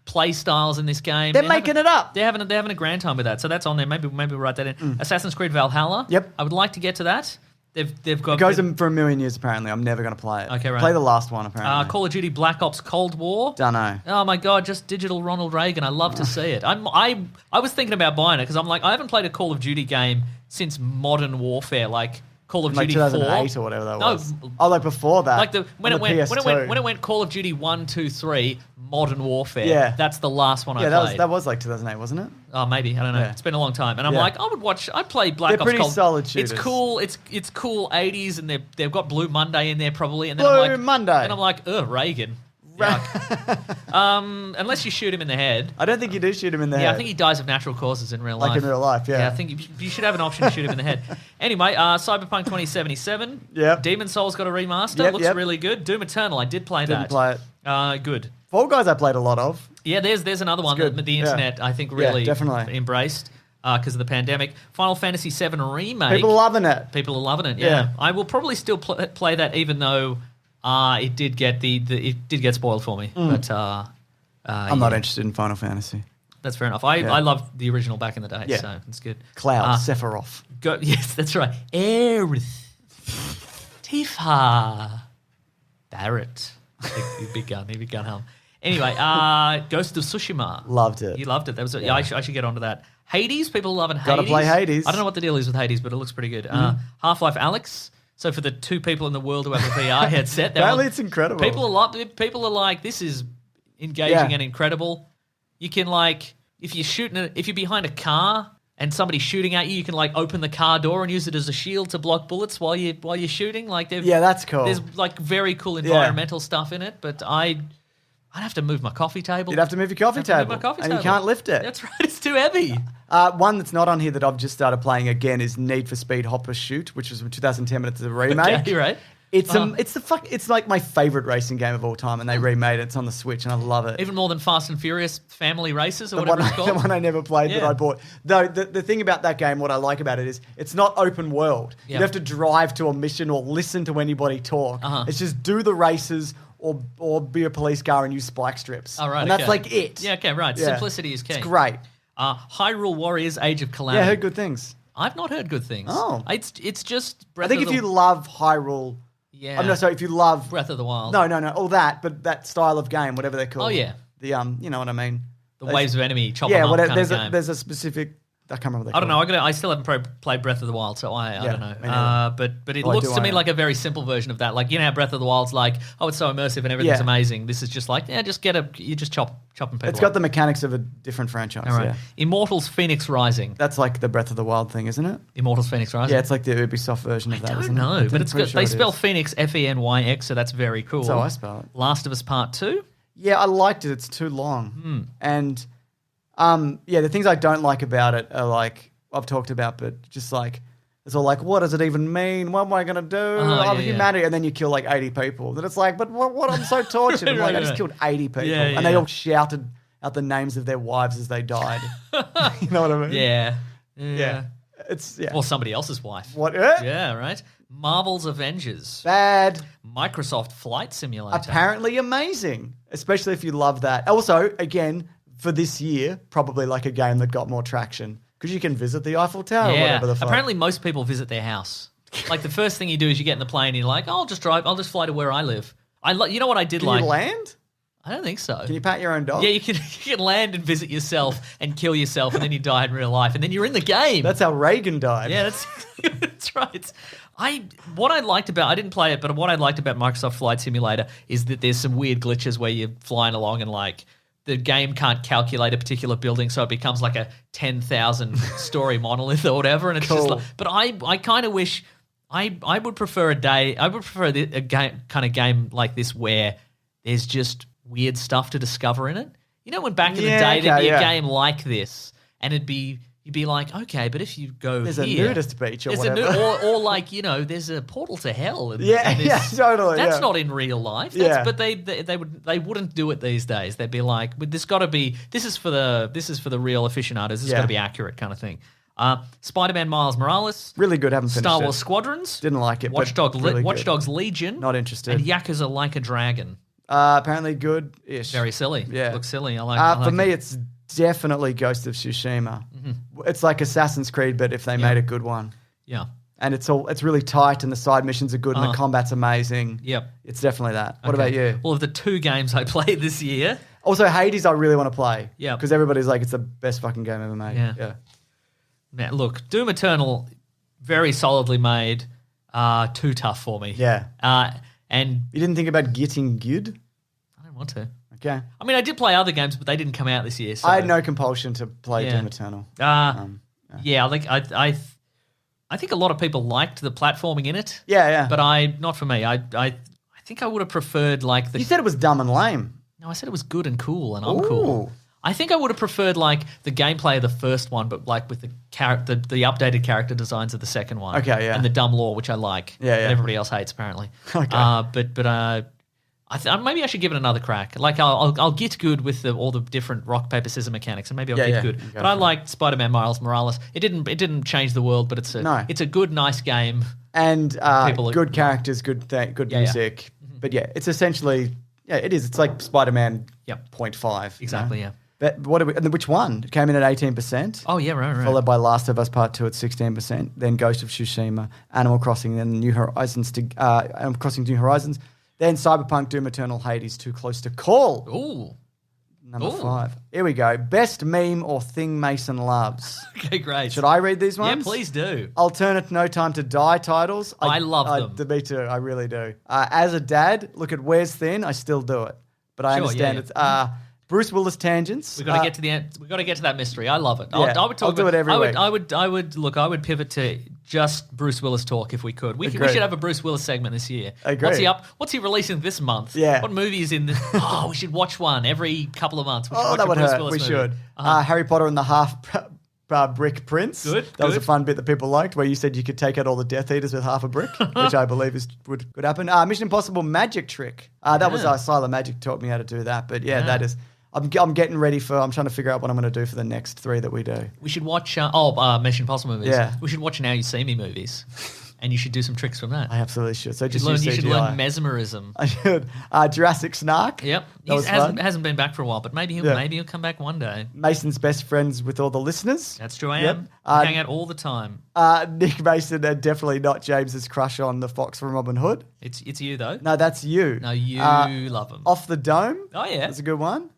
play styles in this game. They're making it up. They're having a grand time with that. So that's on there. Maybe we'll write that in. Assassin's Creed Valhalla. Yep. I would like to get to that. They've got... It goes for a million years, apparently. I'm never going to play it. Okay, right. Play the last one, apparently. Call of Duty Black Ops Cold War. Dunno. Oh, my God, just digital Ronald Reagan. I love to see it. I was thinking about buying it because I'm like, I haven't played a Call of Duty game since Modern Warfare, like Call of Duty 2008 or whatever that was. Oh, like before that. Like when it went Call of Duty 1, 2, 3, Modern Warfare. Yeah. That's the last one I played. That was like 2008, wasn't it? Oh, maybe. I don't know. Yeah. It's been a long time. And I'm like, I'd play Black They're Ops pretty Cold. solid shooters. It's cool. It's cool 80s, and they've got Blue Monday in there probably. And then Blue Monday. And I'm like, Reagan. Unless you shoot him in the head. I don't think you do shoot him in the head. Yeah, I think he dies of natural causes in real life. Like in real life, yeah. Yeah, I think you should have an option to shoot him in the head. Anyway, Cyberpunk 2077. Yeah. Demon Souls got a remaster. Looks really good. Doom Eternal, I did play that. Didn't play it. Good. Fall Guys I played a lot of. Yeah, there's another one that the internet, I think, really definitely embraced because of the pandemic. Final Fantasy VII Remake. People are loving it. People are loving it, yeah. I will probably still play that even though it did get spoiled for me. But I'm not interested in Final Fantasy. That's fair enough. I loved the original back in the day, so it's good. Cloud, Sephiroth. Yes, that's right. Aerith. Tifa. Barrett. Big gun helm. Anyway, Ghost of Tsushima. Loved it. You loved it. That was I should get onto that. Hades, people loving Hades. Gotta play Hades. I don't know what the deal is with Hades, but it looks pretty good. Half-Life Alyx. So for the 2 people in the world who have a VR headset, apparently it's incredible. People are like, this is engaging and incredible. You can if you're behind a car and somebody's shooting at you, you can like open the car door and use it as a shield to block bullets while you're shooting. Like, that's cool. There's like very cool environmental stuff in it, but I'd have to move my coffee table. You'd have to move your coffee table. And you can't lift it. That's right. It's too heavy. One that's not on here that I've just started playing again is Need for Speed Hot Pursuit, which was from 2010, but it's a remake. Okay, right. It's like my favorite racing game of all time, and they remade it. It's on the Switch, and I love it. Even more than Fast and Furious Family Races or whatever it's called. The one I never played that I bought. Though the thing about that game, what I like about it is it's not open world. Yep. You have to drive to a mission or listen to anybody talk. It's just do the races or be a police car and use spike strips. Oh, right, and that's like it. Yeah, okay, right. Yeah. Simplicity is key. It's great. Hyrule Warriors Age of Calamity. Yeah, I heard good things. I've not heard good things. Oh. It's just Breath I think of if you love Hyrule... Yeah. I'm no, sorry, if you love... Breath of the Wild. No, all that, but that style of game, whatever they're called. Oh, yeah. The, you know what I mean? The waves of enemy, chop 'em up kind of game. There's a specific... I can't remember what I don't know. I still haven't played Breath of the Wild, so I don't know. But it looks to me like a very simple version of that. Like, you know how Breath of the Wild's like, oh, it's so immersive and everything's amazing. This is just like, you just chopping people. It's got the mechanics of a different franchise. All right. Yeah. Immortals Phoenix Rising. That's like the Breath of the Wild thing, isn't it? Immortals Phoenix Rising. Yeah, it's like the Ubisoft version of that. I isn't don't know, it? but they spell Phoenix Phenyx, so that's very cool. So I spell it. Last of Us Part 2. Yeah, I liked it. It's too long, and the things I don't like about it are like I've talked about, but just like it's all like, what does it even mean? What am I gonna do? Humanity, and then you kill like 80 people. Then it's like, but what? I'm so tortured. I'm like, I just killed 80 people, and they all shouted out the names of their wives as they died. You know what I mean? Yeah. It's Or somebody else's wife. What? Yeah, right. Marvel's Avengers. Bad. Microsoft Flight Simulator. Apparently amazing, especially if you love that. Also, again, for this year, probably like a game that got more traction because you can visit the Eiffel Tower or whatever the fuck. Apparently most people visit their house. Like the first thing you do is you get in the plane and you're like, I'll just fly to where I live. You know what I did Can like? you land? I don't think so. Can you pat your own dog? Yeah, you can land and visit yourself and kill yourself, and then you die in real life, and then you're in the game. That's how Reagan died. Yeah, that's right. I didn't play it, but what I liked about Microsoft Flight Simulator is that there's some weird glitches where you're flying along and like the game can't calculate a particular building, so it becomes like a 10,000 story monolith or whatever, and it's just like. But I kind of wish I would prefer a game kind of game like this where there's just weird stuff to discover in it. You know, when back in the day there'd be a game like this, and you'd be like, okay, but if you go there's here, a nudist beach or whatever, or like, you know, there's a portal to hell. And, totally. That's not in real life. But they wouldn't do it these days. They'd be like, this got to be this is for the real aficionados. This has got to be accurate, kind of thing. Spider-Man Miles Morales, really good. Haven't finished Star it. Wars Squadrons, Didn't like it. Watch Dogs Legion, not interested. and Yakuza Like a Dragon. Apparently good-ish. Very silly. Yeah, looks silly. I like. For me, it's definitely Ghost of Tsushima. Mm-hmm. It's like Assassin's Creed, but if they made a good one. Yeah. And it's really tight, and the side missions are good, and the combat's amazing. Yep. It's definitely that. What about you? Well, of the 2 games I played this year. Also, Hades, I really want to play. Yeah. Because everybody's like, it's the best fucking game ever made. Yeah. Man, look, Doom Eternal, very solidly made. Too tough for me. Yeah. And you didn't think about getting good? I don't want to. Okay. I mean, I did play other games, but they didn't come out this year. So. I had no compulsion to play Doom Eternal. Yeah, I think a lot of people liked the platforming in it. Yeah. But not for me. I think I would have preferred like the. You said it was dumb and lame. No, I said it was good and cool, and I'm cool. I think I would have preferred like the gameplay of the first one, but like with the updated character designs of the second one. Okay, yeah. And the dumb lore, which I like. Yeah. That everybody else hates apparently. Okay. Maybe I should give it another crack. Like I'll get good with all the different rock paper scissors mechanics, and maybe I'll get good. But I liked Spider-Man Miles Morales. It didn't change the world, but it's a good, nice game. And good characters, good music. Mm-hmm. But yeah, it's essentially it is. It's like Spider-Man 0.5. Exactly. You know? Yeah. But which one? It came in at 18%. Oh yeah, right. Followed by Last of Us Part 2 at 16%. Then Ghost of Tsushima, Animal Crossing, then New Horizons Animal Crossing New Horizons. Then Cyberpunk, Doom Eternal, Hades, Too Close to Call. Ooh. Number 5. Here we go. Best meme or thing Mason loves. Okay, great. Should I read these ones? Yeah, please do. Alternate No Time to Die titles. I love them. Me too. I really do. As a dad, look at Where's Thin. I still do it. But I understand it's Bruce Willis tangents. We've got to get to the end. We've got to get to that mystery. I love it. Yeah, I would talk I'll do it every week. I would pivot to just Bruce Willis talk if we could. We Agreed. should have a Bruce Willis segment this year. Agreed. What's he up? What's he releasing this month? Yeah. What movie is in this? Oh, we should watch one every couple of months. We should watch that a would Bruce hurt. Willis We movie. should. Uh-huh. Harry Potter and the Half Brick Prince. Good, That was a good. fun bit that people liked, where you said you could take out all the Death Eaters with half a brick, which I believe could happen. Mission Impossible Magic Trick. That was Sila Magic taught me how to do that. But yeah, that is. I'm getting ready for. I'm trying to figure out what I'm going to do for the next 3 that we do. We should watch Mission Impossible movies. Yeah. We should watch Now You See Me movies, and you should do some tricks from that. I absolutely should. So just You use should CGI. learn mesmerism. I should. Jurassic Snark. Yep, That was he fun. hasn't been back for a while, but maybe he'll come back one day. Mason's best friends with all the listeners. That's true. I Yep. am. We hang out all the time. Nick Mason and definitely not James's crush on the fox from Robin Hood. It's you though. No, that's you. No, you love him. Off the Dome. Oh yeah, That's a good one.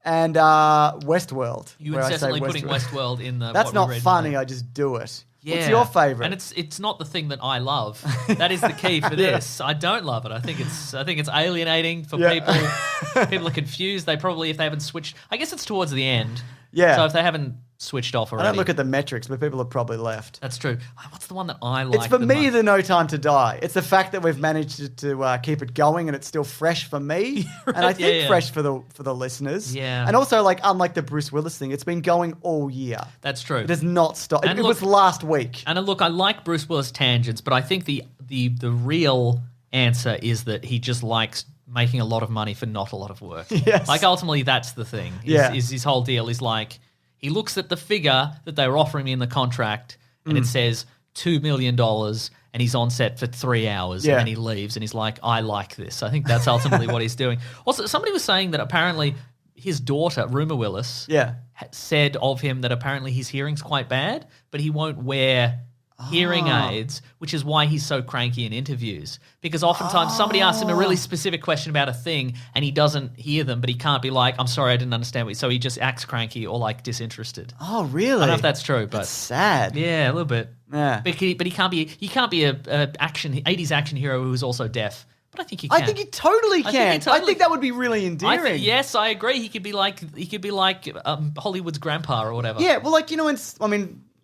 And Westworld. you where I say incessantly putting Westworld in the. That's what we not read funny. today. I just do it. Yeah. What's your favorite? And it's not the thing that I love. That is the key for this. I don't love it. I think it's alienating for Yeah. people. People are confused. They probably, if they haven't switched, I guess it's towards the end. Yeah. So if they haven't switched off I already, don't look at the metrics, but people have probably left. that's true. What's the one that I like? It's for the me most? the No Time to Die. It's the fact that we've managed to keep it going and it's still fresh for me, and I think yeah. fresh for the listeners. Yeah. And also, like, unlike the Bruce Willis thing, it's been going all year. That's true. It has not stopped. And It look- was last week. And look, I like Bruce Willis tangents, but I think the real answer is that he just likes making a lot of money for not a lot of work. Yes. Like ultimately, that's the thing. Is his whole deal is like he looks at the figure that they were offering me in the contract, and it says $2 million, and he's on set for 3 hours, Yeah. and then he leaves, and he's like, I like this. I think that's ultimately what he's doing. Also, somebody was saying that apparently his daughter, Rumor Willis, Yeah. said of him that apparently his hearing's quite bad, but he won't wear hearing aids, which is why he's so cranky in interviews. Because oftentimes somebody asks him a really specific question about a thing and he doesn't hear them, but he can't be like, I'm sorry, I didn't understand what. So he just acts cranky or like disinterested. Oh, really? I don't know if that's true, but That's sad. yeah, a little bit. Yeah. But he can't be a action 80s action hero who's also deaf. But I think he can. I think he totally I can. think he totally- I think that would be really endearing. Yes, I agree. He could be like Hollywood's grandpa or whatever. Yeah, well, like,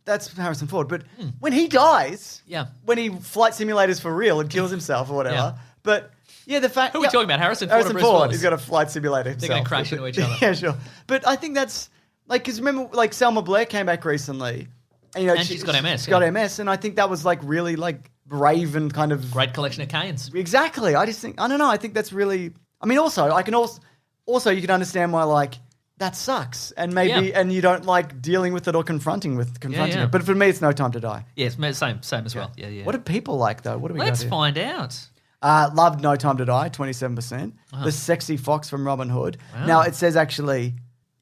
that's Harrison Ford, but when he dies, Yeah. when he flight simulators for real and kills himself or whatever, Yeah. but yeah, the fact... Who are we talking about, Harrison Ford or Harrison Bruce Ford, Willis? he's got a flight simulator himself. They're going to crash into each other. Yeah, sure. But I think that's, like, because remember, like, Selma Blair came back recently, and, And she's got MS, She's got yeah. MS, and I think that was, like, really, like, brave and kind of... Great collection of canes. Exactly. I just think, I don't know, I think that's really... I mean, also, I can also you can understand why, like, that sucks, and maybe, Yeah. and you don't like dealing with it or confronting yeah. it. But for me, it's No Time to Die. Yeah, it's same as well. Yeah. What do people like though? What do we Let's got here? find out. Loved No Time to Die, 27%. The sexy fox from Robin Hood. Wow. Now it says actually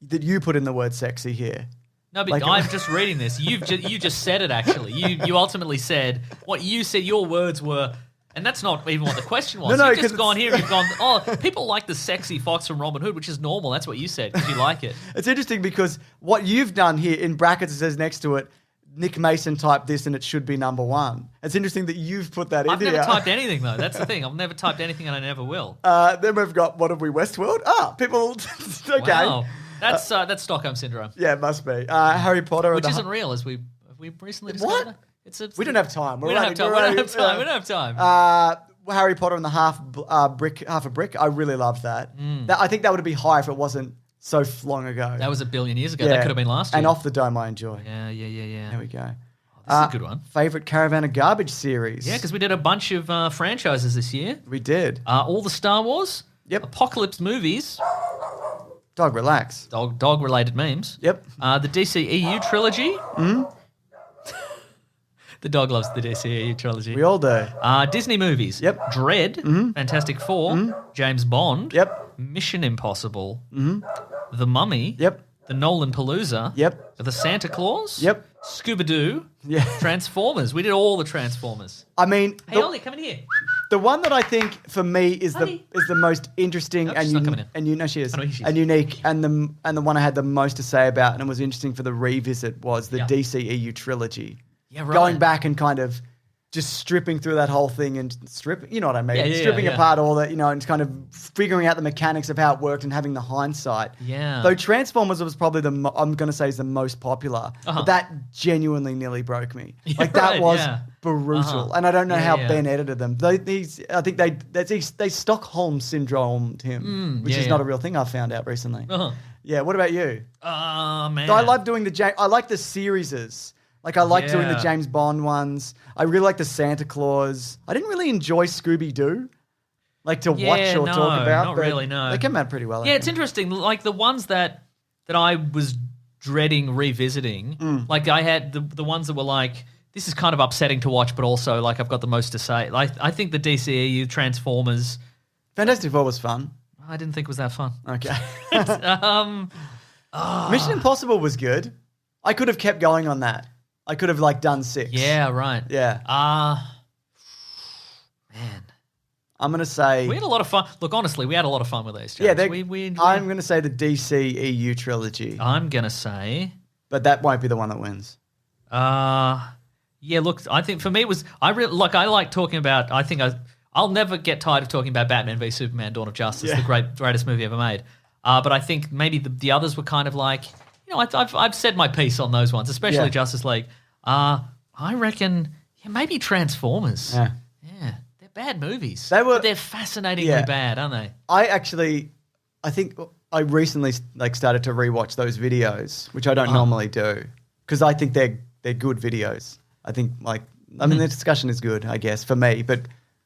that you put in the word sexy here. No, but Like- I'm just reading this. You just said it actually. You ultimately said what you said. Your words were, and that's not even what the question was. No, You've 'cause just gone it's- here. You've gone. Oh, people like the sexy fox from Robin Hood, which is normal. That's what you said because you like it. It's interesting because what you've done here in brackets, it says next to it, Nick Mason typed this and it should be number 1. It's interesting that you've put that in I've here. never typed anything though. That's the thing. I've never typed anything, and I never will. Then we've got, what have we, Westworld? People, okay. Wow, that's Stockholm syndrome, Yeah, it must be. Harry Potter. which and isn't real, as we recently discovered. What? It's a, We don't have time. We don't have time. We don't have time. We don't have time. Harry Potter and the half a brick. I really loved that. I think that would be high if it wasn't so long ago. That was a billion years ago. That could have been last year. And Off the Dome, I enjoy. Yeah. There we go. This is a good one. Favorite Caravan of Garbage series. Yeah, because we did a bunch of franchises this year. we did. All the Star Wars, Yep. Apocalypse movies, Dog, relax. dog related memes. Yep. The DCEU trilogy. The dog loves the DCEU trilogy. We all do. Disney movies. Yep. Dread, Fantastic Four, James Bond. Yep. Mission Impossible. The Mummy. Yep. The Nolan Palooza. Yep. The Santa Claus. Yep. Scooby-Doo. Yeah. Transformers. We did all the Transformers. I mean, Hey, Ollie, come in here. the one that I think for me is Honey. the most interesting Nope, and she's not coming in. no, she is, I know, she is. and unique, and the one I had the most to say about and was interesting for the revisit was the Yeah. DCEU trilogy. Yeah, right. Going back and kind of just stripping through that whole thing and you know what I mean? Yeah, stripping yeah. apart all that, and kind of figuring out the mechanics of how it worked and having the hindsight. Yeah. Though Transformers was probably I'm going to say is the most popular, but that genuinely nearly broke me. Like that right, was yeah. brutal. And I don't know Yeah, how yeah. Ben edited them. I think they Stockholm syndromed him, which is not a real thing I've found out recently. Yeah, what about you? Oh, man. So I love doing I like the serieses. Like I like doing the Yeah. James Bond ones. I really like the Santa Claus. I didn't really enjoy Scooby Doo, like to watch or talk about. Not but really, no. They came out pretty well. I Yeah, it's think. interesting. Like the ones that I was dreading revisiting, like I had the ones that were like, this is kind of upsetting to watch, but also like I've got the most to say. Like I think the DCEU Transformers, Fantastic Four was fun. I didn't think it was that fun. Okay. Um, Mission Impossible was good. I could have kept going on that. I could have done 6. Yeah, right. Yeah. Man. I'm gonna say. We had a lot of fun. Look, honestly, we had a lot of fun with these. Yeah, James. we I'm gonna say the DCEU trilogy, I'm gonna say, but that won't be the one that wins. yeah. Look, I think for me it was. I like talking about. I think I'll never get tired of talking about Batman v Superman: Dawn of Justice, the greatest movie ever made. But I think maybe the others were kind of like, I've said my piece on those ones, especially Justice League. I reckon maybe Transformers. Yeah. Yeah, they're bad movies. But they're fascinatingly bad, aren't they? I think I recently started to rewatch those videos, which I don't normally do, because I think they're good videos. I think the discussion is good, I guess, for me, but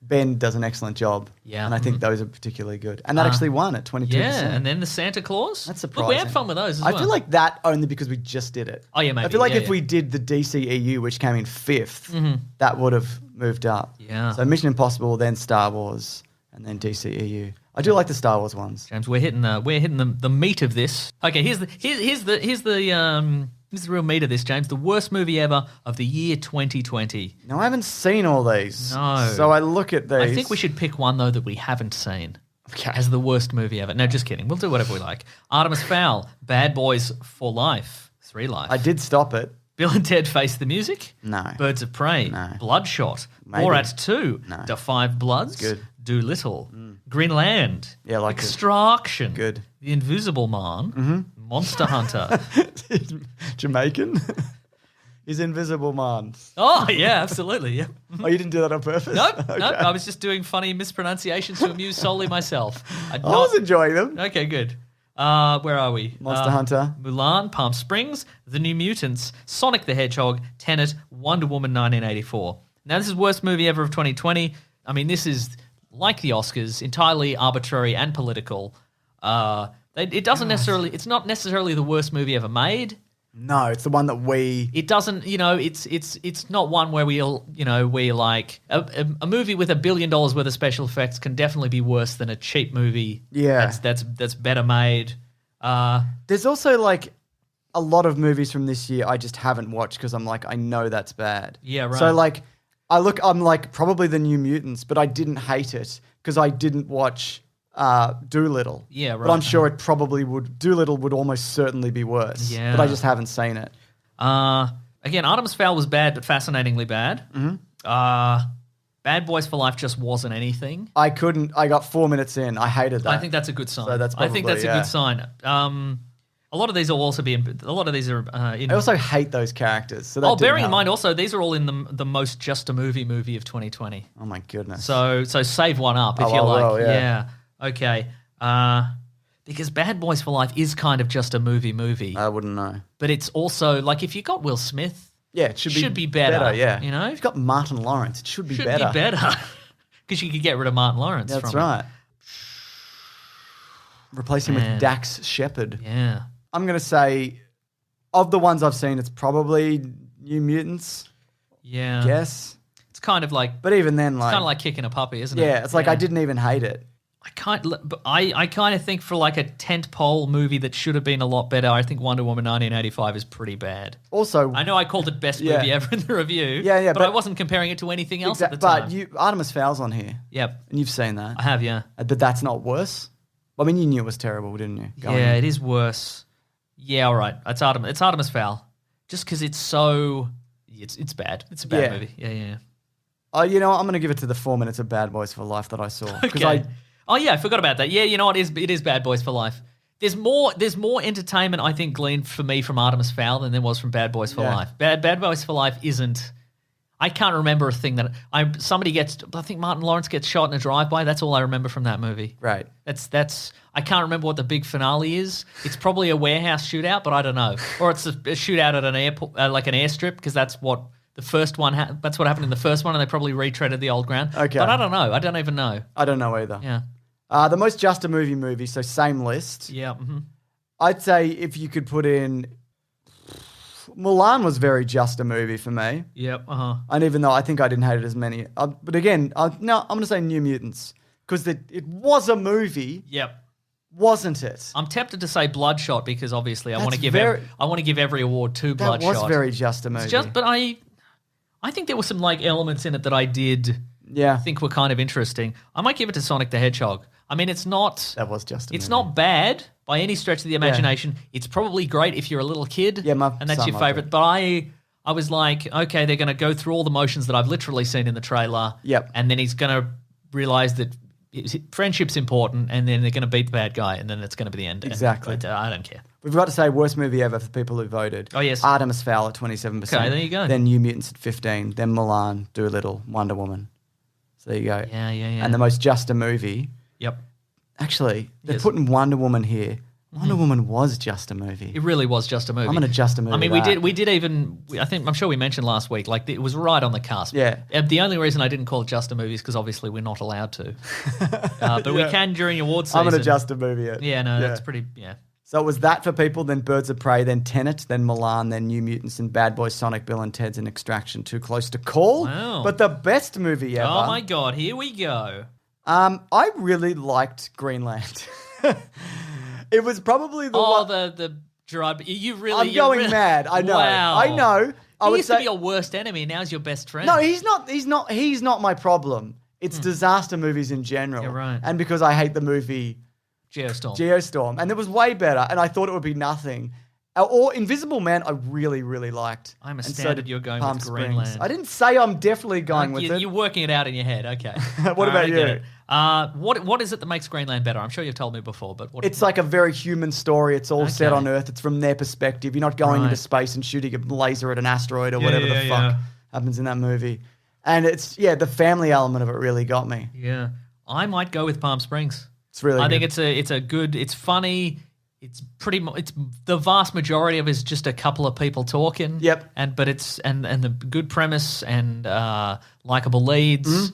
Ben does an excellent job. Yeah. And I think those are particularly good. And that actually won at 22%. Yeah, and then the Santa Claus. That's Look, surprising. we had fun with those as well. I feel like that only because we just did it. Oh, yeah, maybe. I feel like Yeah, if yeah. we did the DCEU, which came in 5th, that would have moved up. Yeah. So Mission Impossible, then Star Wars, and then DCEU. I do like the Star Wars ones. James, we're hitting the meat of this. Okay, here's the real meat of this, James. The worst movie ever of the year 2020. Now, I haven't seen all these. No. So I look at these. I think we should pick one though that we haven't seen. Okay. As the worst movie ever. No, just kidding. We'll do whatever we like. Artemis Fowl, Bad Boys for Life, 3 Life. I did stop it. Bill and Ted Face the Music. No. Birds of Prey. No. Bloodshot. Maybe. Borat 2. No. Da 5 Bloods. Good. Doolittle. Greenland. Yeah, I like it. Extraction. Good. The Invisible Man. Monster Hunter. Jamaican? He's Invisible Man. Oh, yeah, absolutely. Yeah. Oh, you didn't do that on purpose? Nope, Okay. nope. I was just doing funny mispronunciations to amuse solely myself. I was enjoying them. Okay, good. Where are we? Monster Hunter. Mulan, Palm Springs, The New Mutants, Sonic the Hedgehog, Tenet, Wonder Woman 1984. Now, this is worst movie ever of 2020. I mean, this is, like the Oscars, entirely arbitrary and political. It doesn't necessarily, it's not necessarily the worst movie ever made. No, it's the one that we... It doesn't, it's not one where we like a movie with $1 billion worth of special effects can definitely be worse than a cheap movie. Yeah. that's better made. There's also a lot of movies from this year I just haven't watched because I'm I know that's bad. Yeah, right. So I'm probably The New Mutants, but I didn't hate it because I didn't watch Doolittle. Yeah, right. But I'm sure it probably would. Doolittle would almost certainly be worse. Yeah. But I just haven't seen it. Again, Artemis Fowl was bad, but fascinatingly bad. Mm-hmm. Bad Boys for Life just wasn't anything. I got 4 minutes in. I hated that. I think that's a good sign. So that's I think probably, that's a good sign. A lot of these will also be in. A lot of these are in. I also hate those characters. So that didn't bearing in help. mind also, these are all in the most just a movie of 2020. Oh my goodness. So save one up if Oh, you I like. will, yeah. Okay. Because Bad Boys for Life is kind of just a movie. I wouldn't know. But it's also if you got Will Smith, Yeah, it should be better. Yeah, You know, if you've got Martin Lawrence, it should be should better. be better. Because you could get rid of Martin Lawrence. That's from it. right. Replace him Man. with Dax Shepard. Yeah. I'm going to say, of the ones I've seen, it's probably New Mutants, Yeah. guess. It's kind of like But even then, kind of like kicking a puppy, isn't it? yeah, it's I didn't even hate it. I kind of think for a tentpole movie that should have been a lot better, I think Wonder Woman 1985 is pretty bad. Also, I know I called it best Yeah. movie ever in the review. Yeah, but I wasn't comparing it to anything else at the but time. Artemis Foul's on here, Yep, and you've seen that. I have. Yeah, But that's not worse. I mean, you knew it was terrible, didn't you? yeah, it is worse. Yeah, all right. It's Artemis Fowl. Just because it's so, it's bad. It's a bad Yeah. movie. Yeah. Oh, you know what? I'm going to give it to the 4 minutes of Bad Boys for Life that I saw. Okay. Oh yeah, I forgot about that. Yeah, you know what? It is Bad Boys for Life. There's more entertainment, I think, gleaned for me from Artemis Fowl than there was from Bad Boys for Life. Bad Boys for Life isn't. I can't remember a thing that somebody gets. I think Martin Lawrence gets shot in a drive-by. That's all I remember from that movie. Right. That's. I can't remember what the big finale is. It's probably a warehouse shootout, but I don't know. Or it's a shootout at an airport, like an airstrip, because that's what the first one. That's what happened in the first one, and they probably retreaded the old ground. Okay. But I don't know. I don't even know. I don't know either. Yeah. The most just a movie, so same list. Yeah. Mm-hmm. I'd say if you could put in... Mulan was very just a movie for me. Yep. Uh-huh. And even though I think I didn't hate it as many. But again, I'm going to say New Mutants. Because it was a movie, Yep. wasn't it? I'm tempted to say Bloodshot because obviously I want to give every award to That Bloodshot. was very just a movie. But I think there were some like elements in it that I did think were kind of interesting. I might give it to Sonic the Hedgehog. I mean, it's not. That was just a It's movie. not bad by any stretch of the imagination. It's probably great if you're a little kid. Yeah, and that's son your loved favorite. it. But I was like, okay, they're going to go through all the motions that I've literally seen in the trailer. Yep. And then he's going to realize that friendship's important, and then they're going to beat the bad guy, and then it's going to be the end. Exactly. But I don't care. We've got to say worst movie ever for people who voted. Oh, yes. Artemis Fowl at 27%. Okay, there you go. Then New Mutants at 15. Then Mulan, Dolittle, Wonder Woman. So there you go. Yeah. And the most just a movie. Yep. Actually, they're Yes. putting Wonder Woman here. Wonder Woman was just a movie. It really was just a movie. I'm going to just a movie. I mean, that. we did even. I'm sure we mentioned last week. Like it was right on the cusp. Yeah. The only reason I didn't call it just a movie is because obviously we're not allowed to. But we can during awards season. I'm going to just a movie it. Yeah, no, that's pretty. Yeah. So it was that for people, then Birds of Prey, then Tenet, then Milan, then New Mutants, and Bad Boys, Sonic, Bill and Ted's and Extraction. Too Close to Call. Wow. But the best movie ever. Oh my God! Here we go. I really liked Greenland. It was probably the Oh, one. the Gerard. You really. I'm going mad. I know. Wow. I know. I He would used to say be your worst enemy. Now's your best friend. no. He's not. He's not my problem. It's disaster movies in general. You're right. And because I hate the movie Geostorm. and it was way better, and I thought it would be nothing. Or Invisible Man, I really, really liked. I'm And so astounded did you're going Palm with Springs. Greenland. I didn't say I'm definitely going with it. You're working it out in your head. Okay. What about I get you? it. What is it that makes Greenland better? I'm sure you've told me before, but what? It's like a very human story. It's all set Okay. on Earth. It's from their perspective. You're not going Right. into space and shooting a laser at an asteroid or Yeah, whatever yeah, the fuck happens in that movie. And it's, the family element of it really got me. Yeah, I might go with Palm Springs. It's really I good. think it's a good. It's funny. It's it's the vast majority of it is just a couple of people talking. Yep. But it's and the good premise and likable leads.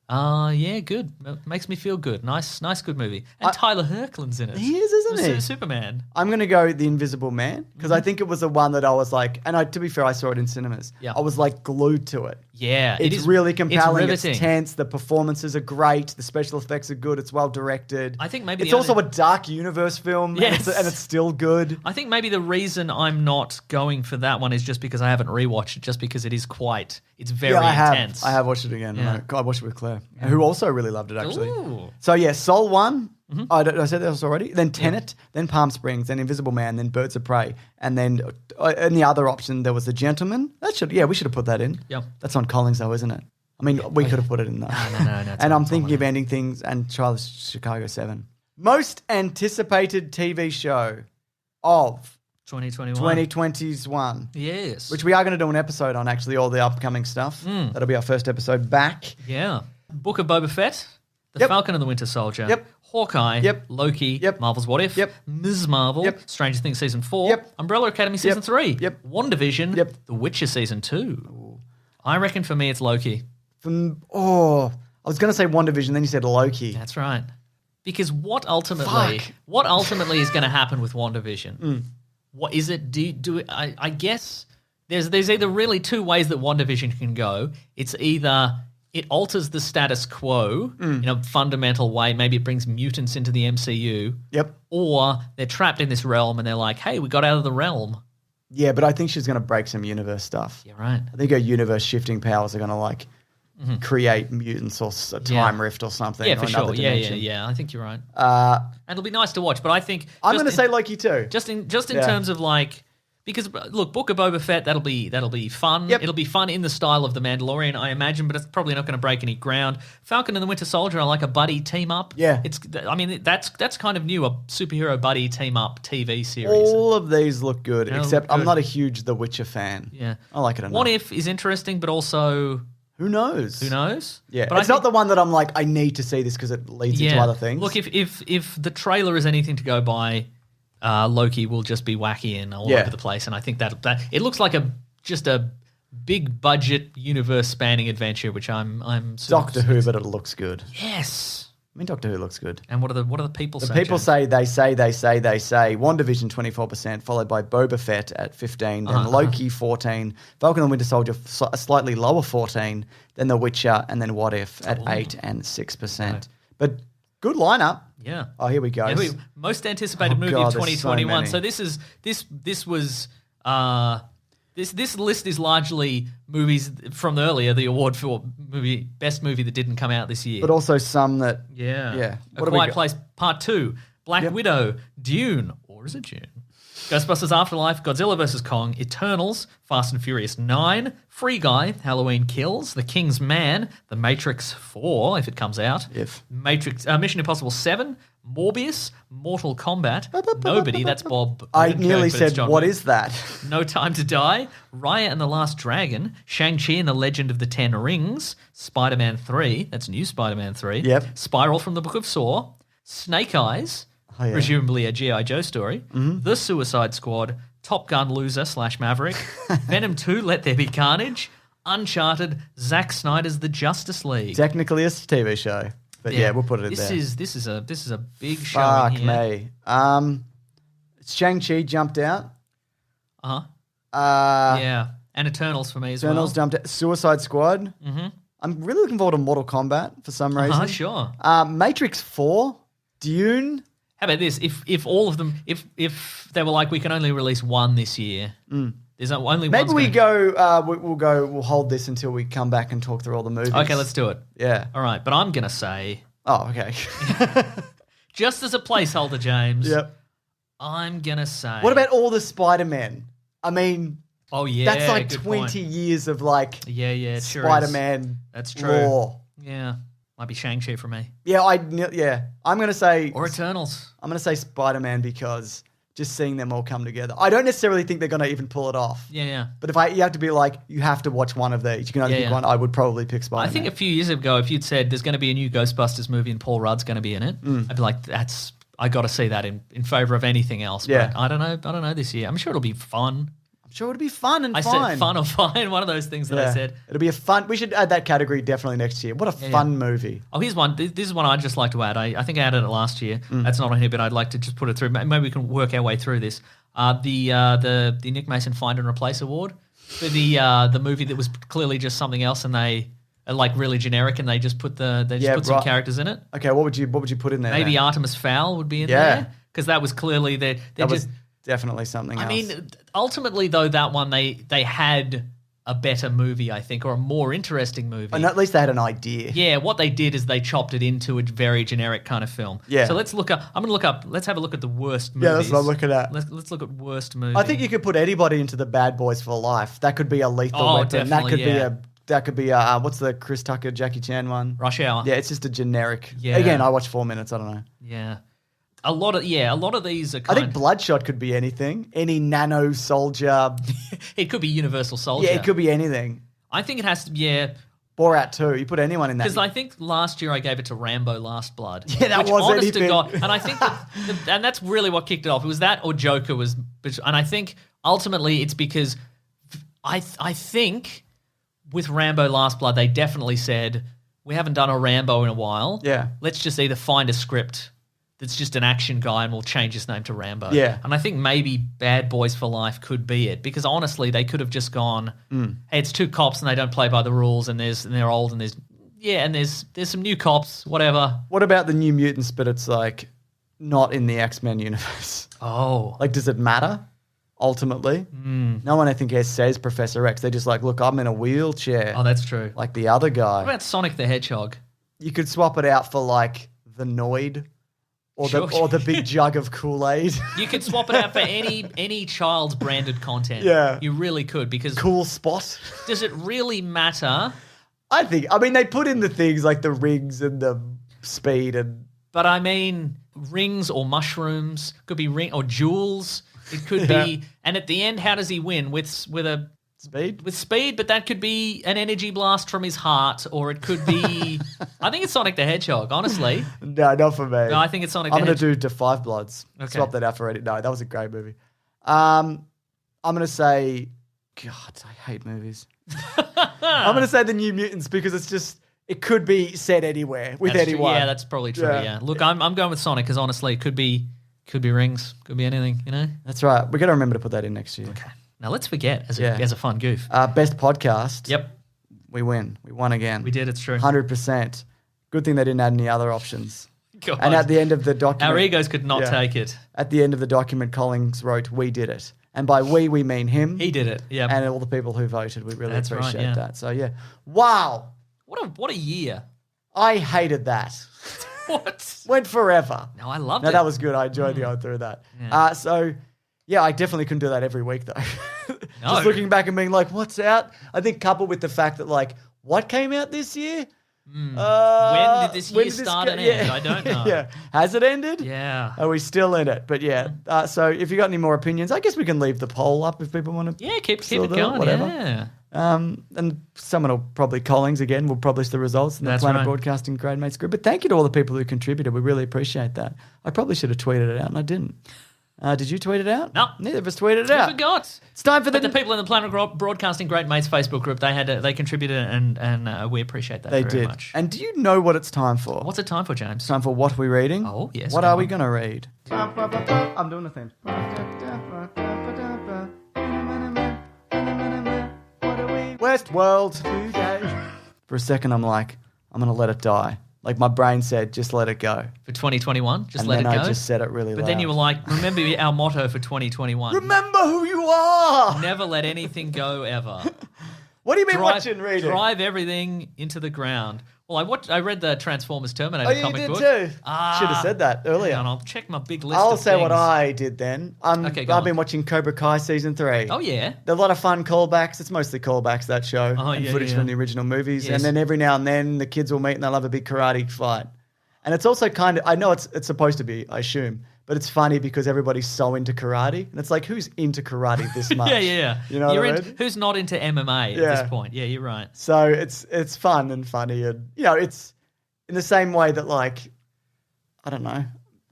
Yeah, good. Makes me feel good. Nice, good movie. And Tyler Hoechlin's in it. He is, isn't he? Superman. I'm going to go The Invisible Man because I think it was the one that I was like, and to be fair, I saw it in cinemas. Yeah. I was like glued to it. Yeah, it It's is really compelling. It's riveting. tense. The performances are great. The special effects are good. It's well directed. I think maybe it's the also only- a dark universe film. Yes. and it's still good. I think maybe the reason I'm not going for that one is just because I haven't rewatched it, just because it is it's very intense. I have watched it again. Yeah. I watched it with Claire, who also really loved it actually. Ooh. So yeah, Soul won. I said that already. Then Tenet, then Palm Springs, then Invisible Man, then Birds of Prey, and then in the other option there was The Gentleman. We should have put that in. Yep. That's on Collins though, isn't it? I mean, we could have put it in though. No. And I'm thinking of ending things and Chicago 7. Most anticipated TV show of 2021. 2020's one. Yes. Which we are going to do an episode on, actually, all the upcoming stuff. That'll be our first episode back. Yeah. Book of Boba Fett, The Yep. Falcon and the Winter Soldier, Yep. Hawkeye, Yep. Loki, Yep. Marvel's What If, Yep. Ms. Marvel, Yep. Stranger Things Season 4, Yep. Umbrella Academy Season Yep. 3, Yep. WandaVision, Yep. The Witcher Season 2. I reckon for me it's Loki. I was going to say WandaVision, then you said Loki. That's right. Because what ultimately is going to happen with WandaVision? What is it? I guess there's either really two ways that WandaVision can go. It's either it alters the status quo in a fundamental way. Maybe it brings mutants into the MCU. Yep. Or they're trapped in this realm and they're like, hey, we got out of the realm. Yeah, but I think she's going to break some universe stuff. Yeah, right. I think her universe shifting powers are going to create mutants or a time rift or something. Yeah, or for another sure. dimension. Yeah. I think you're right. And it'll be nice to watch. But I think I'm going to say Loki too. just in terms of like Because look, Book of Boba Fett, that'll be fun. Yep. It'll be fun in the style of The Mandalorian, I imagine, but it's probably not going to break any ground. Falcon and the Winter Soldier are like a buddy team up. Yeah. That's kind of new, a superhero buddy team up TV series. All of these look good, They except look I'm good. not a huge The Witcher fan. Yeah. I like it enough. What If is interesting, but also Who knows? who knows? Yeah, but it's not the one that I'm like, I need to see this because it leads into other things. Look, if the trailer is anything to go by, Loki will just be wacky and all Yeah. over the place, and I think that it looks like just a big budget universe spanning adventure, which I'm Doctor Who, but it looks good. Yes. I mean, Doctor Who looks good. And what are the people The saying? people say, they say. WandaVision 24%, followed by Boba Fett at 15, then Loki 14, Falcon and the Winter Soldier a slightly lower 14, then The Witcher, and then What If at 8 and 6%. But good lineup. Yeah. Oh, here we go. Most anticipated movie God, of there's so 2021. many. So this list is largely movies from earlier, the award for best movie that didn't come out this year. But also some that, Yeah. Yeah. A What do we Quiet got? Place Part 2, Black Widow, Dune, or is it June? Ghostbusters Afterlife, Godzilla vs. Kong, Eternals, Fast and Furious 9, Free Guy, Halloween Kills, The King's Man, The Matrix 4, if it comes out, Mission Impossible 7, Morbius, Mortal Kombat, Nobody, that's Bob. I Odenkirk, nearly but it's said, John what Wick. is that? No Time to Die, Raya and the Last Dragon, Shang-Chi and the Legend of the Ten Rings, Spider-Man 3, that's new Spider-Man 3, Yep. Spiral from the Book of Saw, Snake Eyes, Oh, yeah. presumably a G.I. Joe story, The Suicide Squad, Top Gun Loser / Maverick, Venom 2, Let There Be Carnage, Uncharted, Zack Snyder's The Justice League. Technically a TV show. But yeah, we'll put it in this there. This is a big show. Fuck here. me. Shang-Chi jumped out. Yeah, and Eternals for me as Eternals well. jumped out. Suicide Squad. Mm-hmm. I'm really looking forward to Mortal Kombat for some reason. Sure. Matrix 4. Dune. How about this? If all of them, if they were like, we can only release one this year, there's only Maybe one. we we'll hold this until we come back and talk through all the movies. Okay, let's do it. Yeah. All right, but I'm gonna say, Oh, okay. just as a placeholder, James. Yep. I'm gonna say. What about all the Spider-Men? I mean, Oh yeah, that's like good 20 point. years of like Yeah, it sure is. Spider-Man. That's true. lore. Yeah, might be Shang-Chi for me Yeah, I'm gonna say or Eternals. I'm gonna say Spider-Man because just seeing them all come together. I don't necessarily think they're gonna even pull it off. Yeah. But you have to be like, you have to watch one of these. You can only pick one. I would probably pick Spider-Man. I think a few years ago, if you'd said there's going to be a new Ghostbusters movie and Paul Rudd's going to be in it, I'd be like, I got to see that in favor of anything else. Yeah. But I don't know this year. I'm sure it'll be fun. I'm sure it'll be fun and I fine. said fun or fine, one of those things that I said. It'll be a fun. We should add that category definitely next year. What a fun movie. Oh, here's one. This is one I'd just like to add. I think I added it last year. That's not on here, but I'd like to just put it through. Maybe we can work our way through this. The Nick Mason Find and Replace Award for the movie that was clearly just something else, and they are like really generic, and they just put some characters in it. Okay, what would you put in there? Maybe then? Artemis Fowl would be in Yeah. there because that was clearly they're That just. was definitely something else. I mean, ultimately though, that one they had a better movie, I think, or a more interesting movie. and at least they had an idea. Yeah, what they did is they chopped it into a very generic kind of film. Yeah. So let's look up. Let's have a look at the worst movies. Yeah, that's what I'm looking at. Let's look at worst movie. I think you could put anybody into the Bad Boys for Life. That could be a Lethal Weapon. Definitely, That could be a what's the Chris Tucker Jackie Chan one? Rush Hour. Yeah, it's just a generic. Yeah. Again, I watched 4 minutes. I don't know. Yeah. A lot of these are I kind think Bloodshot could be anything. Any nano soldier. it could be Universal Soldier. Yeah, it could be anything. I think it has to be, Borat 2. You put anyone in that. because I think last year I gave it to Rambo Last Blood. Yeah, that which, was honest anything. to God, and I think and that's really what kicked it off. It was that or Joker was, and I think ultimately it's because I think with Rambo Last Blood they definitely said we haven't done a Rambo in a while. Yeah. Let's just either find a script that's just an action guy and we'll change his name to Rambo. Yeah. And I think maybe Bad Boys for Life could be it because honestly they could have just gone, hey, it's two cops and they don't play by the rules and they're old and there's some new cops, whatever. What about the New Mutants, but it's like not in the X-Men universe? Oh. Like, does it matter? Ultimately, no one I think says Professor X. They're just like, look, I'm in a wheelchair. Oh, that's true. Like the other guy. What about Sonic the Hedgehog? You could swap it out for like the Noid. or Sure. the big jug of Kool-Aid. You could swap it out for any child's branded content. Yeah. You really could, because Cool Spot. does it really matter? I mean, they put in the things like the rings and the speed and But I mean, rings or mushrooms, could be ring or jewels. It could be, and at the end, how does he win? With a speed. with speed, but that could be an energy blast from his heart, or it could be. I think it's Sonic the Hedgehog. Honestly, No, not for me. no, I think it's Sonic. I'm the going to Hedgehog. do Defy Bloods. Okay. Swap that out for Reddit. No, that was a great movie. I'm going to say, God, I hate movies. I'm going to say The New Mutants because it could be set anywhere with That's true. anyone. Yeah, that's probably true. Yeah. Yeah. Look, I'm going with Sonic because honestly, it could be rings, could be anything. You know. That's right. We got to remember to put that in next year. Okay. Now let's forget as Yeah. a fun goof. Best podcast. Yep, We win. We won again. we did. It's true. 100%. Good thing they didn't add any other options. God. And at the end of the document, Our egos could not Yeah. take it. At the end of the document, Collins wrote, "We did it," and by we mean him. He did it. Yeah. And all the people who voted. We really That's right, appreciate yeah. that. So yeah, wow, What a year. I hated that. What? Went forever. No, I loved No, it. that was good. I enjoyed the going through that. Yeah. So yeah, I definitely couldn't do that every week though. No. Just looking back and being like, what's out? I think coupled with the fact that like, what came out this year? When did this year start and end? Yeah. I don't know. Yeah. Has it ended? Yeah. Are we still in it? But yeah. So if you got any more opinions, I guess we can leave the poll up if people want to. Yeah, keep still it do going. whatever. Yeah. And someone will probably, Collings again, will publish the results in the That's Planet right. Broadcasting Grade Mates group. But thank you to all the people who contributed. We really appreciate that. I probably should have tweeted it out and I didn't. Did you tweet it out? No. Neither of us tweeted it I out. forgot. It's time for But the people in the Planet Broadcasting Great Mates Facebook group, they contributed and we appreciate that They very did. much. And do you know what it's time for? What's it time for, James? It's time for What We're Reading. Oh, yes, What go are we on. going to read? I'm doing the thing. Westworld. For a second, I'm like, I'm going to let it die. Like my brain said, just let it go. For 2021, just And let then it go. I just said it really loud. But then you were like, remember our motto for 2021. remember who you are. Never let anything go ever. What do you mean watching, reading? Drive everything into the ground. Well, I read the Transformers Terminator Oh, you comic did book. too. Ah. Should have said that earlier. Hang on, I'll check my big list I'll of say what things. I did then. Okay, go I've on. been watching Cobra Kai season 3. Oh, yeah. There are a lot of fun callbacks. It's mostly callbacks, that show. Oh, and yeah, footage yeah. from the original movies. Yes. And then every now and then the kids will meet and they'll have a big karate fight. And it's also kind of, I know it's supposed to be, I assume, but it's funny because everybody's so into karate. And it's like, who's into karate this much? Yeah. You know You're what I mean? who's not into MMA at Yeah. this point? Yeah, you're right. So it's fun and funny. And, you know, it's in the same way that, like, I don't know,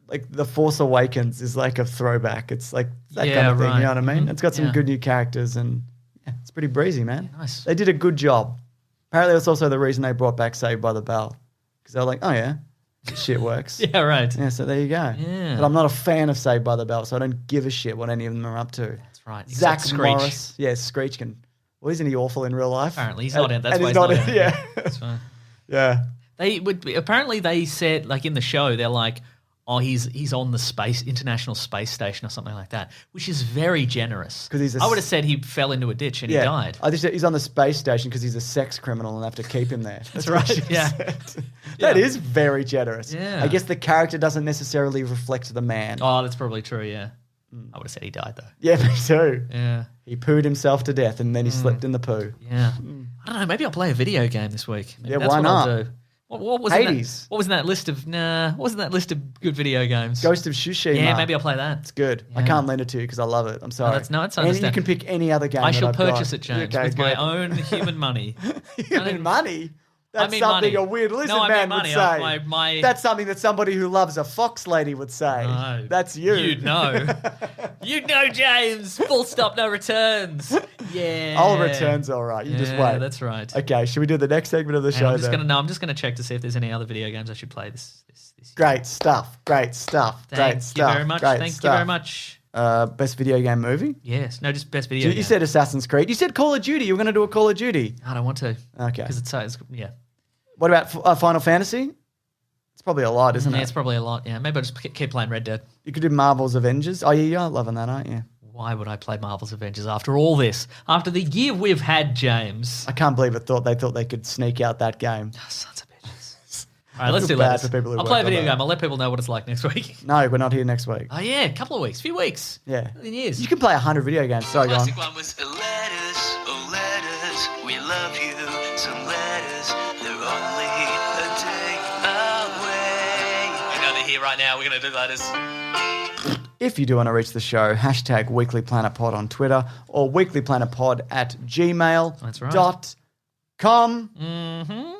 like The Force Awakens is like a throwback. It's like that Yeah, kind of thing, right. you know what I mean? Mhm. It's got some Yeah. good new characters and yeah, it's pretty breezy, man. Yeah, nice. They did a good job. Apparently that's also the reason they brought back Saved by the Bell. Because they're like, oh yeah, this shit works. Yeah, right. Yeah, so there you go. Yeah. But I'm not a fan of Saved by the Bell, so I don't give a shit what any of them are up to. That's right. Zach Except Screech. Morris. Yeah, Screech can. Well, isn't he awful in real life? Apparently, he's not in. That's and why he's he's not in. in. Yeah. That's fine. Yeah. Apparently they said, like in the show, they're like, oh, he's on the International Space Station or something like that, which is very generous. 'Cause he's a I would have said he fell into a ditch and he died. I just said he's on the space station because he's a sex criminal and have to keep him there. That's what right, she yeah. said. Yeah. That is very generous. Yeah. I guess the character doesn't necessarily reflect the man. Oh, that's probably true, yeah. I would have said he died, though. Yeah, me too. Yeah. He pooed himself to death and then he slept in the poo. Yeah. I don't know. Maybe I'll play a video game this week. Maybe Yeah, that's why what I'll not? do. What was in Hades. that, what was in that list of? What was in that list of good video games? Ghost of Tsushima. Yeah, maybe I'll play that. It's good. I Yeah. can't lend it to you because I love it. I'm sorry. it's And you understandable. can pick any other game. I that shall I've got. purchase it, James, Okay, with my good. own human money. Human money. That's I mean something money. a weird lizard No, I man mean would money. say. My- That's something that somebody who loves a fox lady would say. No. That's you. You'd know. You'd know, James. Full stop, no returns. Yeah. All returns all right. You just wait. That's right. Okay, should we do the next segment of the And show I'm just then? I'm just gonna check to see if there's any other video games I should play this year. Great stuff. Great stuff. Thank Great you stuff. very much. Great Thank stuff. you very much. Best video game movie? Yes. No, just best video You game. said Assassin's Creed. You said Call of Duty. You were going to do a Call of Duty. I don't want to. Okay. Because it's yeah. What about Final Fantasy? It's probably a lot, isn't Yeah, it? it's probably a lot. Yeah. Maybe I'll just keep playing Red Dead. You could do Marvel's Avengers. Oh, yeah, you're loving that, aren't you? Why would I play Marvel's Avengers after all this? After the year we've had, James. I can't believe they thought they could sneak out that game. Oh, sons of bitches. All right, let's do bad letters. for people who I'll play a work on video that. game. I'll let people know what it's like next week. No, we're not here next week. Oh, yeah, a couple of weeks, few weeks. Yeah. In years. You can play 100 video games. Sorry, go on. Classic one was letters, oh letters, we love you. Some letters, they're only a day away. I know they're here right now. We're going to do letters. If you do want to reach the show, hashtag weeklyplanetpod on Twitter or weeklyplanetpod at gmail.com. That's right. Mm-hmm.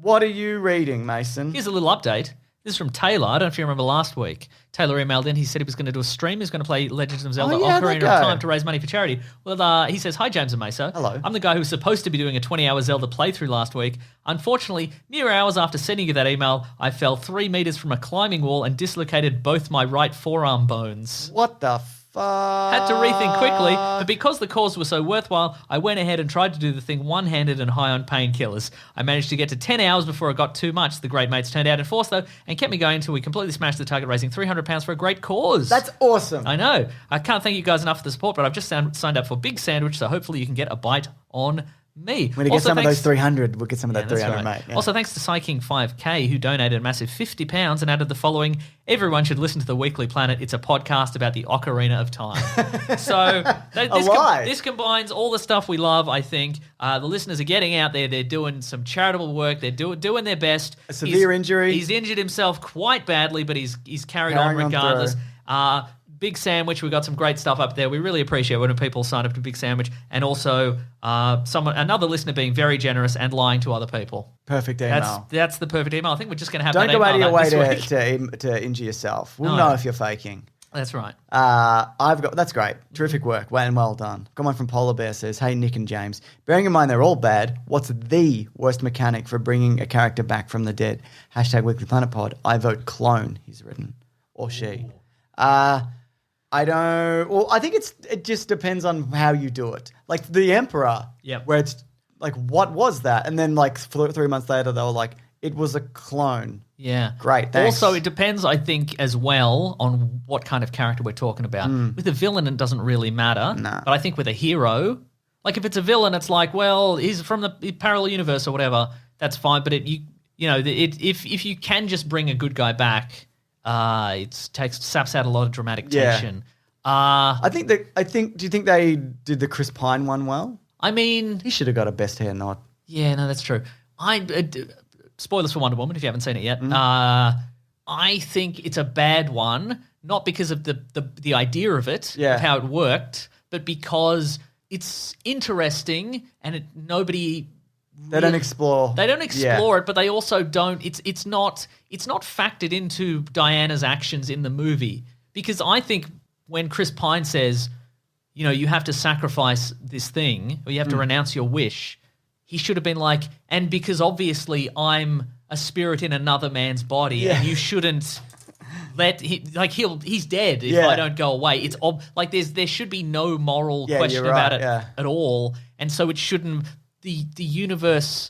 What are you reading, Mason? Here's a little update. This is from Taylor. I don't know if you remember last week. Taylor emailed in. He said he was going to do a stream. He's going to play Legends of Zelda Ocarina of Time to raise money for charity. Well, he says, hi, James and Mesa. Hello. I'm the guy who was supposed to be doing a 20-hour Zelda playthrough last week. Unfortunately, mere hours after sending you that email, I fell 3 meters from a climbing wall and dislocated both my right forearm bones. What the fuck? Had to rethink quickly, but because the cause was so worthwhile, I went ahead and tried to do the thing one-handed and high on painkillers. I managed to get to 10 hours before it got too much. The great mates turned out in force, though, and kept me going until we completely smashed the target, raising £300 for a great cause. That's awesome. I know. I can't thank you guys enough for the support, but I've just signed up for Big Sandwich, so hopefully you can get a bite on me. We're going to get some of those 300. We'll get some of that That's 300, right. mate. Yeah. Also, thanks to Psyking5K, who donated a massive £50 and added the following: everyone should listen to The Weekly Planet. It's a podcast about the Ocarina of Time. So this combines all the stuff we love, I think. The listeners are getting out there. They're doing some charitable work. They're doing their best. A severe injury. He's injured himself quite badly, but he's carried on regardless. Big Sandwich, we got some great stuff up there. We really appreciate when people sign up to Big Sandwich, and also another listener being very generous and lying to other people. Perfect email. That's the perfect email. I think we're just going to have Don't that go out of email your way this week. to injure yourself. We'll No. know if you're faking. That's right. That's great. Terrific work. Well done. Got one from Polar Bear says, hey, Nick and James. Bearing in mind they're all bad, what's the worst mechanic for bringing a character back from the dead? Hashtag Weekly Planet Pod. I vote clone, he's written. Or she. I don't... Well, I think it just depends on how you do it. Like the Emperor, where it's like, what was that? And then like 3 months later, they were like, it was a clone. Yeah. Great, thanks. Also, it depends, I think, as well on what kind of character we're talking about. With a villain, it doesn't really matter. Nah. But I think with a hero, like if it's a villain, it's like, well, he's from the parallel universe or whatever. That's fine. But if you can just bring a good guy back, it saps out a lot of dramatic tension. Do you think they did the Chris Pine one well? I mean, He should have got a best hair nod. yeah, no, that's true. Spoilers for Wonder Woman if you haven't seen it yet. I think it's a bad one, not because of the idea of it, of how it worked, but because it's interesting and nobody. They don't explore. They don't explore it, but they also don't. It's not factored into Diana's actions in the movie, because I think when Chris Pine says, you have to sacrifice this thing or you have to renounce your wish, he should have been like, and because obviously I'm a spirit in another man's body, and you shouldn't let he's dead if I don't go away. It's there should be no moral question about it at all, and so it shouldn't. The universe,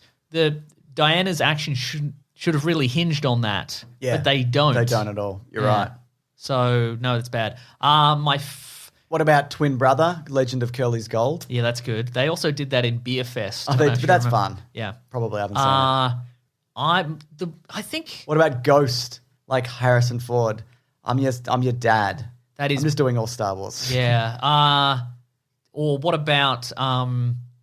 Diana's action should have really hinged on that, but they don't. They don't at all. You're right. So no, that's bad. What about Twin Brother, Legend of Curly's Gold? Yeah, that's good. They also did that in Beer Fest. But that's fun. Yeah, Probably haven't seen it. I think. What about Ghost, like Harrison Ford? I'm your dad. I'm just doing all Star Wars. Yeah. Or what about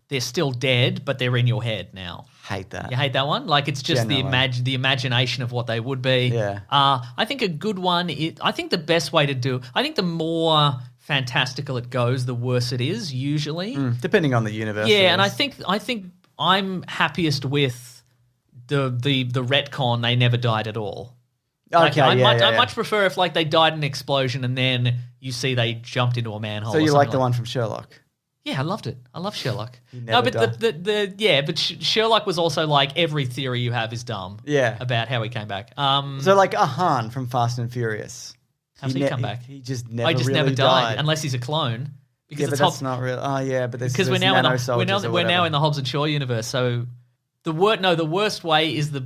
they're still dead, but they're in your head now? Hate that. You hate that one? Like it's just the imagination of what they would be. Yeah. I think a good one I think the best way to do, I think the more fantastical it goes, the worse it is usually. Depending on the universe. Yeah, and I think I'm happiest with the retcon they never died at all. Okay, I much prefer if they died in an explosion and then you see they jumped into a manhole. So you like the one from Sherlock? Yeah, I loved it. I love Sherlock. No, but but Sherlock was also like every theory you have is dumb. Yeah. About how he came back. So like Han from Fast and Furious. How's he come back? He just never just really never died unless he's a clone. Because yeah, but that's not real. Oh yeah, but because we're now in the Hobbs and Shaw universe. So the worst way is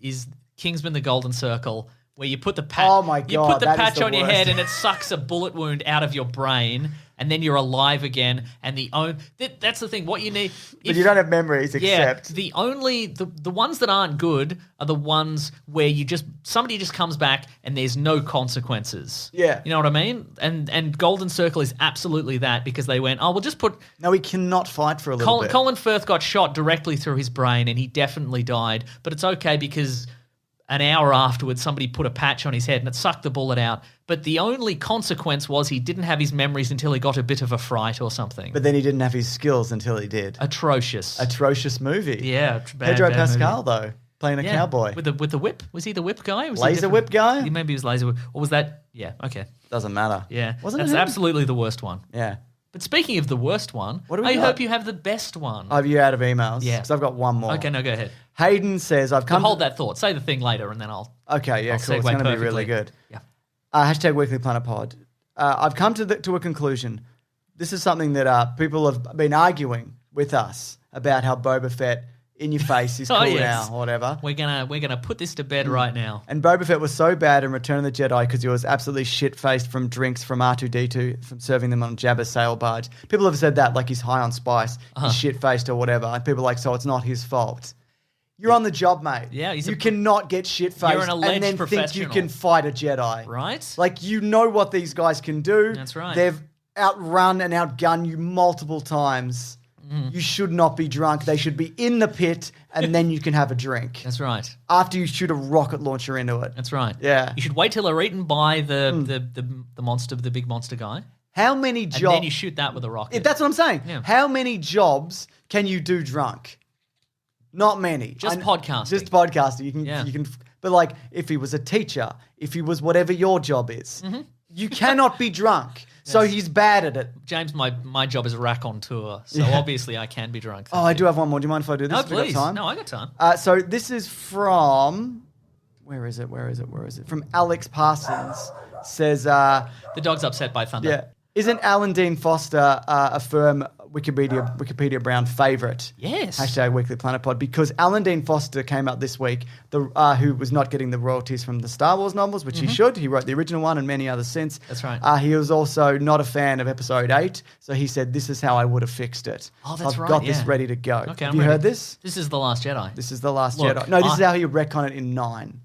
is Kingsman: The Golden Circle, where you put the patch. Oh my God, You put the that is patch the on your worst. head and it sucks a bullet wound out of your brain. and then you're alive again. And that's the thing. What you need, But you don't have memories except... the ones that aren't good are the ones where somebody just comes back and there's no consequences. Yeah. You know what I mean? And Golden Circle is absolutely that, because they went, we'll just put... No, he cannot fight for a little bit. Colin Firth got shot directly through his brain and he definitely died, but it's okay because an hour afterwards somebody put a patch on his head and it sucked the bullet out. But the only consequence was he didn't have his memories until he got a bit of a fright or something. But then he didn't have his skills until he did. Atrocious. Atrocious movie. Yeah. Pedro Pascal, movie. though, playing a cowboy. With the whip. Was he the whip guy? Was Laser whip guy? Maybe he was laser whip. Or was that... Yeah, okay. Doesn't matter. Yeah. Wasn't That's it him? absolutely the worst one. Yeah. But speaking of the worst one, What do we I got? hope you have the best one. Are you out of emails? Yeah. Because I've got one more. Okay, no, go ahead. Hayden says, I've come... Hold that thought. Say the thing later and then I'll... Okay, yeah, I'll cool. It's segue going to be really perfectly. good. Yeah. Hashtag Weekly Planet Pod. I've come to a conclusion. This is something that people have been arguing with us about how Boba Fett in your face is cool now or whatever. We're gonna put this to bed right now. And Boba Fett was so bad in Return of the Jedi because he was absolutely shit-faced from drinks from R2-D2, from serving them on Jabba's sail barge. People have said that, like he's high on spice, he's shit-faced or whatever. And people are like, so it's not his fault. You're on the job, mate. Yeah, you cannot get shit-faced You're an alleged and then think you professional. can fight a Jedi. Right? Like, you know what these guys can do. That's right. They've outrun and outgunned you multiple times. You should not be drunk. They should be in the pit, and then you can have a drink. That's right. After you shoot a rocket launcher into it. That's right. Yeah. You should wait till they're eaten by the monster, the big monster guy. How many jobs... And then you shoot that with a rocket. That's what I'm saying. Yeah. How many jobs can you do drunk? Not many. Just podcasting. Just podcasting. You can, Yeah. but like, if he was a teacher, if he was whatever your job is, you cannot be drunk. So he's bad at it. James, my job is rack on tour, so obviously I can be drunk. Oh, I do have one more. Do you mind if I do this? No, Have we got please. time? No, I got time. So this is from... Where is it? From Alex Parsons. Says... The dog's upset by thunder. yeah. Isn't Alan Dean Foster a firm Wikipedia Brown favourite? Yes. Hashtag Weekly Planet Pod. Because Alan Dean Foster came out this week, who was not getting the royalties from the Star Wars novels, which he should. He wrote the original one and many others since. That's right. He was also not a fan of Episode 8, so he said, this is how I would have fixed it. Oh, that's I've right, got this yeah. ready to go. Okay, have I'm you ready. heard this? This is The Last Jedi. This is The Last Look, Jedi. No, this is how he would retcon it in 9.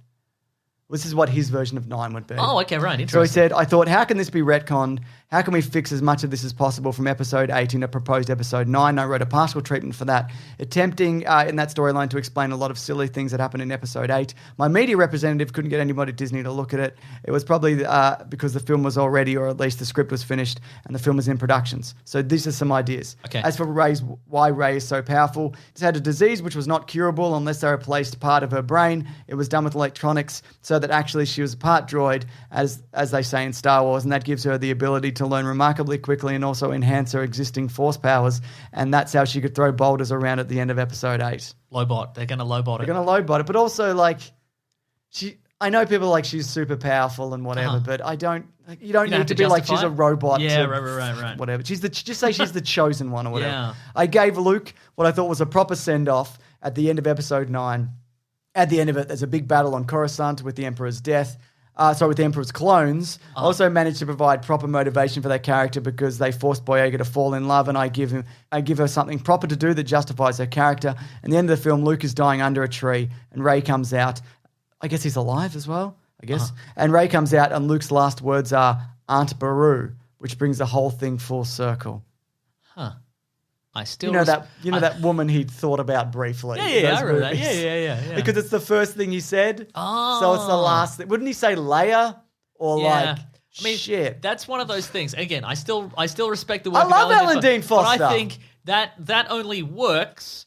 This is what his version of 9 would be. Oh, okay, right. So he Interesting. said, I thought, how can this be retconned? How can we fix as much of this as possible from episode 8 into proposed episode 9? I wrote a partial treatment for that, attempting in that storyline to explain a lot of silly things that happened in episode 8. My media representative couldn't get anybody at Disney to look at it. It was probably because the film was already, or at least the script was finished, and the film was in productions. So these are some ideas. Okay. As for why Rey is so powerful, she had a disease which was not curable unless they replaced part of her brain. It was done with electronics so that actually she was a part droid, as they say in Star Wars, and that gives her the ability to learn remarkably quickly and also enhance her existing force powers, and that's how she could throw boulders around at the end of episode 8. Lowbot. They're going to lowbot it. They're going to lowbot it, but also, like, I know people are like, she's super powerful and whatever, but you don't don't have need to to be like, justify she's a it? robot. Yeah, to right. Whatever. Just say she's the chosen one or whatever. Yeah. I gave Luke what I thought was a proper send-off at the end of episode 9. At the end of it, there's a big battle on Coruscant with the Emperor's death. With the Emperor's clones. I also managed to provide proper motivation for that character because they forced Boyega to fall in love, and I give her something proper to do that justifies her character. And the end of the film, Luke is dying under a tree, and Rey comes out. I guess he's alive as well, I guess. And Rey comes out, and Luke's last words are, Aunt Beru, which brings the whole thing full circle. Huh. I still... that woman he'd thought about briefly. Yeah, Those I remember that. movies. Yeah. Because it's the first thing he said. Oh. So it's the last thing. Wouldn't he say Leia? Or Yeah. shit. That's one of those things. Again, I still respect the work I of love Alan Dean Foster. But I think that only works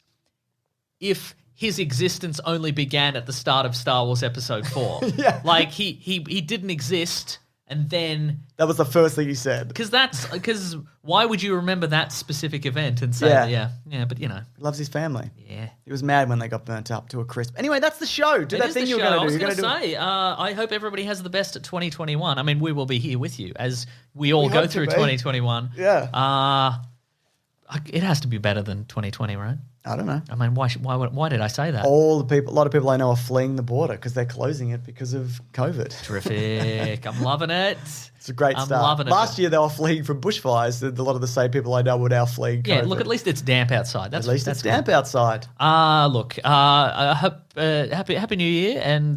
if his existence only began at the start of Star Wars Episode 4. Yeah. Like, he didn't exist, and then... That was the first thing he said. Because why would you remember that specific event and say, yeah, but you know. He loves his family. Yeah. He was mad when they got burnt up to a crisp. Anyway, that's the show. Do It that is thing the you're show. going I to was do. going to say, I hope everybody has the best at 2021. I mean, we will be here with you as we all We go hope to through be. 2021. Yeah. It has to be better than 2020, right? I don't know. I mean, why did I say that? A lot of people I know are fleeing the border because they're closing it because of COVID. Terrific. I'm loving it. It's It's a great I'm start. loving it. Last year they were fleeing from bushfires. A lot of the same people I know were now fleeing COVID. Yeah, look, at least it's damp outside. That's, At least that's it's damp outside. Look, I hope happy New Year, and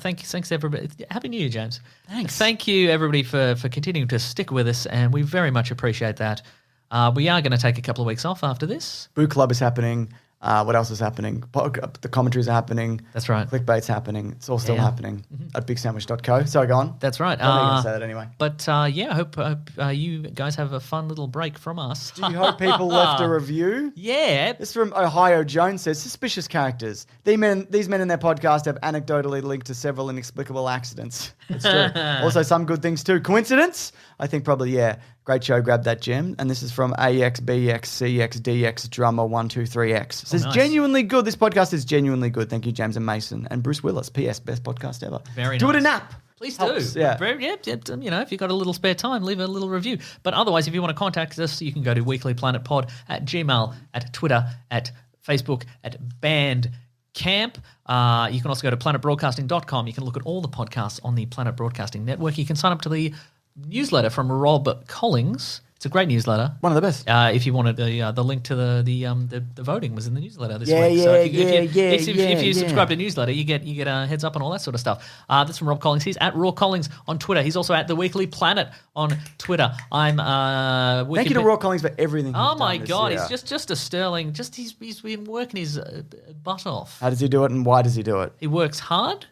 thanks everybody. Happy New Year, James. Thanks. Thank you everybody for continuing to stick with us, and we very much appreciate that. We are going to take a couple of weeks off after this. Boot Club is happening. What else is happening? The commentaries are happening. That's right. Clickbait's happening. It's all still Yeah. happening at bigsandwich.co. So go on. That's right. I don't think I'm going to say that anyway. But yeah, I hope you guys have a fun little break from us. Do you hope people left a review? Yeah. This from Ohio Jones says, suspicious characters. These men in their podcast have anecdotally linked to several inexplicable accidents. It's true. Also, some good things too. Coincidence? I think probably, yeah. Great show, grab that gem. And this is from AXBXCXDX Drummer 123X. Says, nice. genuinely good. This podcast is genuinely good. Thank you, James and Mason. And Bruce Willis. P.S. Best podcast ever. Very Do it nice. an app. Please Helps, do. yeah. You know, if you've got a little spare time, leave a little review. But otherwise, if you want to contact us, you can go to weeklyplanetpod at Gmail, at Twitter, at Facebook, at Bandcamp. You can also go to planetbroadcasting.com. You can look at all the podcasts on the Planet Broadcasting Network. You can sign up to the newsletter from Rob Collins. It's a great newsletter. One of the best. If you wanted the link to the voting was in the newsletter this Yeah, week. yeah, So if you yeah. subscribe to the newsletter, you get a heads up on all that sort of stuff. That's from Rob Collins. He's at Raw Collins on Twitter. He's also at The Weekly Planet on Twitter. I'm Thank you to Raw Collins for everything. Oh he's my done this God, year. he's just a sterling. He's been working his butt off. How does he do it and why does he do it? He works hard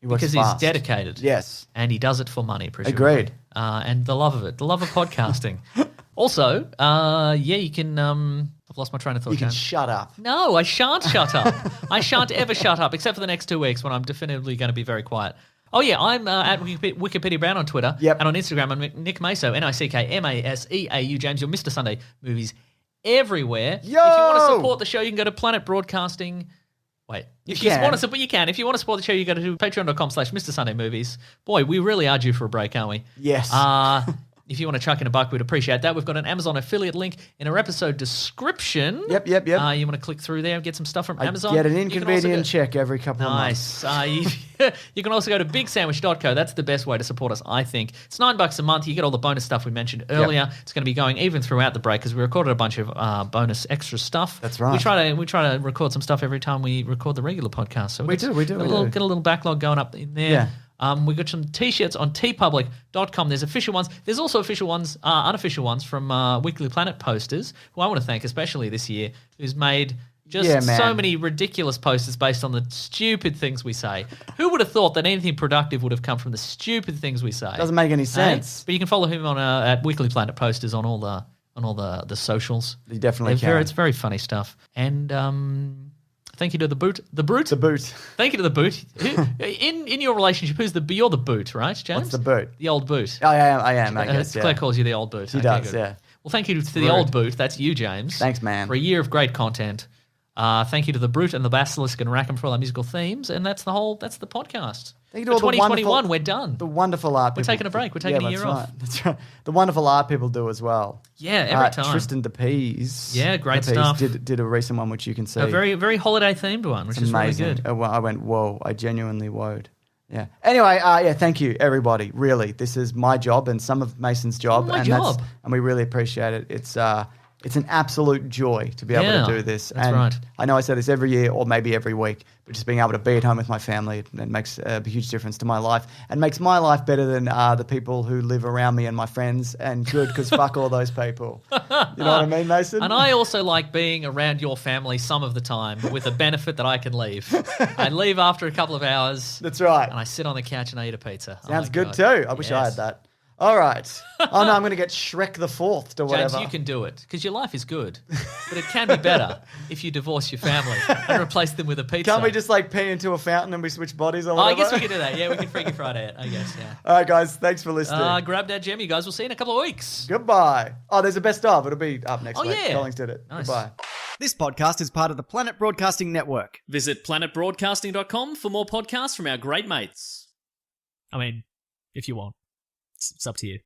He works because fast. he's dedicated. Yes. And he does it for money, presumably. Agreed. And the love of it, the love of podcasting. Also, you can. I've lost my train of thought. You can James. shut up. No, I shan't shut up. I shan't ever shut up, except for the next 2 weeks when I'm definitively going to be very quiet. Oh yeah, I'm at Wikipedia Brown on Twitter. Yep. And on Instagram, I'm Nick Maso, NickMaseau, James. You're Mr. Sunday Movies everywhere. Yo! If you want to support the show, you can go to Planet Broadcasting. Wait, if you can. want to support, you can. If you want to support the show, you go to patreon.com/Mr. Sunday Movies. Boy, we really are due for a break, aren't we? Yes. If you want to chuck in a buck, we'd appreciate that. We've got an Amazon affiliate link in our episode description. Yep. You want to click through there and get some stuff from Amazon. Get an You can also inconvenient go- check every couple of months. Nice. You can also go to bigsandwich.co. That's the best way to support us, I think. It's $9 a month. You get all the bonus stuff we mentioned earlier. It's going to be going even throughout the break because we recorded a bunch of bonus extra stuff. That's right. We try to record some stuff every time we record the regular podcast. So We do. Get a little backlog going up in there. Yeah. We got some T-shirts on tpublic.com. There's official ones. There's also official ones, unofficial ones from Weekly Planet posters, who I want to thank especially this year, who's made just so many ridiculous posters based on the stupid things we say. Who would have thought that anything productive would have come from the stupid things we say? Doesn't make any sense. But you can follow him on at Weekly Planet posters on all the socials. You definitely can. It's very funny stuff. And thank you to the boot. The brute. The boot. Thank you to the boot. In your relationship, you're the boot, right, James? What's the boot? The old boot. I am, I guess. Claire Yeah. calls you the old boot. She Okay, does, good. yeah. Well, thank you to the old boot. That's you, James. Thanks, man. For a year of great content. Thank you to the Brute and the Basilisk and Rackham for all our musical themes. And that's the podcast. Thank you to For all the 2021, wonderful- we're done. The wonderful art We're people. taking a break. We're taking a year that's off. Right. That's right. The wonderful art people do as well. Yeah, every time. Tristan DePease. Yeah, great DePease stuff. Did a recent one which you can see. A very, very holiday themed one, which It's is really amazing. good. I went, whoa! I genuinely woed. Yeah. Anyway, thank you, everybody. Really, this is my job and some of Mason's job, My and job. and we really appreciate it. It's an absolute joy to be able Yeah, to do this. that's and right. I know I say this every year or maybe every week, but just being able to be at home with my family, it makes a huge difference to my life and makes my life better than the people who live around me and my friends. And good, because fuck all those people. You know what I mean, Mason? And I also like being around your family some of the time with the benefit that I can leave. I leave after a couple of hours. That's right. And I sit on the couch and I eat a pizza. Oh Sounds my good God. too. I wish I Yes. had that. All right. Oh no, I'm going to get Shrek the Fourth or whatever. James, you can do it because your life is good, but it can be better if you divorce your family and replace them with a pizza. Can't we just like pee into a fountain and we switch bodies or Oh, whatever? I guess we can do that. Yeah, we can Freaky Friday it. I guess. Yeah. All right, guys. Thanks for listening. Grab that gem, you guys. We'll see you in a couple of weeks. Goodbye. Oh, there's a best of. It'll be up next Oh, week. yeah. Collins did it. Nice. Goodbye. This podcast is part of the Planet Broadcasting Network. Visit planetbroadcasting.com for more podcasts from our great mates. I mean, if you want. It's up to you.